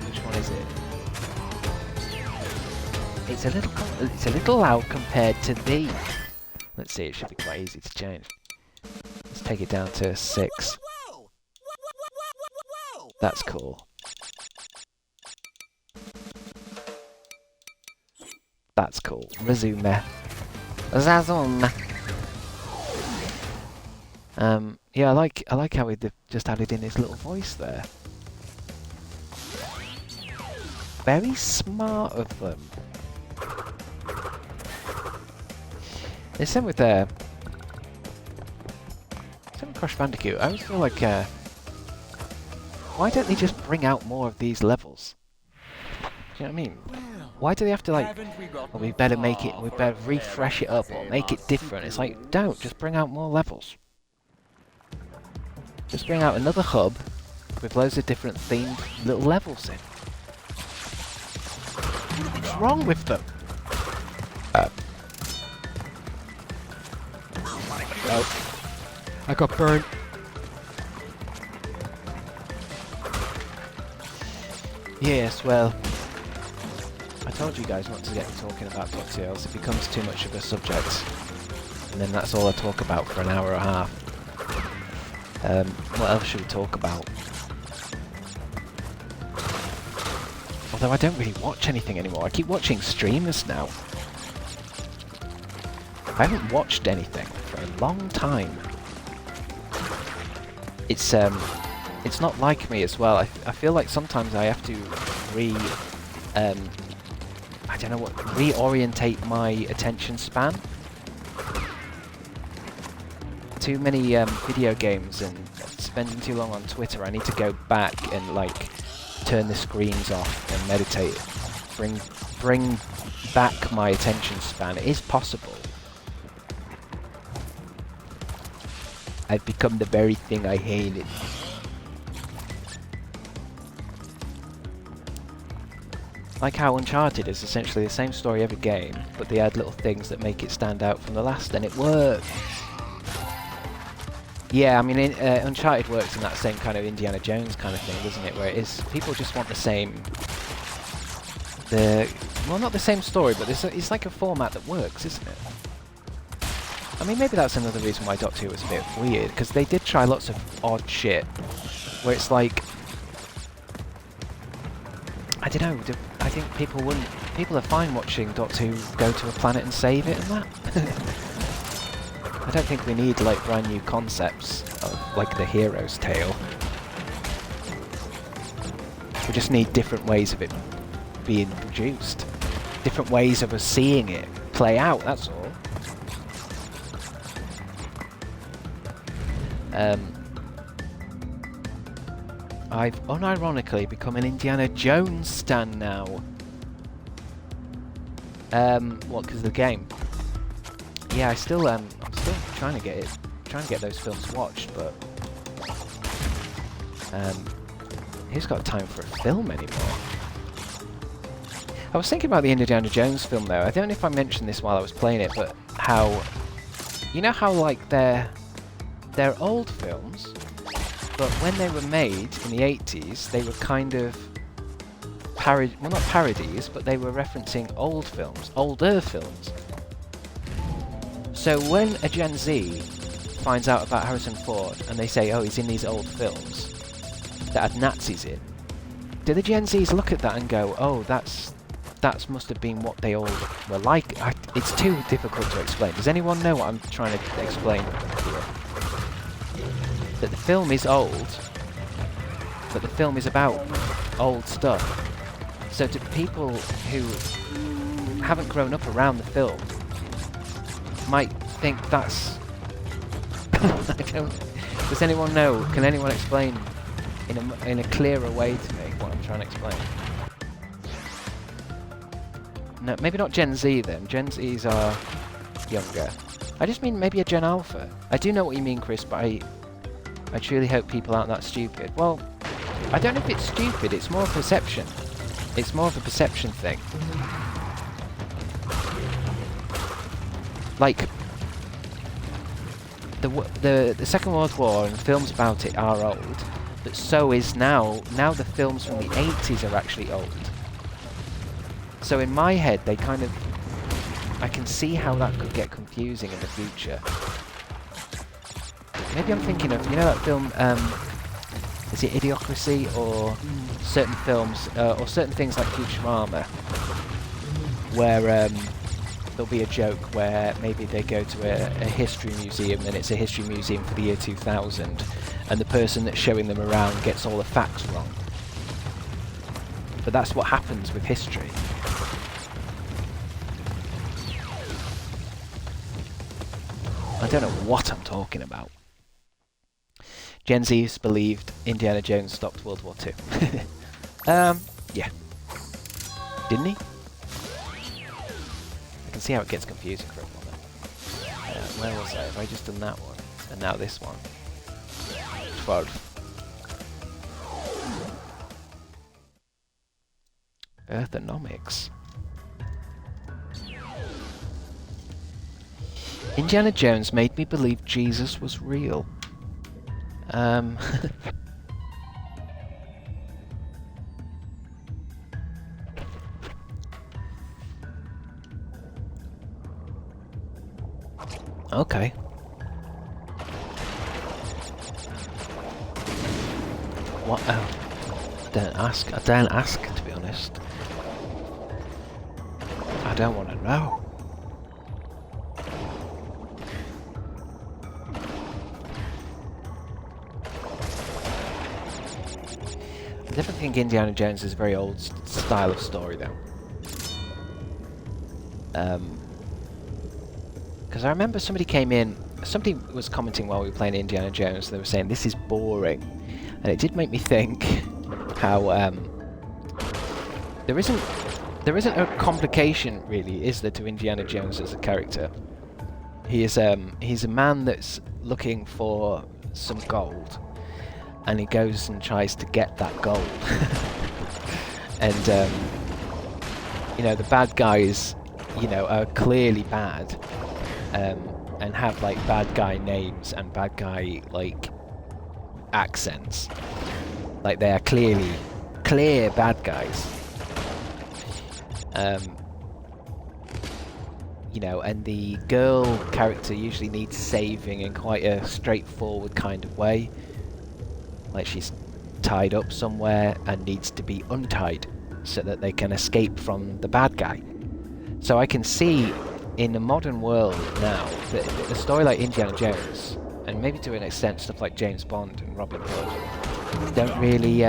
which one is it? It's a little loud compared to the. Let's see. It should be quite easy to change. Let's take it down to 6. That's cool. That's cool. Resume. Zazum. Yeah, I like how they've just added in his little voice there. Very smart of them. The same with Crash Bandicoot. I always feel like why don't they just bring out more of these levels? Do you know what I mean? Why do they have to like, well, we better refresh it up or make it different? It's like, don't, just bring out more levels. Just bring out another hub with loads of different themed little levels in. What's wrong with them? Oh, I got burnt. Yes, well, I told you guys not to get me talking about Doctor Who, else it becomes too much of a subject. And then that's all I talk about for an hour and a half. What else should we talk about? Although I don't really watch anything anymore. I keep watching streamers now. I haven't watched anything for a long time. It's not like me as well. I feel like sometimes I have to reorientate my attention span. Too many video games and spending too long on Twitter. I need to go back and like turn the screens off and meditate. Bring back my attention span. It is possible. I've become the very thing I hated. Like how Uncharted is essentially the same story every game, but they add little things that make it stand out from the last, and it works. Yeah, I mean, Uncharted works in that same kind of Indiana Jones kind of thing, doesn't it? Where it is, people just want the same, well, not the same story, but it's like a format that works, isn't it? I mean, maybe that's another reason why Doctor Who was a bit weird, because they did try lots of odd shit, where it's like, I don't know, I think people are fine watching Doctor Who go to a planet and save it and that. I don't think we need like brand new concepts of like the hero's tale. We just need different ways of it being produced. Different ways of us seeing it play out, that's all. I've unironically become an Indiana Jones stan now. What, because of the game? Yeah, I'm still trying to get those films watched, but who's got time for a film anymore? I was thinking about the Indiana Jones film though. I don't know if I mentioned this while I was playing it, but how, you know how like they're old films, but when they were made in the 80s, they were kind of well, not parodies, but they were referencing older films. So when a Gen Z finds out about Harrison Ford and they say, oh, he's in these old films that had Nazis in, do the Gen Zs look at that and go, oh, that must have been what they all were like? It's too difficult to explain. Does anyone know what I'm trying to explain here? That the film is old, but the film is about old stuff. So to people who haven't grown up around the film, might think that's... Does anyone know? Can anyone explain in a clearer way to me what I'm trying to explain? No, maybe not Gen Z then. Gen Zs are younger. I just mean maybe a Gen Alpha. I do know what you mean, Chris, but I truly hope people aren't that stupid. Well, I don't know if it's stupid, it's more perception. It's more of a perception thing. Like, the Second World War and films about it are old, but so is now the films from the 80s are actually old. So in my head, they kind of... I can see how that could get confusing in the future. Maybe I'm thinking of, you know that film, is it Idiocracy, or certain films, or certain things like Futurama, where there'll be a joke where maybe they go to a history museum and it's a history museum for the year 2000, and the person that's showing them around gets all the facts wrong. But that's what happens with history. I don't know what I'm talking about. Gen Z's believed Indiana Jones stopped World War II. Yeah. Didn't he? I can see how it gets confusing for everyone. Where was I? Have I just done that one? And now this one. 12. Earthonomics. Indiana Jones made me believe Jesus was real. Okay. What? Oh, I don't ask, to be honest. I don't want to know. I definitely think Indiana Jones is a very old style of story, though. Because I remember somebody came in, somebody was commenting while we were playing Indiana Jones, they were saying, this is boring. And it did make me think how there isn't a complication, really, is there, to Indiana Jones as a character. He's a man that's looking for some gold, and he goes and tries to get that gold. And you know, the bad guys, you know, are clearly bad, and have like bad guy names and bad guy like accents. Like they are clear bad guys. You know, and the girl character usually needs saving in quite a straightforward kind of way. Like she's tied up somewhere and needs to be untied so that they can escape from the bad guy. So I can see in the modern world now that a story like Indiana Jones, and maybe to an extent stuff like James Bond and Robin Hood, don't really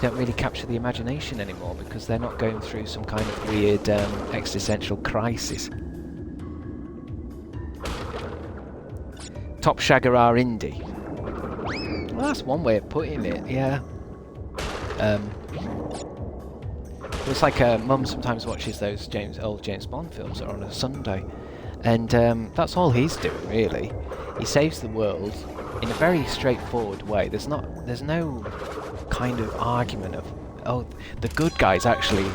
don't really capture the imagination anymore because they're not going through some kind of weird existential crisis. Top Shagger are indie. Well, that's one way of putting it, yeah. It's like Mum sometimes watches those old James Bond films that are on a Sunday, and that's all he's doing really. He saves the world in a very straightforward way. There's no kind of argument of, oh, the good guy's actually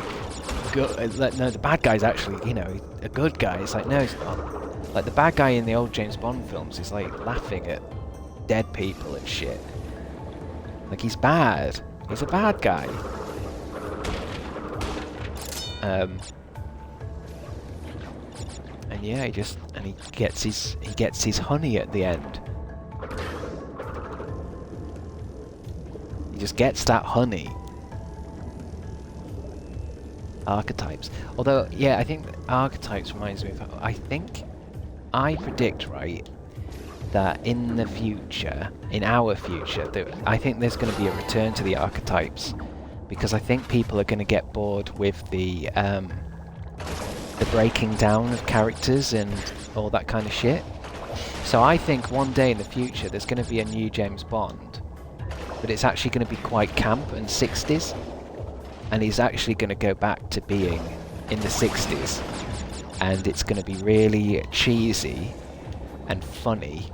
good. No, the bad guy's actually, you know, a good guy. It's like, no, it's not. Like the bad guy in the old James Bond films is like laughing at dead people and shit. Like he's bad. He's a bad guy. And yeah, he gets his honey at the end. He just gets that honey. Archetypes. Although, yeah, I think archetypes reminds me of. I predict, right, that in the future, in our future, I think there's going to be a return to the archetypes. Because I think people are going to get bored with the breaking down of characters and all that kind of shit. So I think one day in the future there's going to be a new James Bond, but it's actually going to be quite camp and 60s, and he's actually going to go back to being in the 60s, and it's going to be really cheesy and funny,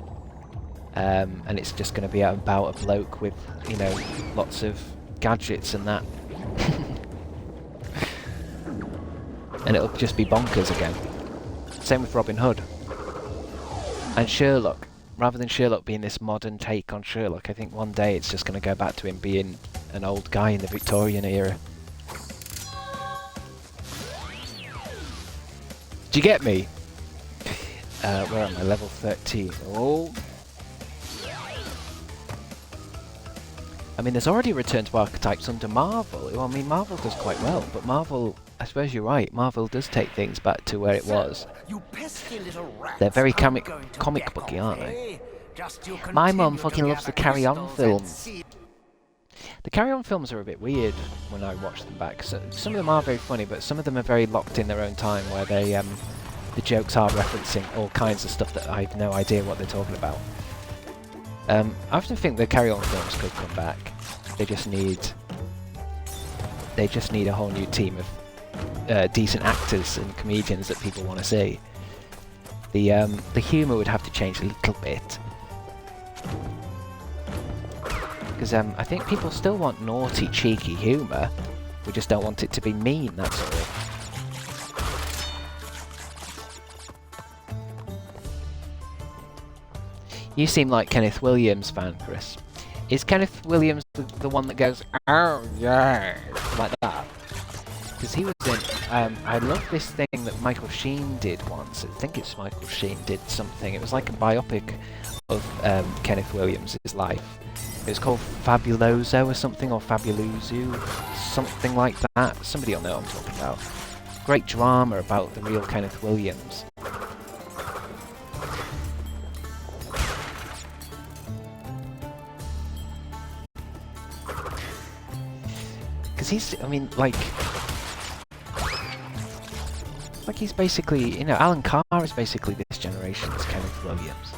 and it's just going to be about a bloke with, you know, lots of gadgets and that. And it'll just be bonkers again. Same with Robin Hood. And Sherlock. Rather than Sherlock being this modern take on Sherlock, I think one day it's just going to go back to him being an old guy in the Victorian era. Do you get me? Where am I? Level 13. Oh. I mean, there's already a return to archetypes under Marvel. Well, I mean, Marvel does quite well, but Marvel, I suppose you're right, Marvel does take things back to where it was. They're very comic booky, aren't they? My mum fucking loves the Carry On films. The Carry On films are a bit weird when I watch them back. So, some of them are very funny, but some of them are very locked in their own time, where they, the jokes are referencing all kinds of stuff that I have no idea what they're talking about. I often think the Carry On films could come back. They just need a whole new team of decent actors and comedians that people want to see. The humour would have to change a little bit, because I think people still want naughty, cheeky humour. We just don't want it to be mean. That's all. You seem like Kenneth Williams fan, Chris. Is Kenneth Williams the one that goes, oh yeah, like that? Because he was in, I love this thing that Michael Sheen did once. I think it's Michael Sheen did something. It was like a biopic of Kenneth Williams' life. It was called Fabuloso or something, or Fabuluzu, something like that. Somebody will know what I'm talking about. Great drama about the real Kenneth Williams. Because he's, I mean, like he's basically, you know, Alan Carr is basically this generation's Kenneth Williams.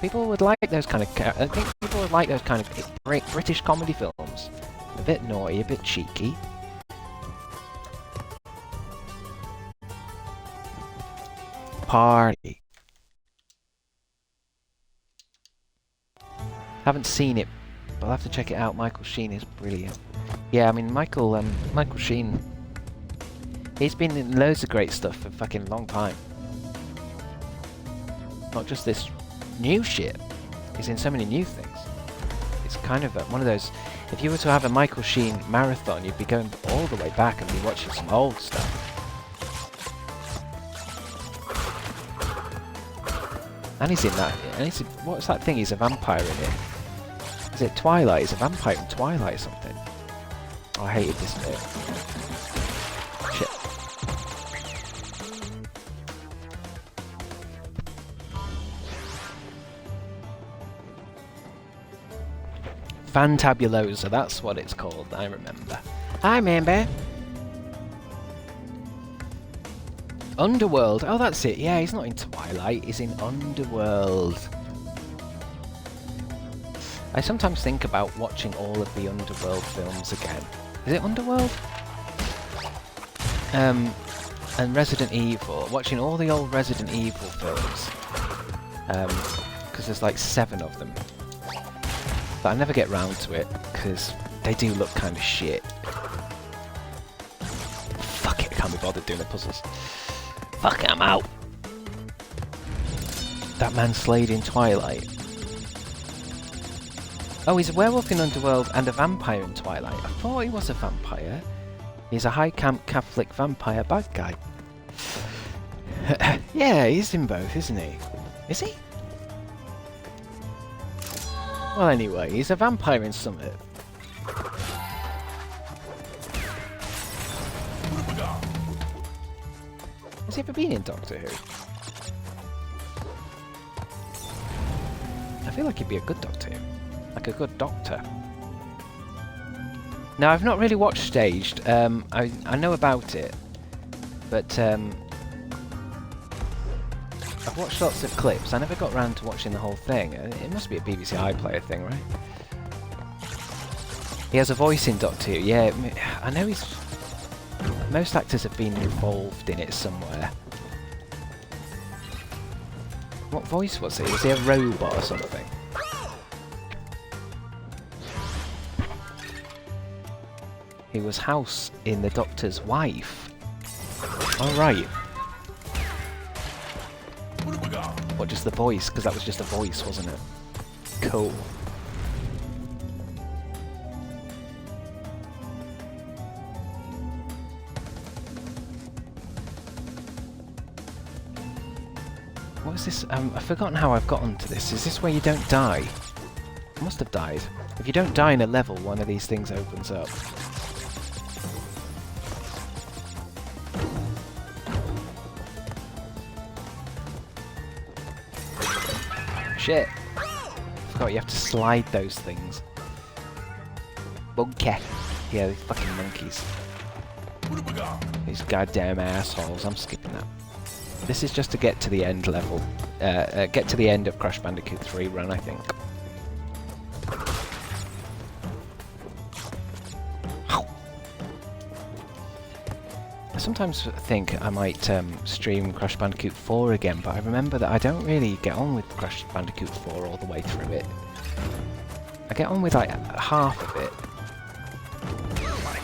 People would like those kind of, I think people would like those kind of British comedy films. A bit naughty, a bit cheeky. Party. Haven't seen it, but I'll have to check it out. Michael Sheen is brilliant. Yeah, I mean, Michael Sheen, he's been in loads of great stuff for a fucking long time. Not just this new shit. He's in so many new things. It's kind of one of those, if you were to have a Michael Sheen marathon, you'd be going all the way back and be watching some old stuff. And he's in that, and he's, what's that thing, he's a vampire in it? Is it Twilight? He's a vampire in Twilight or something. Oh, I hated this bit. Shit. Fantabulosa, that's what it's called, I remember. I remember. Underworld, oh that's it, yeah, he's not in Twilight, he's in Underworld. I sometimes think about watching all of the Underworld films again. Is it Underworld? And Resident Evil, watching all the old Resident Evil films. Because there's like 7 of them. But I never get round to it, because they do look kind of shit. Fuck it, I can't be bothered doing the puzzles. Fuck it, I'm out! That man slayed in Twilight. Oh, he's a werewolf in Underworld and a vampire in Twilight. I thought he was a vampire. He's a high camp Catholic vampire bad guy. Yeah, he's in both, isn't he? Is he? Well, anyway, he's a vampire in Summit. Has he ever been in Doctor Who? I feel like he'd be a good Doctor Who. Like a good doctor. Now, I've not really watched Staged. I know about it, but I've watched lots of clips. I never got around to watching the whole thing. It must be a BBC iPlayer thing, right? He has a voice in Doctor Who. Yeah, I know he's... Most actors have been involved in it somewhere. What voice was he? Was he a robot or something? He was House in The Doctor's Wife. Alright. What, just the voice? Because that was just a voice, wasn't it? Cool. What is this? I've forgotten how I've got onto this. Is this where you don't die? I must have died. If you don't die in a level, one of these things opens up. Shit. Forgot you have to slide those things. Monkey. Yeah, these fucking monkeys. These goddamn assholes. I'm skipping that. This is just to get to the end level. Get to the end of Crash Bandicoot 3 run, I think. I sometimes think I might stream Crash Bandicoot 4 again, but I remember that I don't really get on with Crash Bandicoot 4 all the way through it. I get on with like half of it.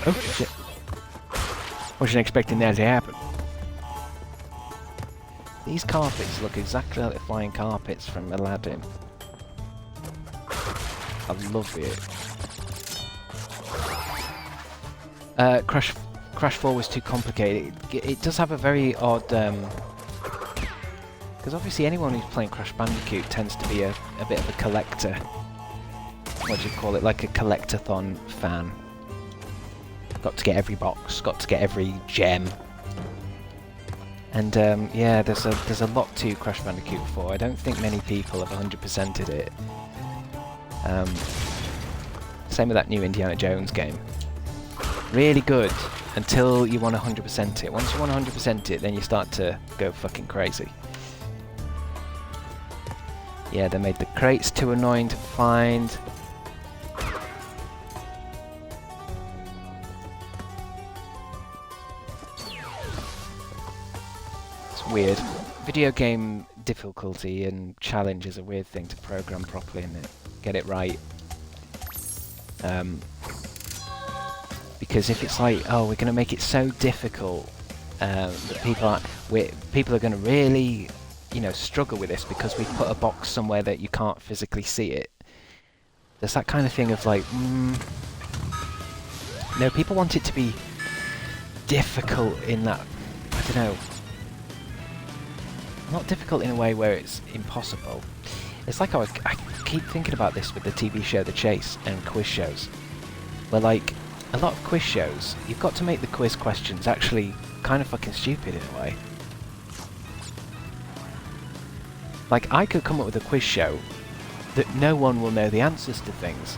Oh shit. Wasn't expecting that to happen. These carpets look exactly like the flying carpets from Aladdin. I love it. Crash 4 was too complicated. It does have a very odd... Because obviously anyone who's playing Crash Bandicoot tends to be a bit of a collector. What do you call it? Like a collectathon fan. Got to get every box, got to get every gem. And yeah, there's a lot to Crash Bandicoot 4. I don't think many people have 100%ed it. Same with that new Indiana Jones game. Really good until you want to 100% it. Once you want to 100% it, then you start to go fucking crazy. Yeah, they made the crates too annoying to find. Weird. Video game difficulty and challenge is a weird thing to program properly and get it right. Because if it's like, oh, we're going to make it so difficult that people are going to really, you know, struggle with this because we've put a box somewhere that you can't physically see it. There's that kind of thing of like, no, people want it to be difficult in that, I don't know. Not difficult in a way where it's impossible. It's like I keep thinking about this with the TV show The Chase and quiz shows. Where like, a lot of quiz shows, you've got to make the quiz questions actually kind of fucking stupid in a way. Like, I could come up with a quiz show that no one will know the answers to things.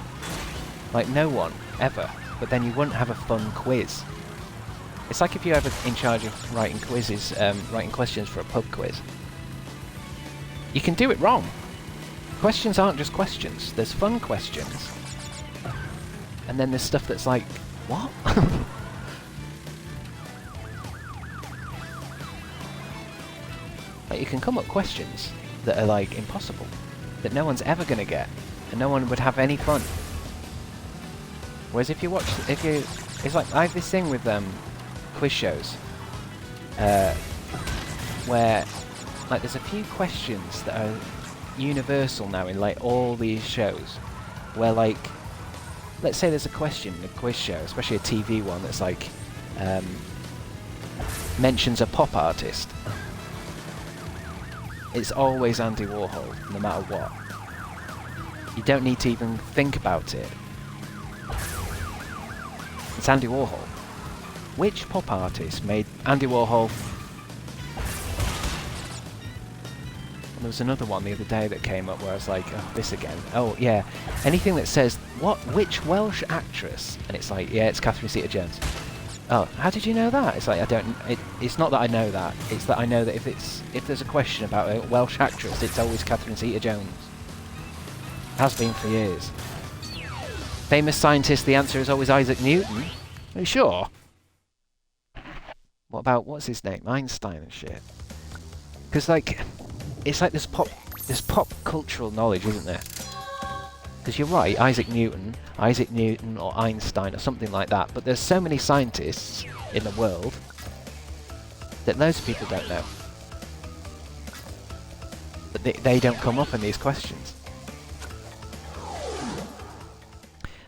Like, no one, ever. But then you wouldn't have a fun quiz. It's like if you're ever in charge of writing quizzes, writing questions for a pub quiz. You can do it wrong. Questions aren't just questions. There's fun questions. And then there's stuff that's like, what? Like, you can come up with questions that are like impossible, that no one's ever gonna get, and no one would have any fun. Whereas if you watch, it's like, I have this thing with quiz shows, where like there's a few questions that are universal now in like all these shows, where like, let's say there's a question in a quiz show, especially a TV one, that's like mentions a pop artist. It's always Andy Warhol, no matter what. You don't need to even think about it. It's Andy Warhol. Which pop artist made Andy Warhol? And there was another one the other day that came up where I was like, oh, this again. Oh, yeah. Anything that says, which Welsh actress? And it's like, yeah, it's Catherine Zeta-Jones. Oh, how did you know that? It's like, it's not that I know that. It's that I know that if there's a question about a Welsh actress, it's always Catherine Zeta-Jones. Has been for years. Famous scientist, the answer is always Isaac Newton. Are you sure? What about, what's his name? Einstein and shit. Because like, it's like this pop cultural knowledge, isn't there? Because you're right, Isaac Newton or Einstein or something like that, but there's so many scientists in the world that loads of people don't know. But they don't come up in these questions.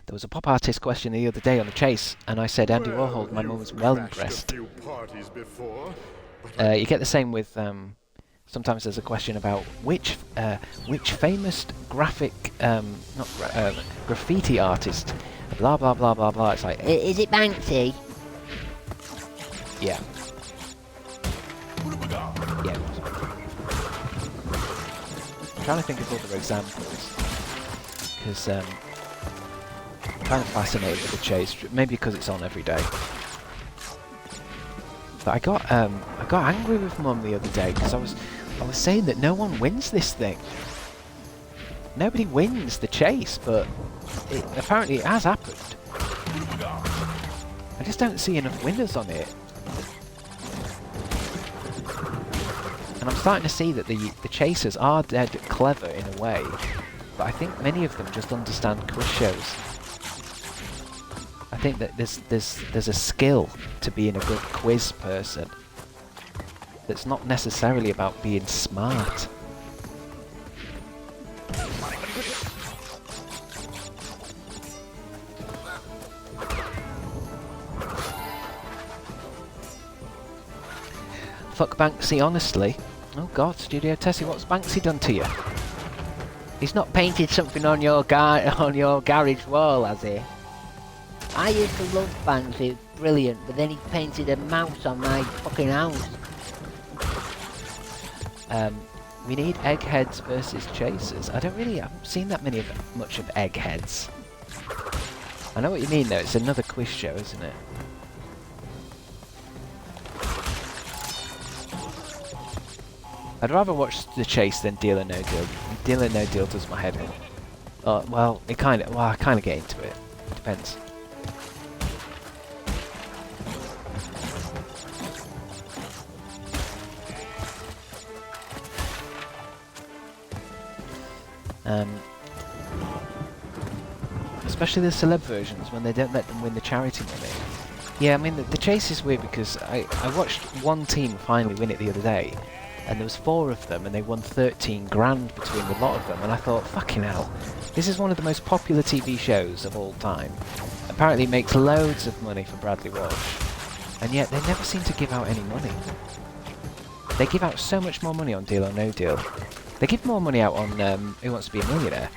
There was a pop artist question the other day on The Chase, and I said Andy Warhol. My mum was well impressed. You get the same with... sometimes there's a question about which famous graffiti artist, blah blah blah blah blah. It's like,
Is it Banksy?
yeah. Yeah, it was. I'm trying to think of other examples, because I'm kind of fascinated with The Chase, maybe because it's on every day. But I got angry with Mum the other day because I was saying that no one wins this thing. Nobody wins The Chase, but apparently it has happened. I just don't see enough winners on it. And I'm starting to see that the chasers are dead clever in a way, but I think many of them just understand quiz shows. I think that there's a skill to being a good quiz person that's not necessarily about being smart. Fuck Banksy, honestly. Oh god, Studio Tessie, what's Banksy done to you? He's not painted something on your garage wall, has he?
I used to love Banksy, brilliant, but then he painted a mouse on my fucking house.
We need eggheads versus chasers. I haven't seen that much of eggheads. I know what you mean though, it's another quiz show, isn't it? I'd rather watch The Chase than Deal or No Deal. Deal or No Deal does my head in. Well, I kind of get into it. Depends. Especially the celeb versions, when they don't let them win the charity money. Yeah, I mean, the Chase is weird because I watched one team finally win it the other day, and there was 4 of them, and they won 13 grand between the lot of them, and I thought, fucking hell, this is one of the most popular TV shows of all time. Apparently it makes loads of money for Bradley Walsh, and yet they never seem to give out any money. They give out so much more money on Deal or No Deal. They give more money out on Who Wants to Be a Millionaire.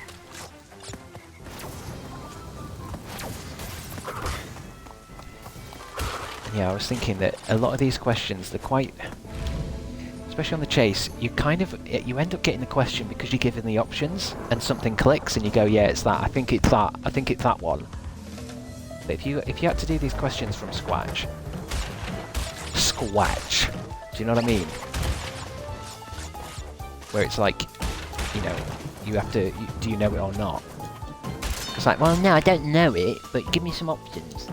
And yeah, I was thinking that a lot of these questions, they're quite... Especially on The Chase, you end up getting the question because you're given the options, and something clicks and you go, yeah, it's that, I think it's that one. But if you had to do these questions from scratch, do you know what I mean? Where it's like, you know, you have to, do you know it or not? It's like, well, no, I don't know it, but give me some options.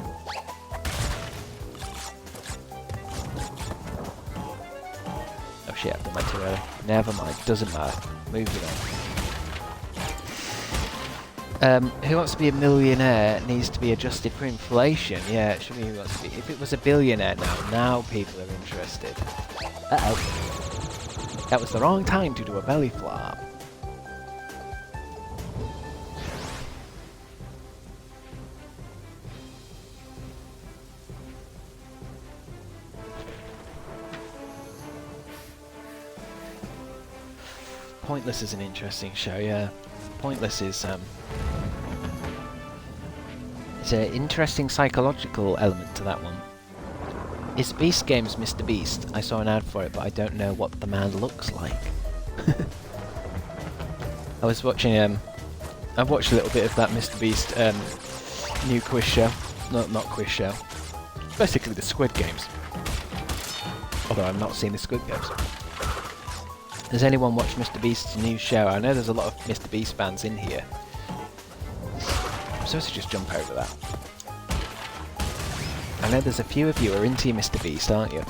Oh shit, I went too early. Never mind, doesn't matter. Moving on. Who Wants to Be a Millionaire needs to be adjusted for inflation. Yeah, it should be Who Wants to Be. If it was a billionaire now people are interested. Uh-oh. That was the wrong time to do a belly flop. Pointless is an interesting show, yeah. Pointless is, it's an interesting psychological element to that one. Is Beast Games Mr. Beast? I saw an ad for it, but I don't know what the man looks like. I was watching, I've watched a little bit of that Mr. Beast, new quiz show. Not quiz show. Basically the Squid Games. Although I've not seen the Squid Games. Has anyone watched Mr. Beast's new show? I know there's a lot of Mr. Beast fans in here. I'm supposed to just jump over that. I know there's a few of you who are into Mr. Beast, aren't you?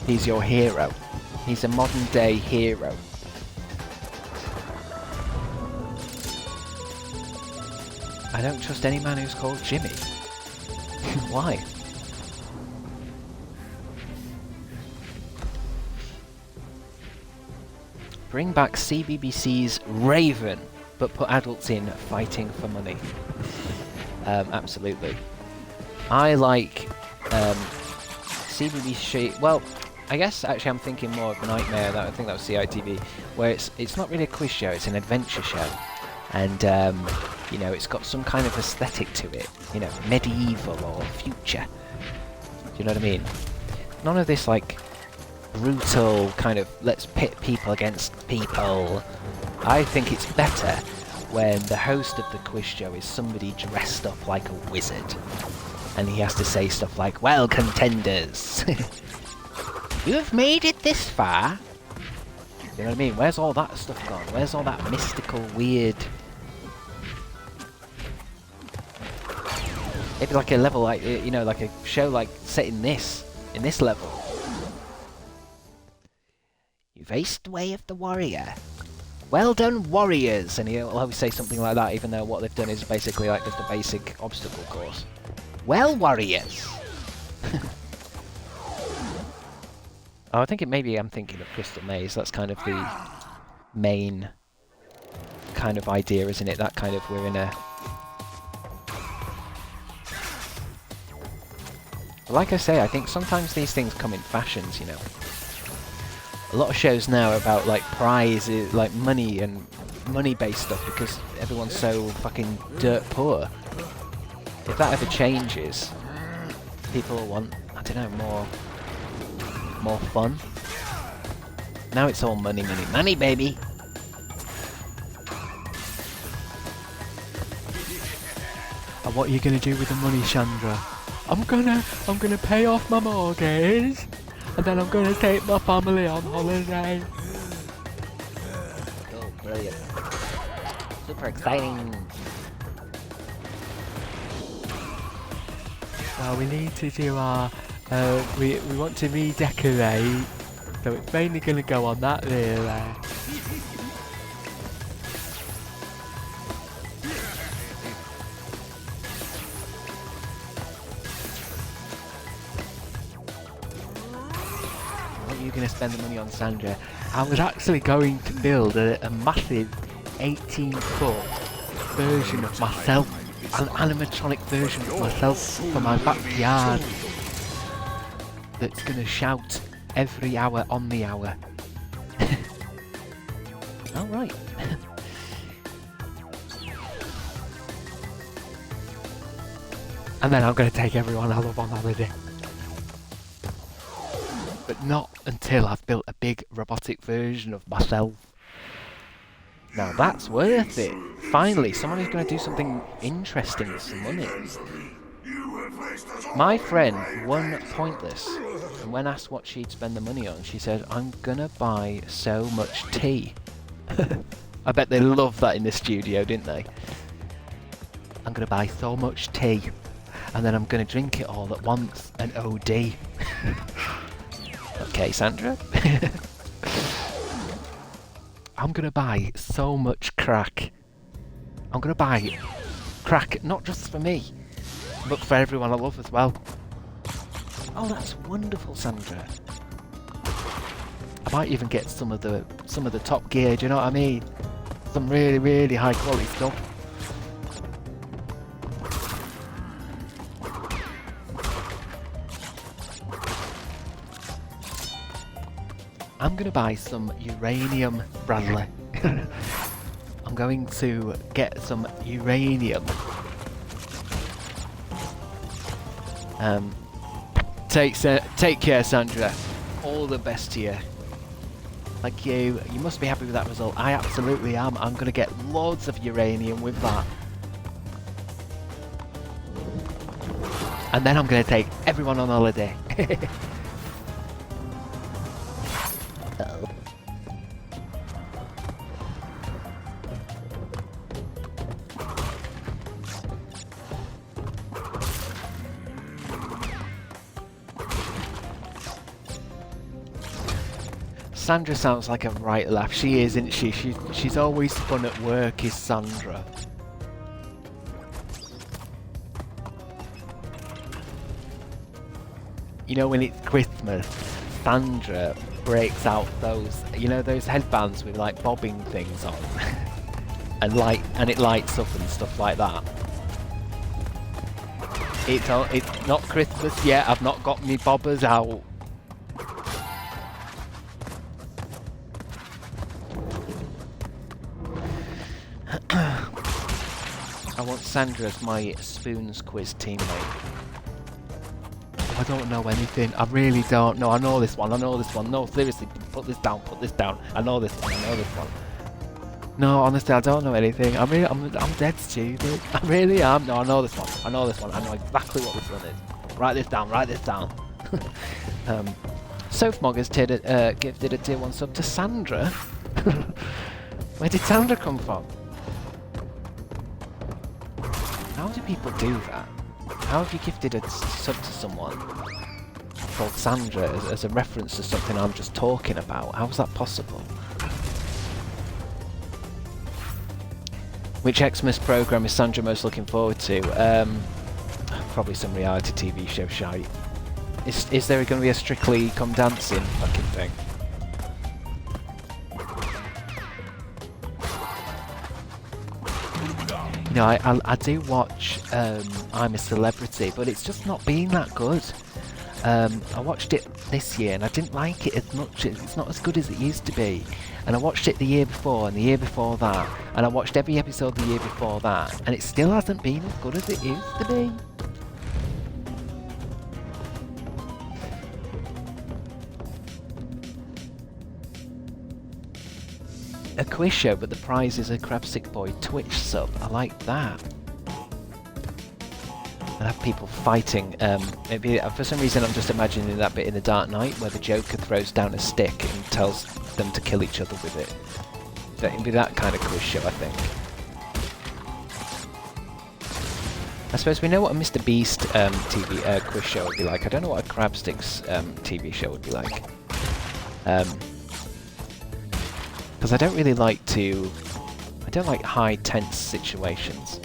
He's your hero. He's a modern day hero. I don't trust any man who's called Jimmy. Why? Bring back CBBC's Raven, but put adults in fighting for money. Absolutely. I like CBBC. Well, I guess actually I'm thinking more of Nightmare. I think that was CITV, where it's not really a quiz show; it's an adventure show, and you know, it's got some kind of aesthetic to it. You know, medieval or future. Do you know what I mean? None of this like brutal kind of let's pit people against people. I think it's better when the host of the quiz show is somebody dressed up like a wizard and he has to say stuff like, well, contenders, you've made it this far. You know what I mean? Where's all that stuff gone? Where's all that mystical, weird... Maybe like a level like, you know, like a show like set in this level. You've aced the way of the warrior. Well done, warriors! And he'll always say something like that, even though what they've done is basically like just a basic obstacle course. Well, warriors! Oh, I think I'm thinking of Crystal Maze. That's kind of the main kind of idea, isn't it? That kind of, we're in a... Like I say, I think sometimes these things come in fashions, you know. A lot of shows now are about like prizes, like money and money-based stuff, because everyone's so fucking dirt poor. If that ever changes, people will want, I don't know, more fun. Now it's all money, money, money, baby. And what are you gonna do with the money, Chandra? I'm gonna pay off my mortgage. And then I'm gonna take my family on holiday.
Oh, brilliant. Super exciting.
Well, we need to do our... we want to redecorate. So it's mainly gonna go on that really. Going to spend the money on, Sandra? I was actually going to build a massive 18-foot version of myself, an animatronic version of myself for my backyard that's going to shout every hour on the hour. Alright. And then I'm going to take everyone I love on holiday. But not until I've built a big robotic version of myself. Now that's worth it. Finally, someone who's going to do something interesting with some money. My friend won pointless, and when asked what she'd spend the money on, she said, "I'm gonna buy so much tea." I bet they loved that in the studio, didn't they? I'm gonna buy so much tea, and then I'm gonna drink it all at once and OD. Okay, Sandra. I'm gonna buy so much crack. I'm gonna buy crack not just for me, but for everyone I love as well. Oh, that's wonderful, Sandra. I might even get some of the top gear. Do you know what I mean? Some really, really high quality stuff. I'm gonna buy some uranium, Bradley. I'm going to get some uranium. Take care, Sandra. All the best to you. Like you must be happy with that result. I absolutely am. I'm gonna get loads of uranium with that. And then I'm gonna take everyone on holiday. Sandra sounds like a right laugh. She is, isn't she? She's always fun at work, is Sandra. You know, when it's Christmas, Sandra breaks out those, you know, those headbands with like bobbing things on, and it lights up and stuff like that. It's not Christmas yet. I've not got me bobbers out. I want Sandra as my Spoons quiz teammate. I don't know anything. I really don't know. I know this one. No, seriously, put this down. I know this one. No, honestly, I don't know anything. I'm dead stupid. I really am. No, I know this one. I know exactly what this one is. Write this down. Sophmog has gifted a tier 1 sub to Sandra. Where did Sandra come from? How do people do that? How have you gifted a sub to someone called Sandra as a reference to something I'm just talking about? How is that possible? Which Xmas programme is Sandra most looking forward to? Probably some reality TV show shite. Is there going to be a Strictly Come Dancing fucking thing? You know, I do watch I'm a Celebrity, but it's just not been that good. I watched it this year and I didn't like it as much. It's not as good as it used to be. And I watched it the year before and the year before that. And I watched every episode the year before that. And it still hasn't been as good as it used to be. A quiz show, but the prize is a Crabstickz Boy Twitch sub. I like that. And have people fighting. Maybe for some reason I'm just imagining that bit in The Dark Knight where the Joker throws down a stick and tells them to kill each other with it. It'd be that kind of quiz show, I think. I suppose we know what a Mr. Beast TV quiz show would be like. I don't know what a Crabstickz TV show would be like. Because I don't really like I don't like high tense situations.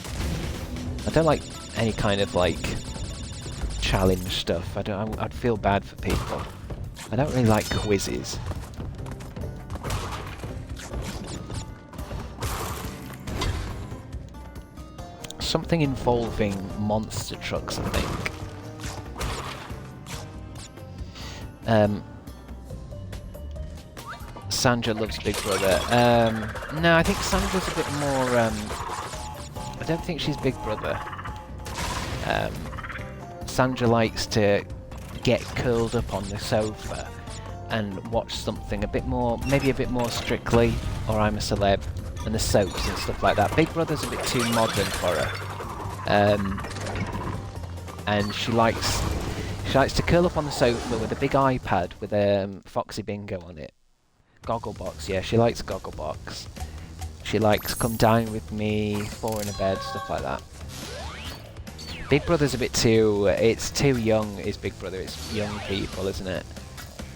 I don't like any kind of like challenge stuff. I'd feel bad for people. I don't really like quizzes. Something involving monster trucks, I think. Sandra loves Big Brother. No, I think Sandra's a bit more... I don't think she's Big Brother. Sandra likes to get curled up on the sofa and watch something a bit more, maybe a bit more Strictly, or I'm a Celeb. and the soaps and stuff like that. Big Brother's a bit too modern for her. And she likes to curl up on the sofa with a big iPad with Foxy Bingo on it. Gogglebox, yeah, she likes Gogglebox. She likes come dine with me, 4 in a bed, stuff like that. Big Brother's a bit too, it's too young, is Big Brother, it's young people, isn't it?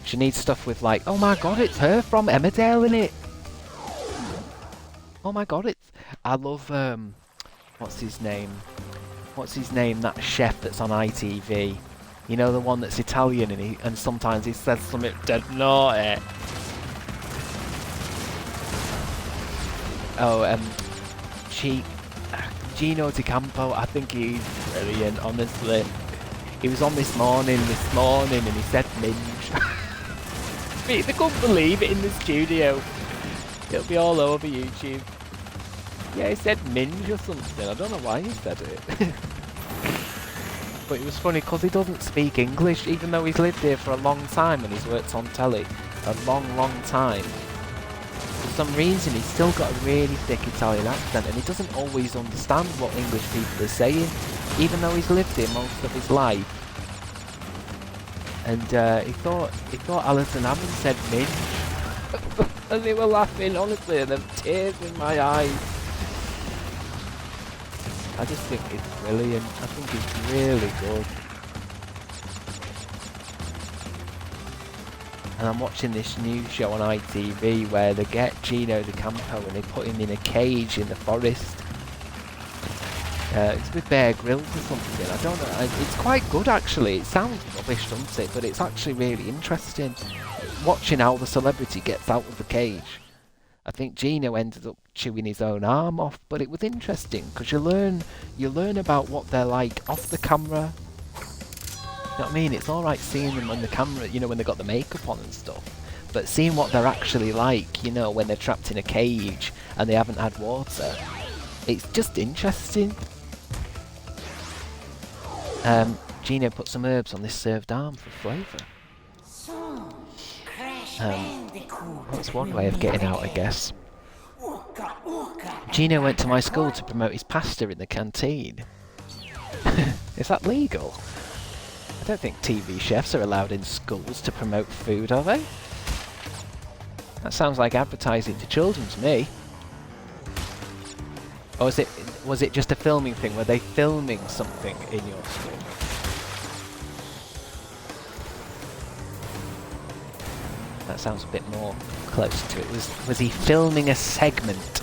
She needs stuff with like, oh my god, it's her from Emmerdale, innit? Oh my god, I love, what's his name, that chef that's on ITV? You know, the one that's Italian and sometimes he says something dead naughty. Oh, Gino Di Campo, I think he's brilliant, honestly. He was on this morning, and he said minge. They couldn't believe it in the studio. It'll be all over YouTube. Yeah, he said minge or something. I don't know why he said it. But it was funny because he doesn't speak English, even though he's lived here for a long time and he's worked on telly a long, long time. For some reason, he's still got a really thick Italian accent, and he doesn't always understand what English people are saying, even though he's lived here most of his life. And he thought Alison Hammond said minge, and they were laughing, honestly, and there were tears in my eyes. I just think it's brilliant. I think it's really good. And I'm watching this new show on ITV where they get Gino Di Campo and they put him in a cage in the forest. It's with Bear Grylls or something. I don't know. It's quite good actually. It sounds rubbish, doesn't it? But it's actually really interesting. Watching how the celebrity gets out of the cage. I think Gino ended up chewing his own arm off, but it was interesting because you learn about what they're like off the camera. You know what I mean? It's alright seeing them on the camera, you know, when they've got the makeup on and stuff. But seeing what they're actually like, you know, when they're trapped in a cage and they haven't had water, it's just interesting. Gino put some herbs on this served arm for flavour. That's one way of getting out, I guess. Gino went to my school to promote his pasta in the canteen. Is that legal? I don't think TV chefs are allowed in schools to promote food, are they? That sounds like advertising to children to me. Or was it just a filming thing? Were they filming something in your school? That sounds a bit more close to it. Was he filming a segment?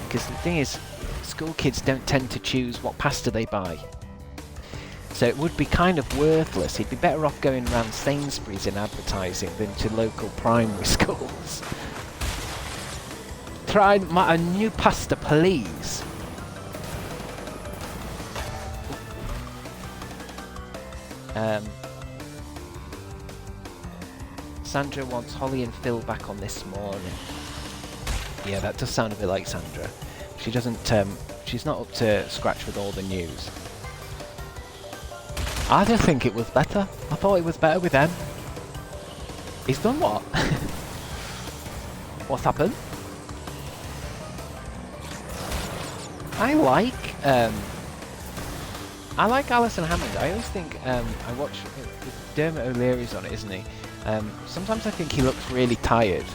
Because the thing is, school kids don't tend to choose what pasta they buy. So it would be kind of worthless. He'd be better off going around Sainsbury's in advertising than to local primary schools. Try a new pasta, please. Sandra wants Holly and Phil back on this morning. Yeah, that does sound a bit like Sandra. She doesn't, she's not up to scratch with all the news. I just think it was better. I thought it was better with them. He's done what? What's happened? I like Alison Hammond. I always think, I watch, Dermot O'Leary's on it, isn't he? Sometimes I think he looks really tired.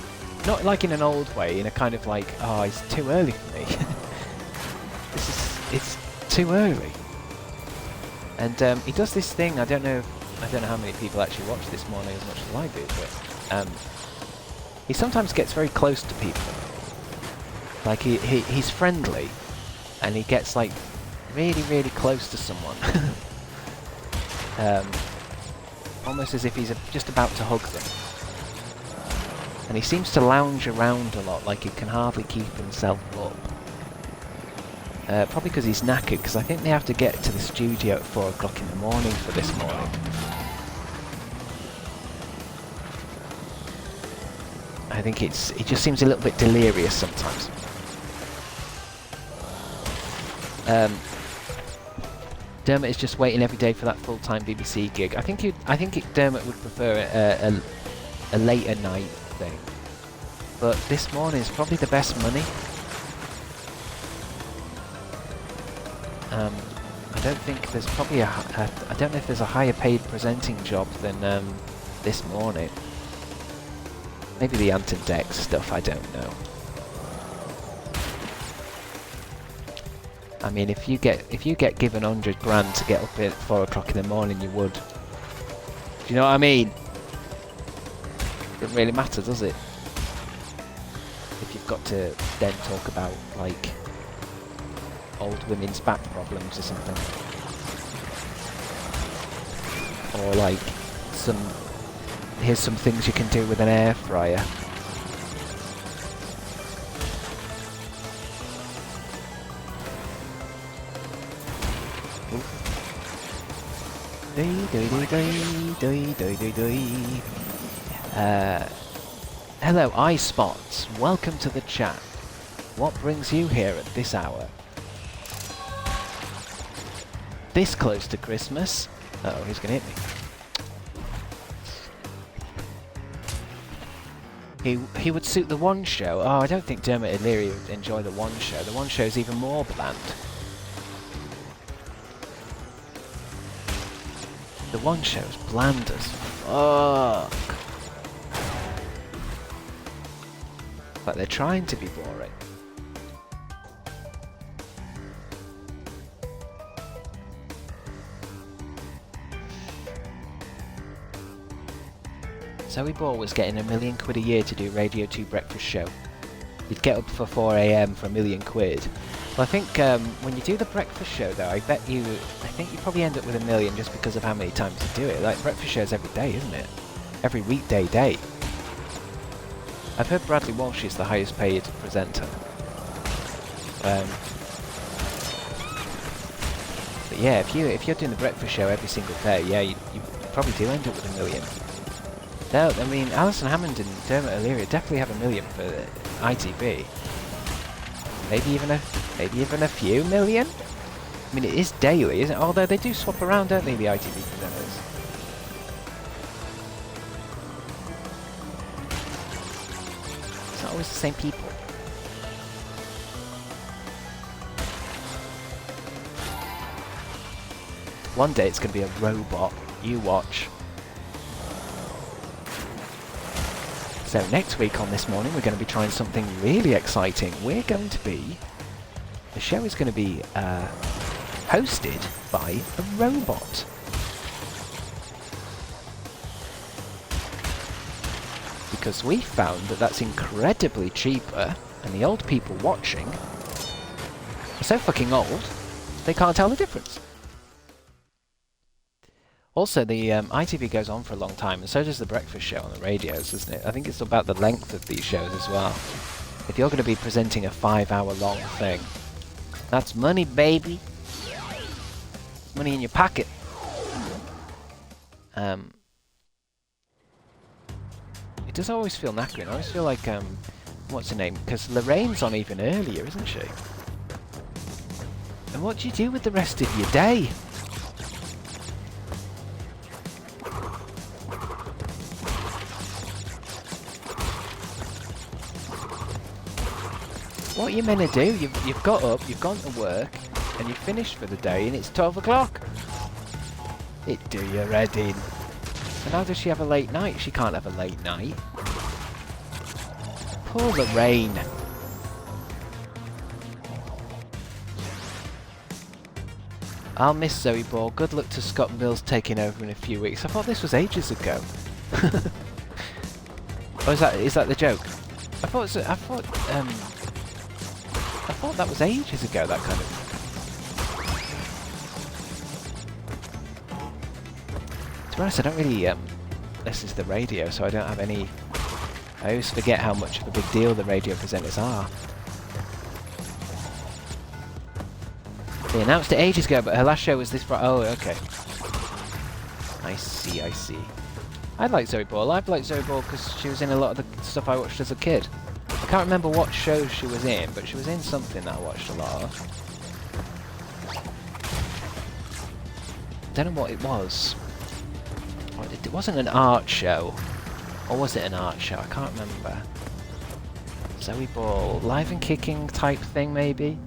Not like in an old way, in a kind of like, oh, it's too early for me. It's too early. And he does this thing, I don't know how many people actually watch This Morning as much as I do, but he sometimes gets very close to people. Like he's friendly, and he gets like really, really close to someone. Almost as if he's just about to hug them. And he seems to lounge around a lot, like he can hardly keep himself up. Probably because he's knackered, because I think they have to get to the studio at 4 o'clock in the morning for This Morning. I think he just seems a little bit delirious sometimes. Dermot is just waiting every day for that full-time BBC gig. I think Dermot would prefer a later night thing. but this morning is probably the best money. I don't think there's probably I don't know if there's a higher paid presenting job than this morning. Maybe the Anton Dex stuff, I don't know. I mean, if you get given 100 grand to get up at 4 o'clock in the morning, you would. Do you know what I mean? Doesn't really matter, does it? If you've got to then talk about, like, old women's back problems or something. Or, like, here's some things you can do with an air fryer. Hello, iSpots. Welcome to the chat. What brings you here at this hour? This close to Christmas? Uh-oh, he's gonna hit me. He would suit the One Show. Oh, I don't think Dermot O'Leary would enjoy the One Show. The One Show's even more bland. The One Show's bland as fuck. Like they're trying to be boring. Zoe Ball was getting £1 million a year to do Radio 2 breakfast show. You'd get up for 4 AM for £1 million. Well, I think when you do the breakfast show, though, I think you probably end up with $1 million just because of how many times you do it. Like, breakfast show's every day, isn't it? Every weekday day. I've heard Bradley Walsh is the highest paid presenter. But yeah, if you're doing the breakfast show every single day, yeah, you probably do end up with $1 million. No, I mean, Alison Hammond and Dermot O'Leary definitely have $1 million for ITV. Maybe even a few million? I mean, it is daily, isn't it? Although they do swap around, don't they, the ITV presenters? It's not always the same people. One day it's going to be a robot. You watch. So next week on This Morning, we're going to be trying something really exciting. The show is going to be hosted by a robot. Because we found that that's incredibly cheaper, and the old people watching are so fucking old, they can't tell the difference. Also, the ITV goes on for a long time, and so does the breakfast show on the radios, isn't it? I think it's about the length of these shows as well. If you're going to be presenting a 5-hour-long thing, that's money, baby. Money in your pocket. It does always feel knackering. I always feel like, what's her name? Because Lorraine's on even earlier, isn't she? And what do you do with the rest of your day? What are you meant to do? You've got up, you've gone to work, and you've finished for the day, and it's 12 o'clock. It do your head in. And how does she have a late night? She can't have a late night. Poor Lorraine. I'll miss Zoe Ball. Good luck to Scott Mills taking over in a few weeks. I thought this was ages ago. Oh, is that the joke? I thought that was ages ago, that kind of... To be honest, I don't really listen to the radio, so I don't have any... I always forget how much of a big deal the radio presenters are. They announced it ages ago, but her last show was this Friday. Oh, okay. I see. I like Zoe Ball. I've liked Zoe Ball because she was in a lot of the stuff I watched as a kid. I can't remember what show she was in, but she was in something that I watched a lot of. Don't know what it was. It wasn't an art show. Or was it an art show? I can't remember. Zoe Ball. Live and kicking type thing, maybe?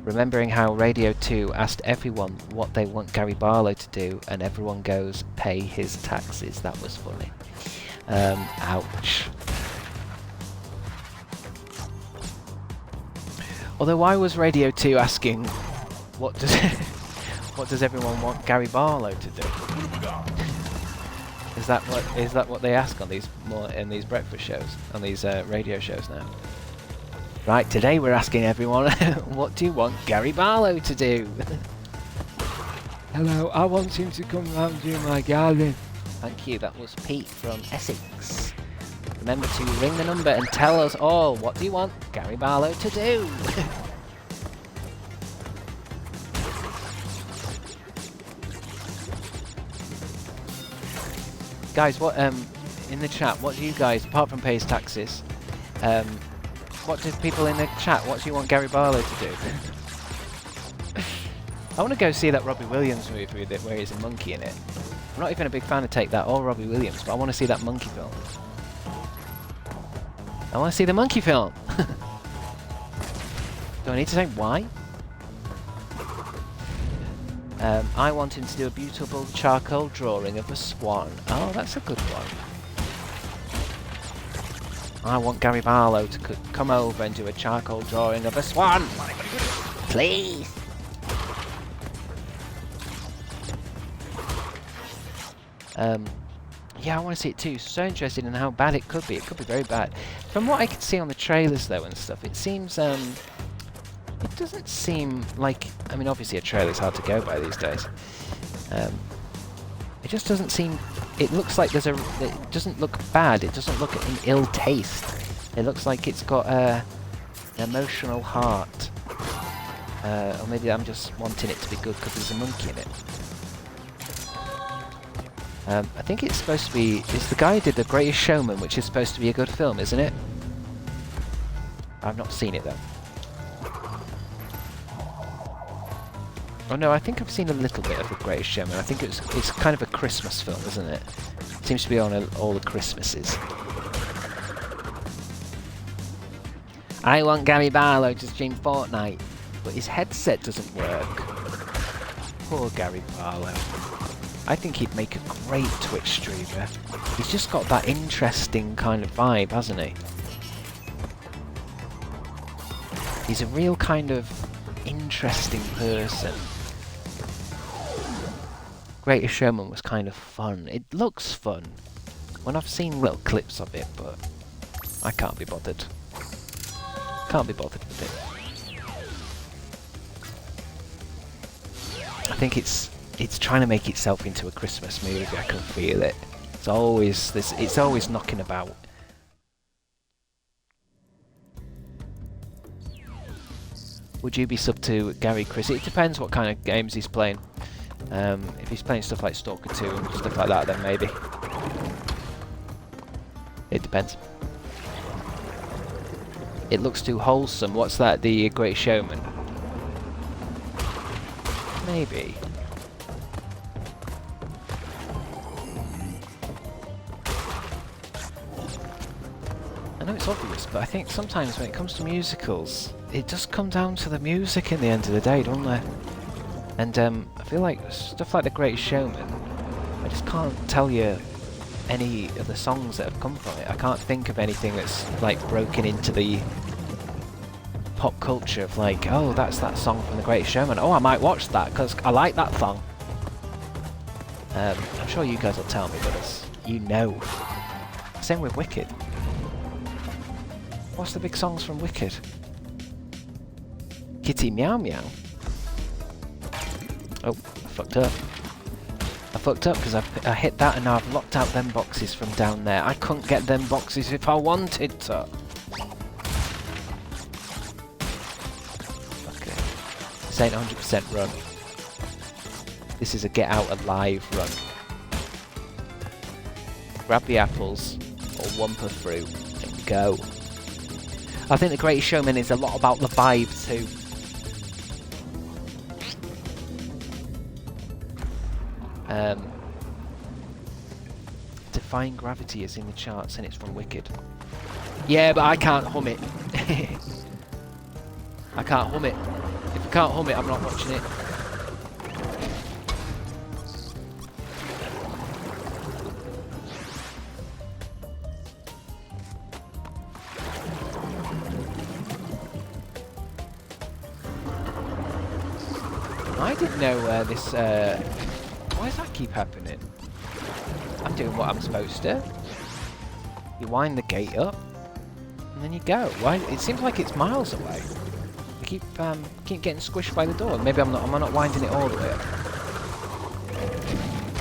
Remembering how Radio 2 asked everyone what they want Gary Barlow to do, and everyone goes, pay his taxes. That was funny. Ouch. Although why was Radio 2 asking what does everyone want Gary Barlow to do? Is that what they ask on these breakfast shows, on these radio shows now? Right, today we're asking everyone, what do you want Gary Barlow to do? Hello, I want him to come round and do my garden. Thank you, that was Pete from Essex. Remember to ring the number and tell us all, what do you want Gary Barlow to do? Guys, what in the chat, what do you guys, apart from pays taxes, what do people in the chat, what do you want Gary Barlow to do? I want to go see that Robbie Williams movie with it, where he's a monkey in it. I'm not even a big fan of Take That or Robbie Williams, but I want to see that monkey film. I want to see the monkey film! Do I need to say why? I want him to do a beautiful charcoal drawing of a swan. Oh, that's a good one. I want Gary Barlow to come over and do a charcoal drawing of a swan! Please! Yeah, I want to see it too. So interested in how bad it could be. It could be very bad. From what I could see on the trailers though and stuff, it seems, it doesn't seem like, I mean obviously a trailer's hard to go by these days. It just doesn't seem, it looks like it doesn't look bad, it doesn't look in ill taste. It looks like it's got an emotional heart. Or maybe I'm just wanting it to be good because there's a monkey in it. I think it's supposed to be, it's the guy who did The Greatest Showman, which is supposed to be a good film, isn't it? I've not seen it though. Oh no, I think I've seen a little bit of The Greatest Showman. I think it's kind of a Christmas film, isn't it? It seems to be on all the Christmases. I want Gary Barlow to stream Fortnite, but his headset doesn't work. Poor Gary Barlow. I think he'd make a great Twitch streamer. He's just got that interesting kind of vibe, hasn't he? He's a real kind of interesting person. Greatest Showman was kind of fun. It looks fun. When I've seen little clips of it, but I can't be bothered. Can't be bothered with it. I think it's trying to make itself into a Christmas movie. I can feel it. It's always knocking about. Would you be sub to Gary Chris? It depends what kind of games he's playing. If he's playing stuff like Stalker 2 and stuff like that, then maybe. It depends. It looks too wholesome. What's that? The Great Showman? Maybe. I know it's obvious, but I think sometimes when it comes to musicals, it does come down to the music in the end of the day, doesn't it? And I feel like stuff like The Greatest Showman, I just can't tell you any of the songs that have come from it. I can't think of anything that's like broken into the pop culture of like, oh, that's that song from The Greatest Showman. Oh, I might watch that because I like that song. I'm sure you guys will tell me, but you know. Same with Wicked. What's the big songs from Wicked? Kitty Meow Meow. Oh, I fucked up. I fucked up because I hit that and now I've locked out them boxes from down there. I couldn't get them boxes if I wanted to. Okay. This ain't 100% run. This is a get out alive run. Grab the apples or whumper through and go. I think The Greatest Showman is a lot about the vibe too. Defying Gravity is in the charts and it's from Wicked. Yeah, but I can't hum it. I can't hum it. If I can't hum it, I'm not watching it. I didn't know this... why does that keep happening? I'm doing what I'm supposed to. You wind the gate up, and then you go. Why? It seems like it's miles away. I keep getting squished by the door. Maybe I'm not. Am I not winding it all the way up?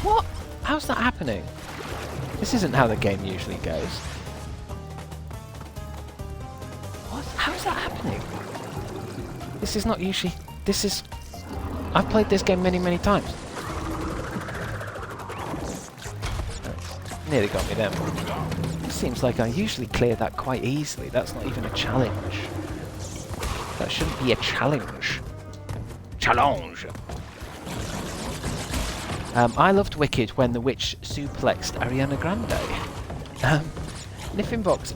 What? How's that happening? This isn't how the game usually goes. What? How's that happening? This is not usually. This is. I've played this game many, many times. Nearly got me then. It seems like I usually clear that quite easily. That's not even a challenge. That shouldn't be a challenge. Challenge! I loved Wicked when the witch suplexed Ariana Grande. Niffinbox,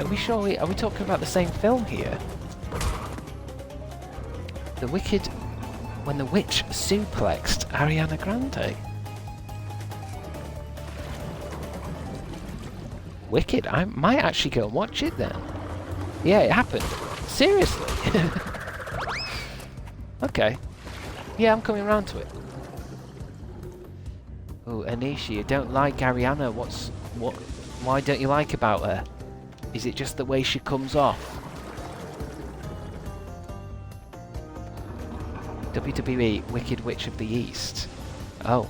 are we sure are we talking about the same film here? The Wicked when the witch suplexed Ariana Grande. Wicked? I might actually go and watch it then. Yeah, it happened. Seriously? Okay. Yeah, I'm coming around to it. Oh, Anisha, you don't like Ariana. Why don't you like about her? Is it just the way she comes off? WWE Wicked Witch of the East. Oh.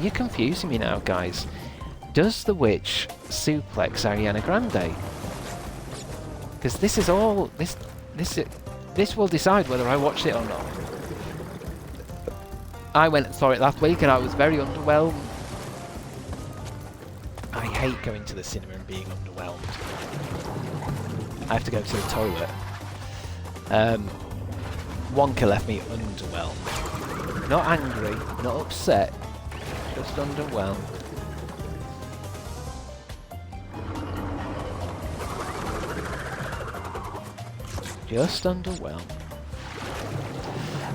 You're confusing me now, guys. Does the witch suplex Ariana Grande? Because this is all this will decide whether I watch it or not. I went and saw it last week and I was very underwhelmed. I hate going to the cinema and being underwhelmed. I have to go to the toilet. Wonka left me underwhelmed. Not angry, not upset, just underwhelmed. Just underwhelmed.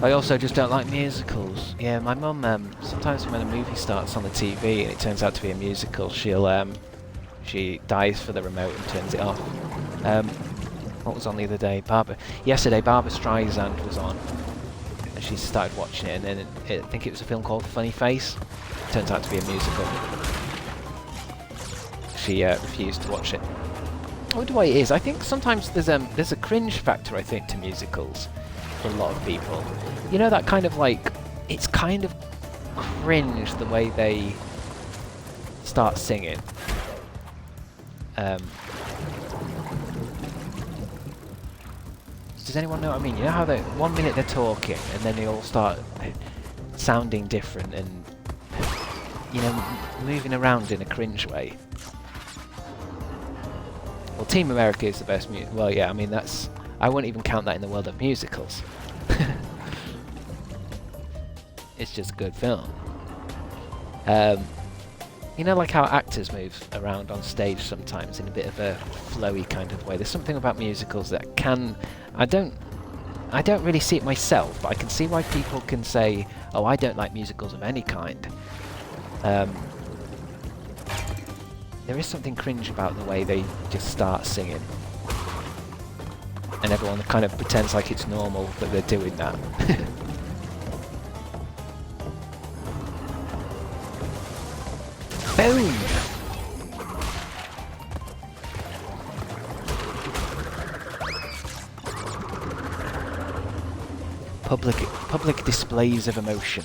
I also just don't like musicals. Yeah, my mum, sometimes when a movie starts on the TV and it turns out to be a musical, she dives for the remote and turns it off. What was on the other day? Yesterday, Barbra Streisand was on. And she started watching it, and then I think it was a film called Funny Face. Turns out to be a musical. She refused to watch it. I wonder why it is. I think sometimes there's a cringe factor, I think, to musicals for a lot of people. You know, that kind of like, it's kind of cringe the way they start singing. Does anyone know what I mean? You know how they 1 minute they're talking and then they all start sounding different and, you know, moving around in a cringe way. Well, Team America is the best well, yeah, I mean, that's... I wouldn't even count that in the world of musicals. It's just a good film. You know, like how actors move around on stage sometimes in a bit of a flowy kind of way. There's something about musicals that can... I don't really see it myself, but I can see why people can say, oh, I don't like musicals of any kind. There is something cringe about the way they just start singing. And everyone kind of pretends like it's normal that they're doing that. Boom! Public displays of emotion.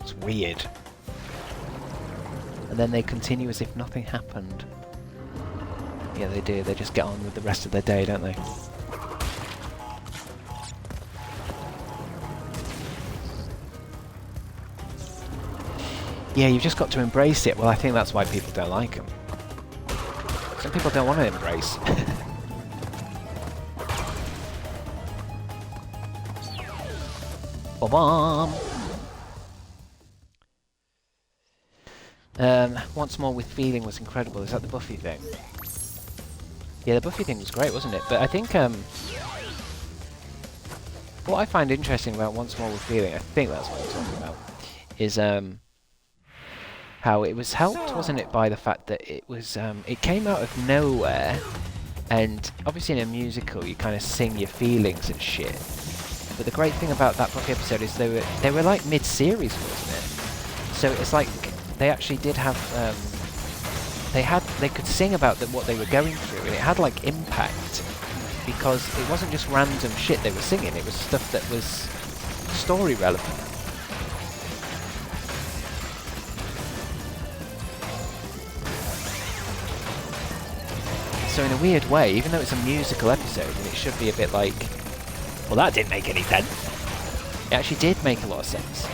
It's weird. And then they continue as if nothing happened. Yeah, they do. They just get on with the rest of their day, don't they? Yeah, you've just got to embrace it. Well, I think that's why people don't like them. Some people don't want to embrace. Ba-bam! Once More with Feeling was incredible. Is that the Buffy thing? Yeah, the Buffy thing was great, wasn't it? But I think what I find interesting about Once More with Feeling, I think that's what I'm talking about, is how it was helped, wasn't it, by the fact that it was it came out of nowhere, and obviously in a musical you kind of sing your feelings and shit. But the great thing about that Buffy episode is they were like mid-series, wasn't it? So it's like they actually did have they could sing about what they were going through, and it had like impact because it wasn't just random shit they were singing. It was stuff that was story relevant. So in a weird way, even though it's a musical episode and it should be a bit like, well, that didn't make any sense, it actually did make a lot of sense.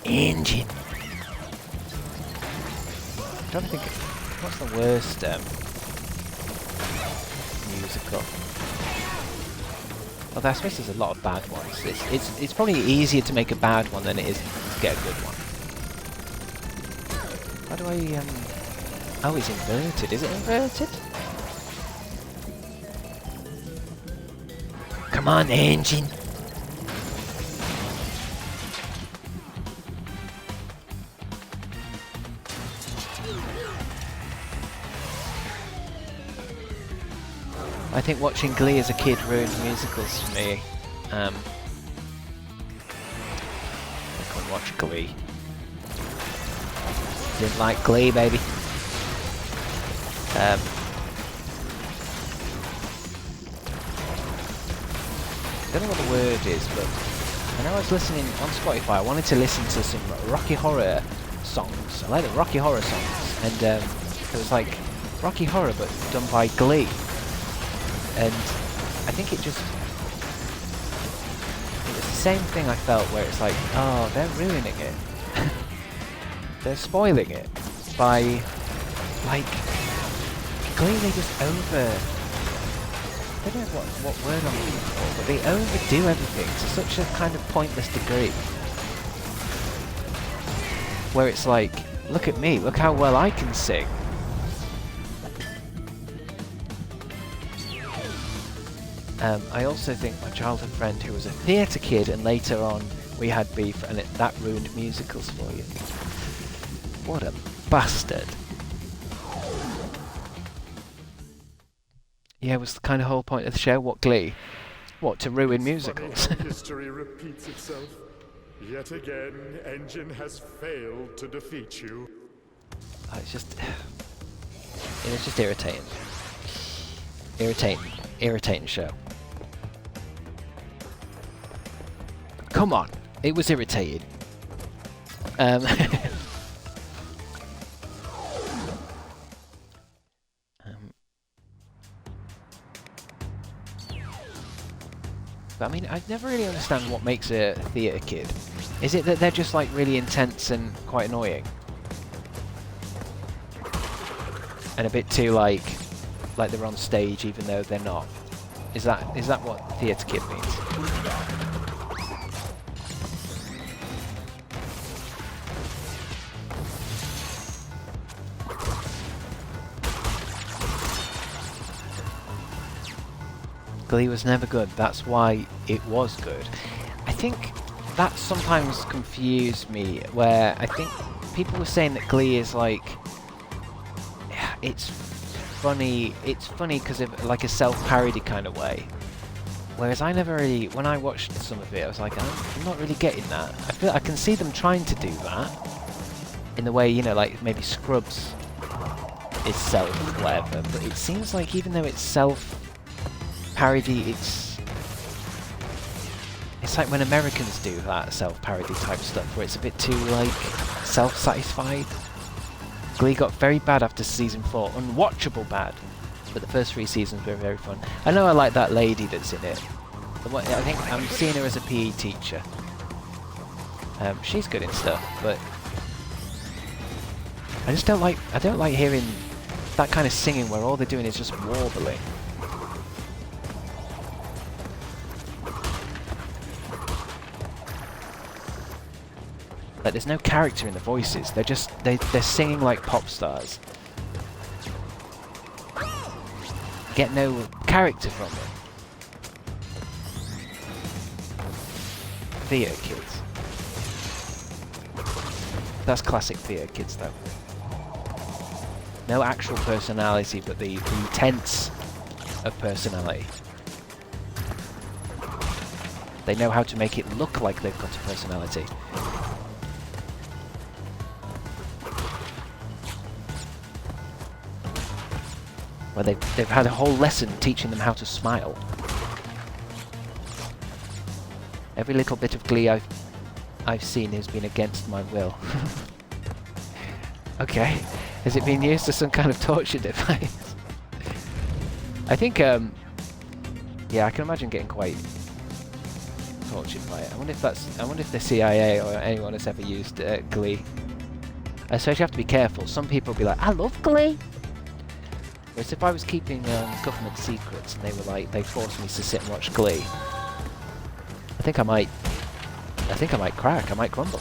Engine. I'm trying to think of what's the worst musical. Although I suppose there's a lot of bad ones. It's probably easier to make a bad one than it is to get a good one. How do I oh, it's inverted. Is it inverted? Come on, engine. I think watching Glee as a kid ruined musicals for me. I couldn't watch Glee. Didn't like Glee, baby. I don't know what the word is, but when I was listening on Spotify, I wanted to listen to some Rocky Horror songs. I like the Rocky Horror songs, and it was like Rocky Horror but done by Glee. And I think it was the same thing I felt where it's like, oh, they're ruining it. They're spoiling it by, like, clearly just I don't know what word I'm looking for, but they overdo everything to such a kind of pointless degree. Where it's like, look at me, look how well I can sing. I also think my childhood friend who was a theatre kid, and later on we had beef, and that ruined musicals for you. What a bastard. Yeah, it was the kind of whole point of the show. What, Glee? What, to ruin musicals?
History repeats itself. Yet again, Engine has failed to defeat you.
Oh, it's just irritating. Irritating show. Come on, it was irritating. But I mean, I never really understand what makes a theatre kid. Is it that they're just like really intense and quite annoying? And a bit too like they're on stage even though they're not? Is that what theatre kid means? Glee was never good, that's why it was good. I think that sometimes confused me, where I think people were saying that Glee is like, it's funny because of like a self-parody kind of way. Whereas I never really, when I watched some of it, I was like, I'm not really getting that. I feel I can see them trying to do that in the way, you know, like maybe Scrubs is self-whatever, but it seems like even though it's self-parody, it's like when Americans do that self-parody type stuff, where it's a bit too like self-satisfied. Glee got very bad after season 4, unwatchable bad, but the first 3 seasons were very fun. I know I like that lady that's in it. I think I'm seeing her as a PE teacher. She's good in stuff, but I don't like hearing that kind of singing where all they're doing is just warbling. Like, there's no character in the voices. They're singing like pop stars. Get no character from it. Theatre kids. That's classic theatre kids, though. No actual personality, but the pretense of personality. They know how to make it look like they've got a personality. Where they've had a whole lesson teaching them how to smile. Every little bit of Glee I've seen has been against my will. Okay, has it been used as some kind of torture device? I think, yeah, I can imagine getting quite tortured by it. I wonder if the CIA or anyone has ever used Glee. So you have to be careful. Some people will be like, I love Glee. Whereas if I was keeping government secrets and they forced me to sit and watch Glee, I think I might crack. I might crumble.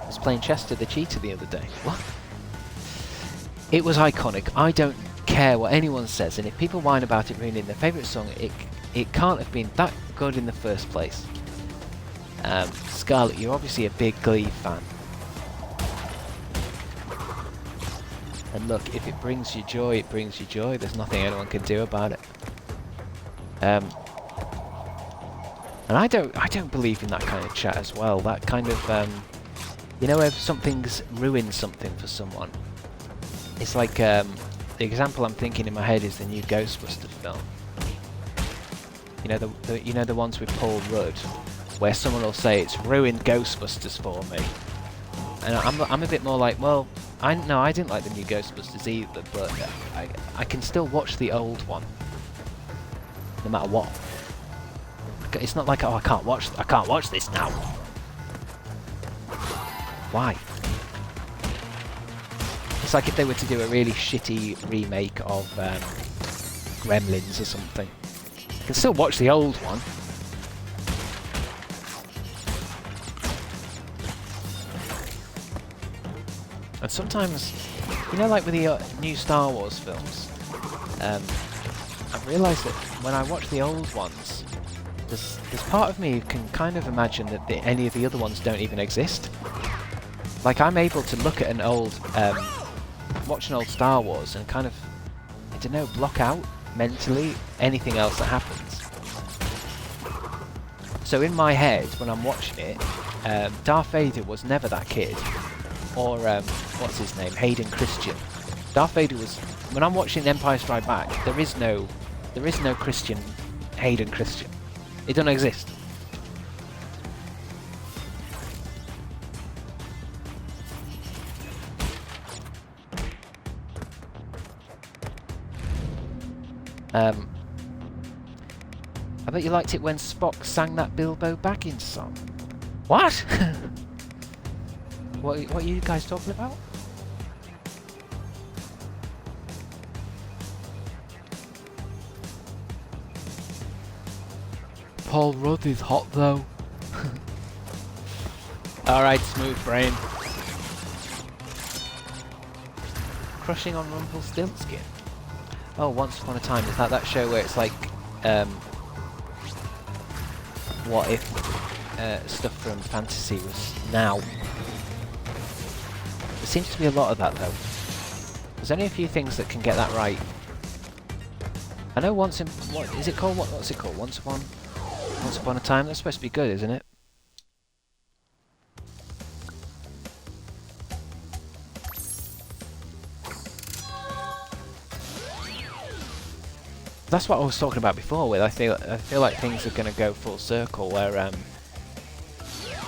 I was playing Chester the Cheetah the other day. What? It was iconic. I don't care what anyone says, and if people whine about it ruining their favourite song, it can't have been that good in the first place. Scarlett, you're obviously a big Glee fan. And look, if it brings you joy, it brings you joy. There's nothing anyone can do about it. And I don't believe in that kind of chat as well. That kind of, you know, if something's ruined something for someone. It's like, the example I'm thinking in my head is the new Ghostbusters film. You know the ones with Paul Rudd, where someone will say it's ruined Ghostbusters for me. And I'm a bit more like, well, I didn't like the new Ghostbusters either, but I can still watch the old one, no matter what. It's not like, oh, I can't watch this now. Why? It's like if they were to do a really shitty remake of Gremlins or something. You can still watch the old one. And sometimes, you know, like with the new Star Wars films, I've realised that when I watch the old ones, there's part of me who can kind of imagine that any of the other ones don't even exist. Like, I'm able to look at an old, watch an old Star Wars and kind of, I don't know, block out mentally anything else that happens. So in my head, when I'm watching it, Darth Vader was never that kid. Or, what's his name? Hayden Christian. Darth Vader was... When I'm watching Empire Strikes Back, there is no Christian... Hayden Christian. It doesn't exist. I bet you liked it when Spock sang that Bilbo Baggins song. What? What are you guys talking about? Paul Rudd is hot though. Alright, smooth brain. Crushing on Rumpelstiltskin. Oh, Once Upon a Time. Is that show where it's like, what if stuff from fantasy was now? There seems to be a lot of that though. There's only a few things that can get that right. I know what is it called? What's it called? Once Upon a Time? That's supposed to be good, isn't it? That's what I was talking about before with I feel like things are going to go full circle where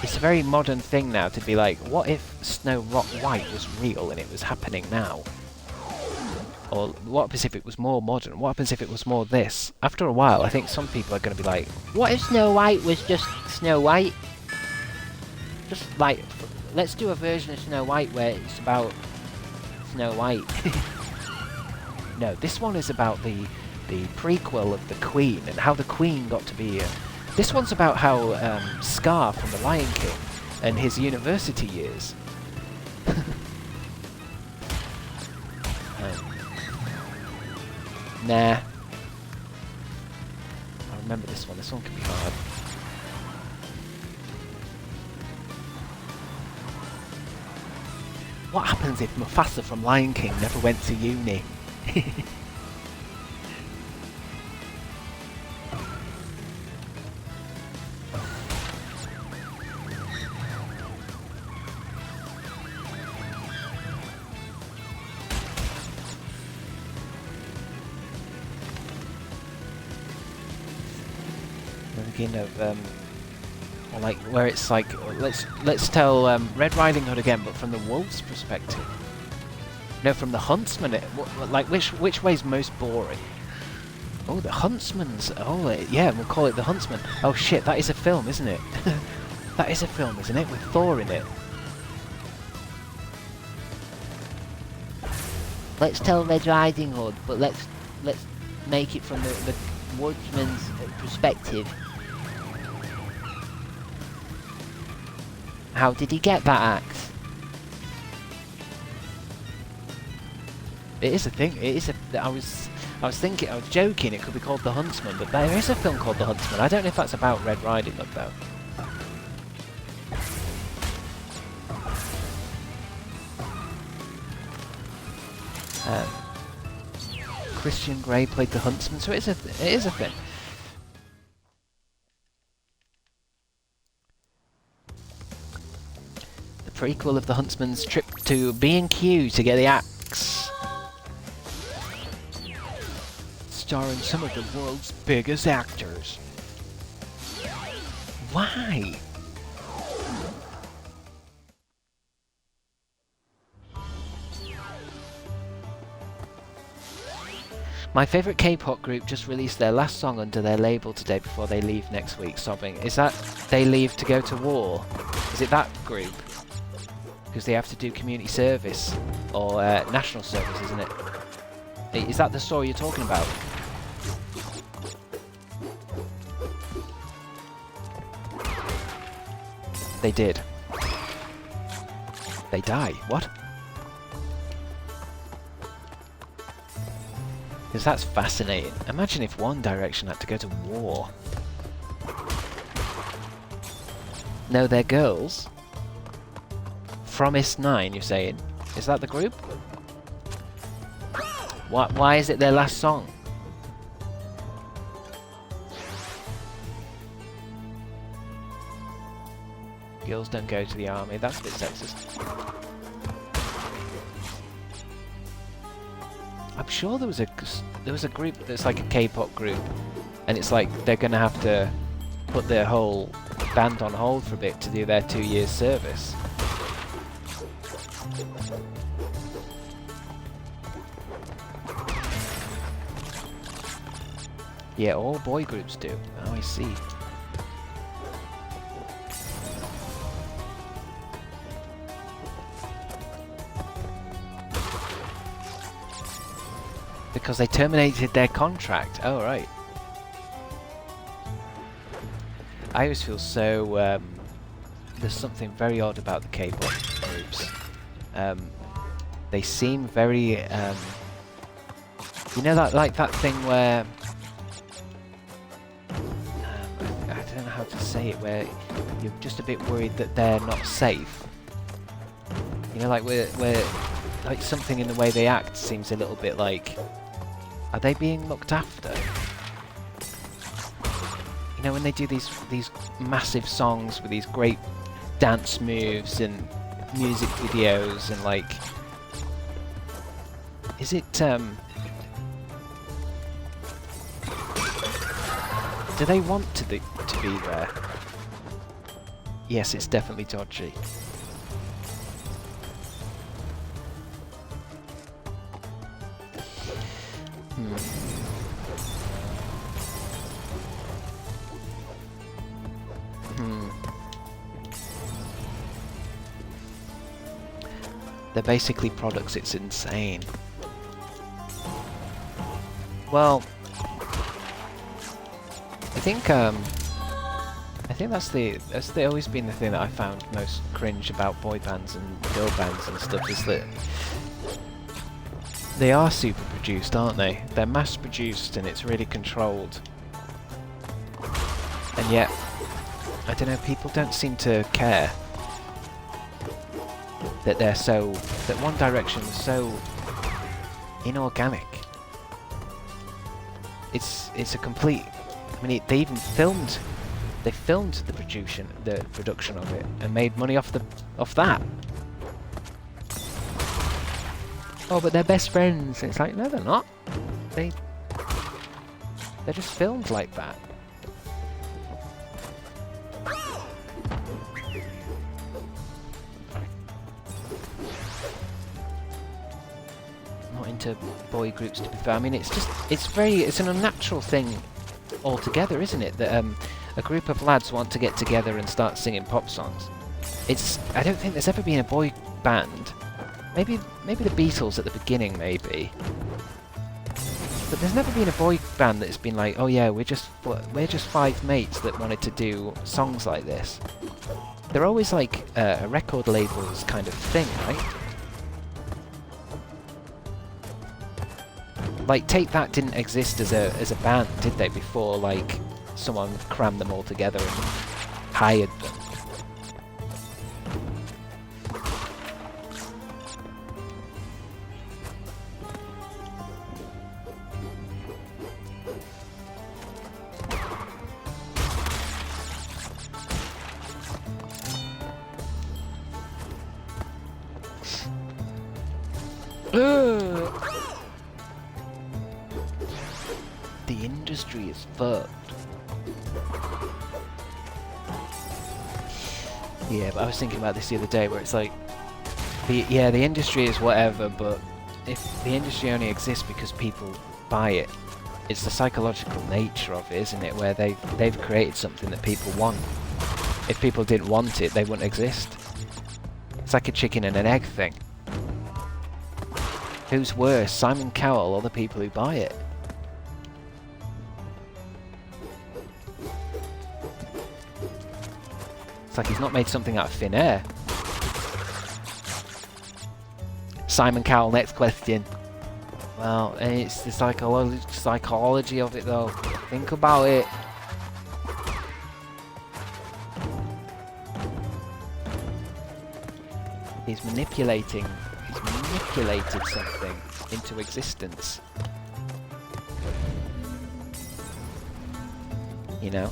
it's a very modern thing now to be like, what if Snow White was real and it was happening now? Or what happens if it was more modern? What happens if it was more this? After a while, I think some people are going to be like, what if Snow White was just Snow White? Just like,
let's do a version of Snow White where it's about Snow White. No, this one is about the prequel of the Queen and how the Queen got to be. This one's about how Scar from The Lion King and his university years. Nah. I remember this one. This one can be hard. What happens if Mufasa from Lion King never went to uni? Of or like where it's like let's tell Red Riding Hood again, but from the wolf's perspective. No, from the huntsman. Like which way's most boring? Oh, the huntsman's. Oh, yeah, we'll call it the huntsman. Oh shit, that is a film, isn't it? That is a film, isn't it? With Thor in it. Let's tell Red Riding Hood, but let's make it from the woodsman's perspective. How did he get that axe? It is a thing. It is a. I was thinking. I was joking. It could be called The Huntsman, but there is a film called The Huntsman. I don't know if that's about Red Riding Hood though. Christian Grey played The Huntsman, so it is a thing. Prequel of the Huntsman's trip to B&Q to get the axe. Starring some of the world's biggest actors. Why? My favourite K-pop group just released their last song under their label today before they leave next week, sobbing. Is that they leave to go to war? Is it that group? Because they have to do community service or national service, isn't it? Is that the story you're talking about? They did. They die. What? Because that's fascinating. Imagine if One Direction had to go to war. No, they're girls. Promise 9, you're saying? Is that the group? Why is it their last song? Girls don't go to the army. That's a bit sexist. I'm sure there was a group that's like a K-pop group, and it's like they're gonna have to put their whole band on hold for a bit to do their 2 years service. Yeah, all boy groups do. Oh, I see. Because they terminated their contract. Oh, right. I always feel so... there's something very odd about the K-pop groups. They seem very... you know that, like that thing where... I don't know how to say it, where you're just a bit worried that they're not safe. You know, like where like something in the way they act seems a little bit like, are they being looked after? You know, when they do these massive songs with these great dance moves and music videos and like, is it do they want to be there? Yes, it's definitely dodgy.
They're basically products. It's insane. Well, I think that's always been the thing that I found most cringe about boy bands and girl bands and stuff, is that they are super produced, aren't they? They're mass produced and it's really controlled. And yet, I don't know, people don't seem to care that that One Direction is so inorganic. It's a complete. I mean, they even filmed the production of it and made money off that. Oh, but they're best friends. It's like, no, they're not. They're just filmed like that. Not into boy groups, to be fair. I mean, it's an unnatural thing altogether, isn't it? That a group of lads want to get together and start singing pop songs. I don't think there's ever been a boy band. Maybe the Beatles at the beginning, maybe. But there's never been a boy band that's been like, oh yeah, we're just 5 mates that wanted to do songs like this. They're always like a record labels kind of thing, right? Like Take That didn't exist as a band, did they? Before like someone crammed them all together and hired them. The industry is fucked. Yeah, but I was thinking about this the other day, where it's like, the industry is whatever, but if the industry only exists because people buy it, it's the psychological nature of it, isn't it? Where they've created something that people want. If people didn't want it, they wouldn't exist. It's like a chicken and an egg thing. Who's worse, Simon Cowell or the people who buy it? It's like he's not made something out of thin air. Simon Cowell, next question. Well, it's the psychology of it though. Think about it. He's manipulated something into existence. You know?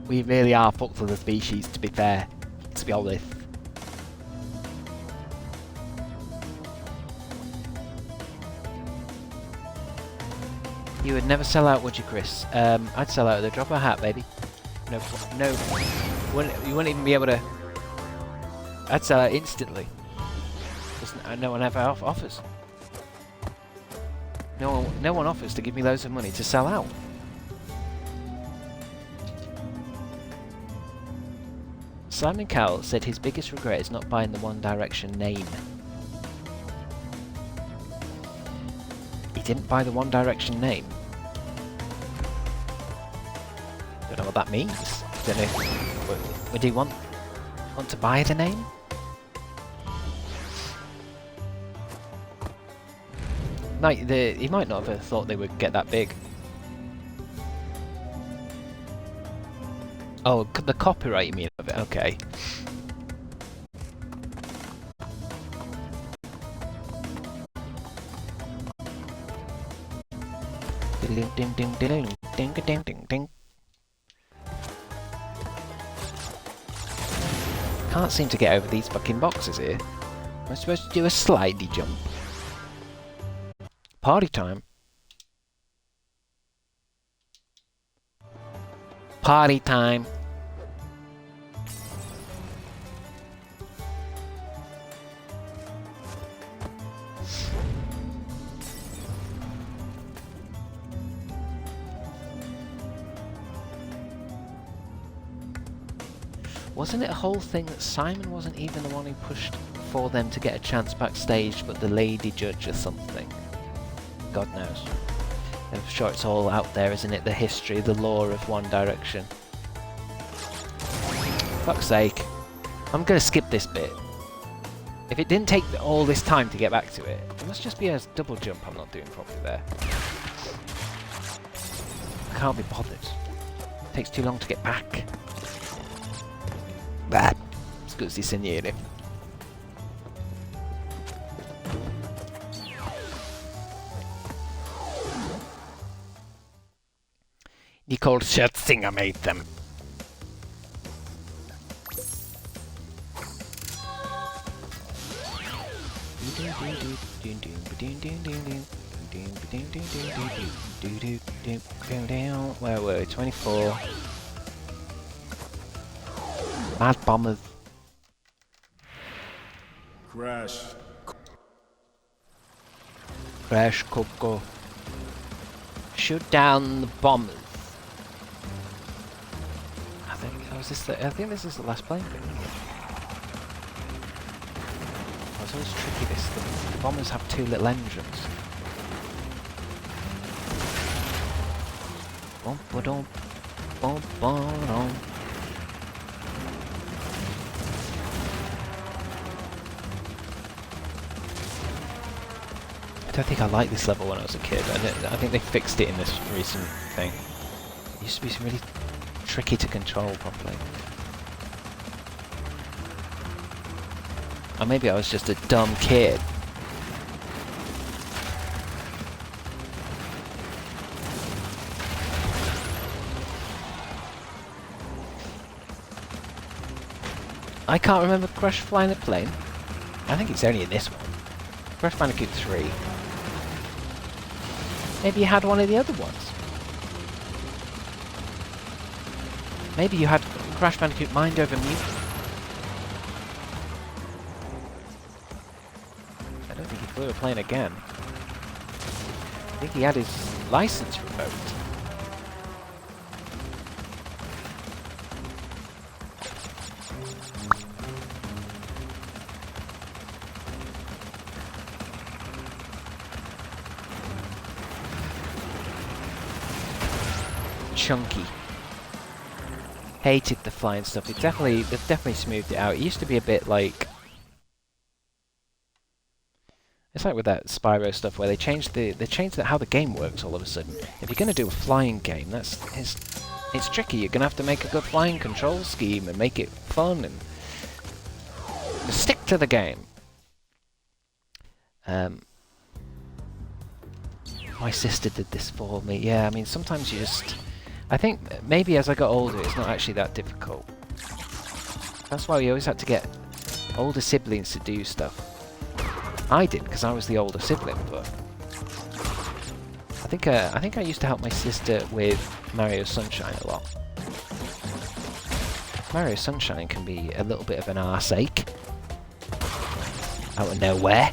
We really are fucked as a species, to be fair. To be honest. You would never sell out, would you, Chris? I'd sell out at the drop of a hat, baby. No, you wouldn't even be able to. I'd sell out instantly. No one ever offers. No one offers to give me loads of money to sell out. Simon Cowell said his biggest regret is not buying the One Direction name. He didn't buy the One Direction name. Don't know what that means. Don't know. Would he want to buy the name? He might not have thought they would get that big. Oh, the copyright, you mean, of it? Okay. Ding ding ding ding ding ding ding ding. Can't seem to get over these fucking boxes here. Am I supposed to do a slidey jump? Party time. Party time. Wasn't it a whole thing that Simon wasn't even the one who pushed for them to get a chance backstage, but the lady judge or something? God knows. I'm sure it's all out there, isn't it? The history, the lore of One Direction. Fuck's sake. I'm gonna skip this bit. If it didn't take all this time to get back to it, it must just be a double jump I'm not doing properly there. I can't be bothered. It takes too long to get back. Bad. Scusi signore. Nicole Scherzinger made them. Where were we? 24. Mad bombers.
Crash.
Crash Coco. Shoot down the bombers. I think this is the last playing bit. It's always tricky this. The bombers have two little engines. Bum ba dum, bum ba dum. I don't think I liked this level when I was a kid. I think they fixed it in this recent thing. It used to be really tricky to control properly. Or maybe I was just a dumb kid. I can't remember Crash flying a plane. I think it's only in this one. Crash Bandicoot 3. Maybe you had one of the other ones. Maybe you had Crash Bandicoot Mind Over Mutant. I don't think he flew a plane again. I think he had his license revoked. Chunky. Hated the flying stuff. They've definitely smoothed it out. It used to be a bit like, it's like with that Spyro stuff where they changed how the game works all of a sudden. If you're gonna do a flying game, it's tricky. You're gonna have to make a good flying control scheme and make it fun and just stick to the game. My sister did this for me. Yeah, I mean sometimes you just. I think maybe as I got older, it's not actually that difficult. That's why we always had to get older siblings to do stuff. I did because I was the older sibling, but I think I used to help my sister with Mario Sunshine a lot. Mario Sunshine can be a little bit of an arse ache out of nowhere.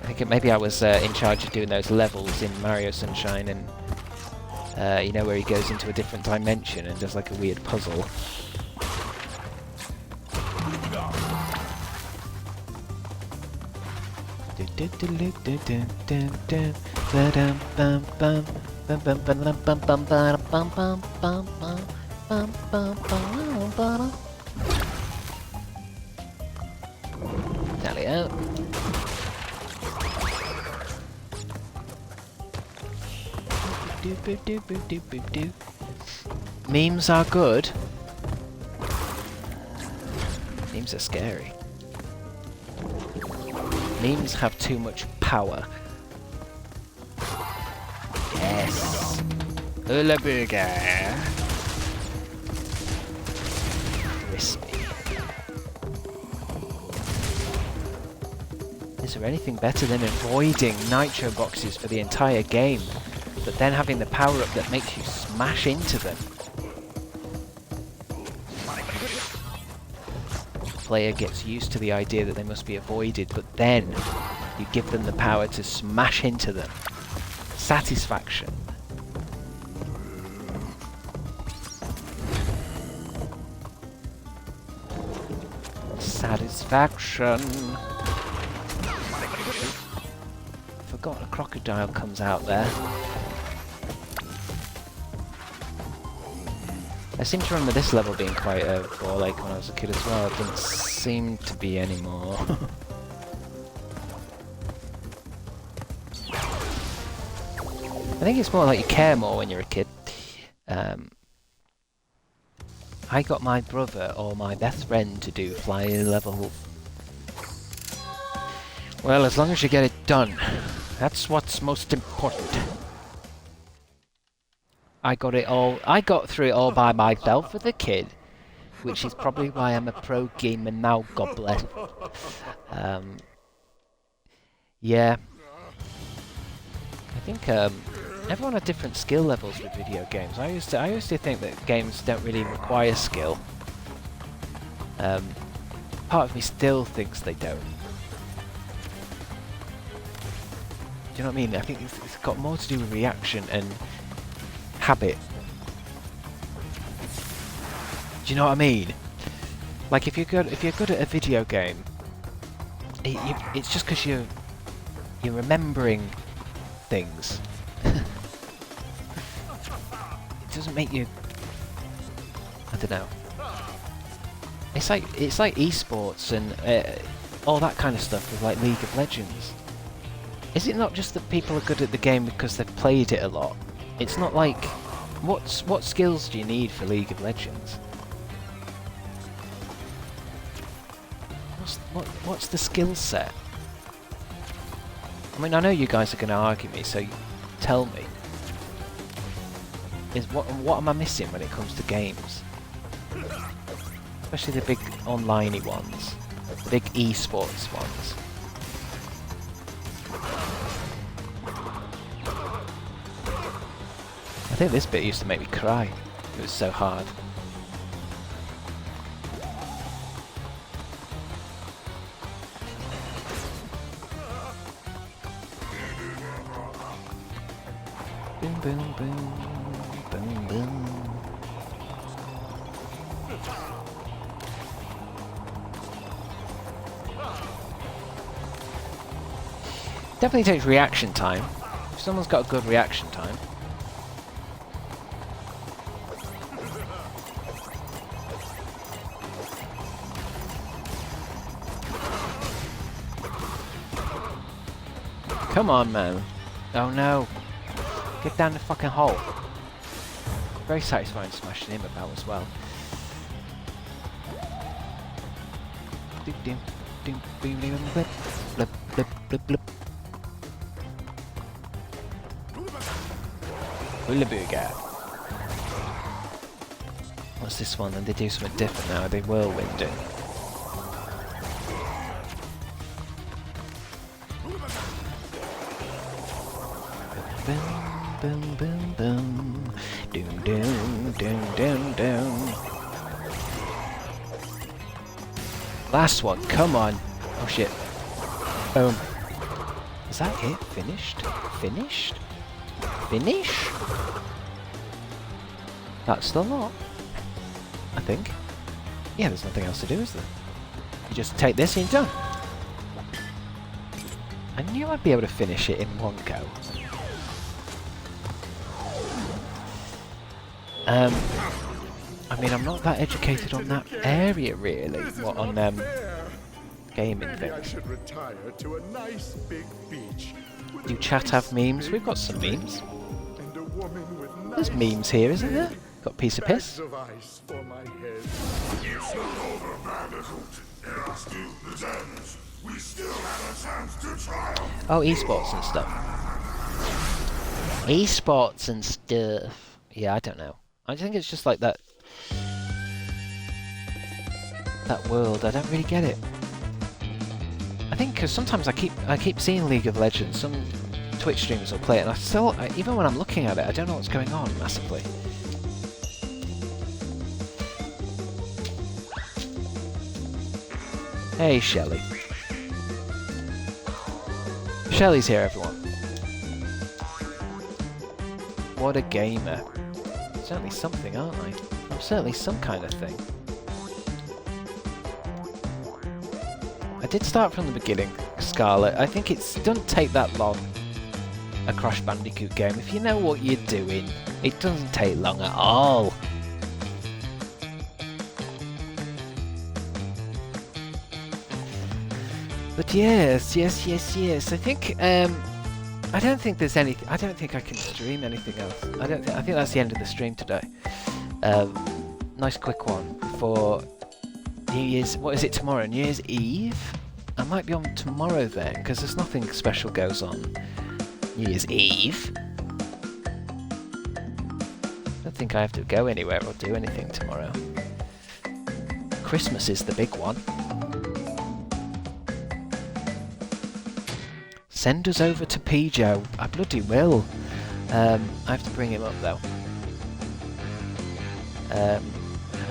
I think maybe I was in charge of doing those levels in Mario Sunshine and. You know, where he goes into a different dimension and does like a weird puzzle. Tally out. Memes are good. Memes are scary. Memes have too much power. Yes. Hula burger. Crispy. Is there anything better than avoiding nitro boxes for the entire game? But then having the power-up that makes you smash into them. The player gets used to the idea that they must be avoided, but then you give them the power to smash into them. Satisfaction.
Satisfaction. Forgot a crocodile comes out there. I seem to remember this level being quite a ball ache when I was a kid as well. It doesn't seem to be anymore. I think it's more like you care more when you're a kid. I got my brother or my best friend to do flying level. Well, as long as you get it done, that's what's most important. I got through it all by myself as a kid, which is probably why I'm a pro gamer now, God bless. Yeah. I think everyone had different skill levels with video games. I used to think that games don't really require skill. Part of me still thinks they don't. Do you know what I mean? I think it's got more to do with reaction and habit. Do you know what I mean? Like if you're good at a video game, it's just because you're remembering things. It doesn't make you. I don't know. It's like esports and all that kind of stuff with like League of Legends. Is it not just that people are good at the game because they've played it a lot? It's not like what skills do you need for League of Legends? What's the skill set? I mean, I know you guys are going to argue me, so tell me. What am I missing when it comes to games? Especially the big online-y ones, the big esports ones. I think this bit used to make me cry. It was so hard. Boom, boom, boom, boom, boom. Definitely takes reaction time. If someone's got a good reaction time. Come on, man. Oh no. Get down the fucking hole. Very satisfying smashing him about as well. Blip, blip, blip, blip. Bullabooga. What's this one? And they do something different now. Are they whirlwinding? Boom, boom, boom, boom. Doom, doom, doom, doom, doom. Last one, come on. Oh shit. Boom. Is that it? Finished? Finished? Finish? That's the lot. I think. Yeah, there's nothing else to do, is there? You just take this and you're done. I knew I'd be able to finish it in one go. I mean, I'm not that educated on that area, really. What on gaming
Maybe I
things.
should retire to a nice big beach.
Do chat have memes? We've got some memes.
And a woman with
There's
nice
memes here, isn't there? Got a piece of piss.
bags of ice for my head.
It's not over, Bandicoot. There are still the gems. We still have a chance to triumph.
Oh, esports and stuff. Esports and stuff. Yeah, I don't know. I think it's just like that. That world. I don't really get it. I think because sometimes I keep seeing League of Legends. Some Twitch streamers will play it, and I still, even when I'm looking at it, I don't know what's going on massively. Hey, Shelley. Shelley's here, everyone. What a gamer. Certainly something, aren't I? I'm certainly some kind of thing. did start from the beginning, Scarlet. I think it doesn't take that long, a Crash Bandicoot game. If you know what you're doing, it doesn't take long at all. But yes. I think, I don't think there's anything, I don't think I can stream anything else. I think that's the end of the stream today. Nice quick one for New Year's, what is it tomorrow? New Year's Eve? I might be on tomorrow then, because there's nothing special goes on New Year's Eve. I don't think I have to go anywhere or do anything tomorrow. Christmas is the big one. Send us over to Pijo. I bloody will. I have to bring him up though. And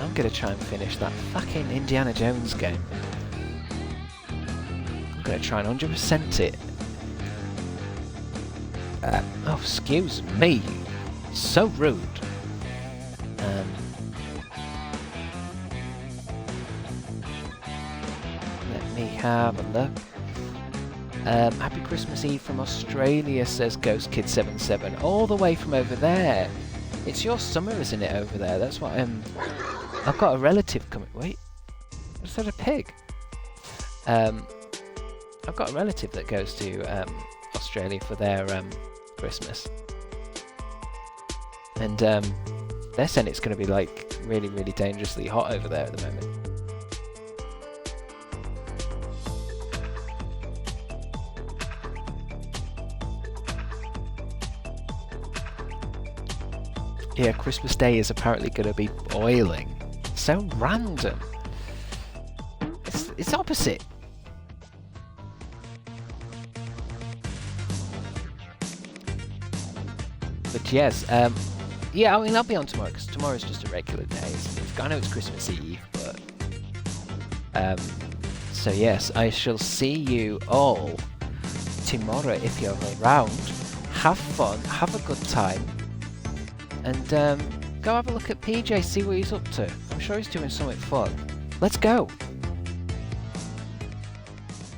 I'm going to try and finish that fucking Indiana Jones game. I'm going to try and 100% it. Oh, excuse me. So rude. Let me have a look. Happy Christmas Eve from Australia, says Ghost Kid 77. All the way from over there. It's your summer, isn't it, over there? That's what I've got a relative coming. Wait, is that a pig? I've got a relative that goes to Australia for their Christmas, and they're saying it's going to be like really, really dangerously hot over there at the moment. Yeah, Christmas Day is apparently going to be boiling. So random. It's opposite. But yes, yeah, I mean, I'll be on tomorrow, because tomorrow's just a regular day. I know it's Christmas Eve, but... so yes, I shall see you all tomorrow if you're around. Have fun, have a good time. And go have a look at PJ, see what he's up to. I'm sure he's doing something fun. Let's go.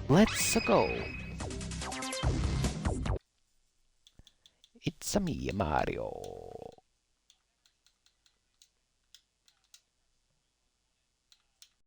Let's go. It's me, Mario.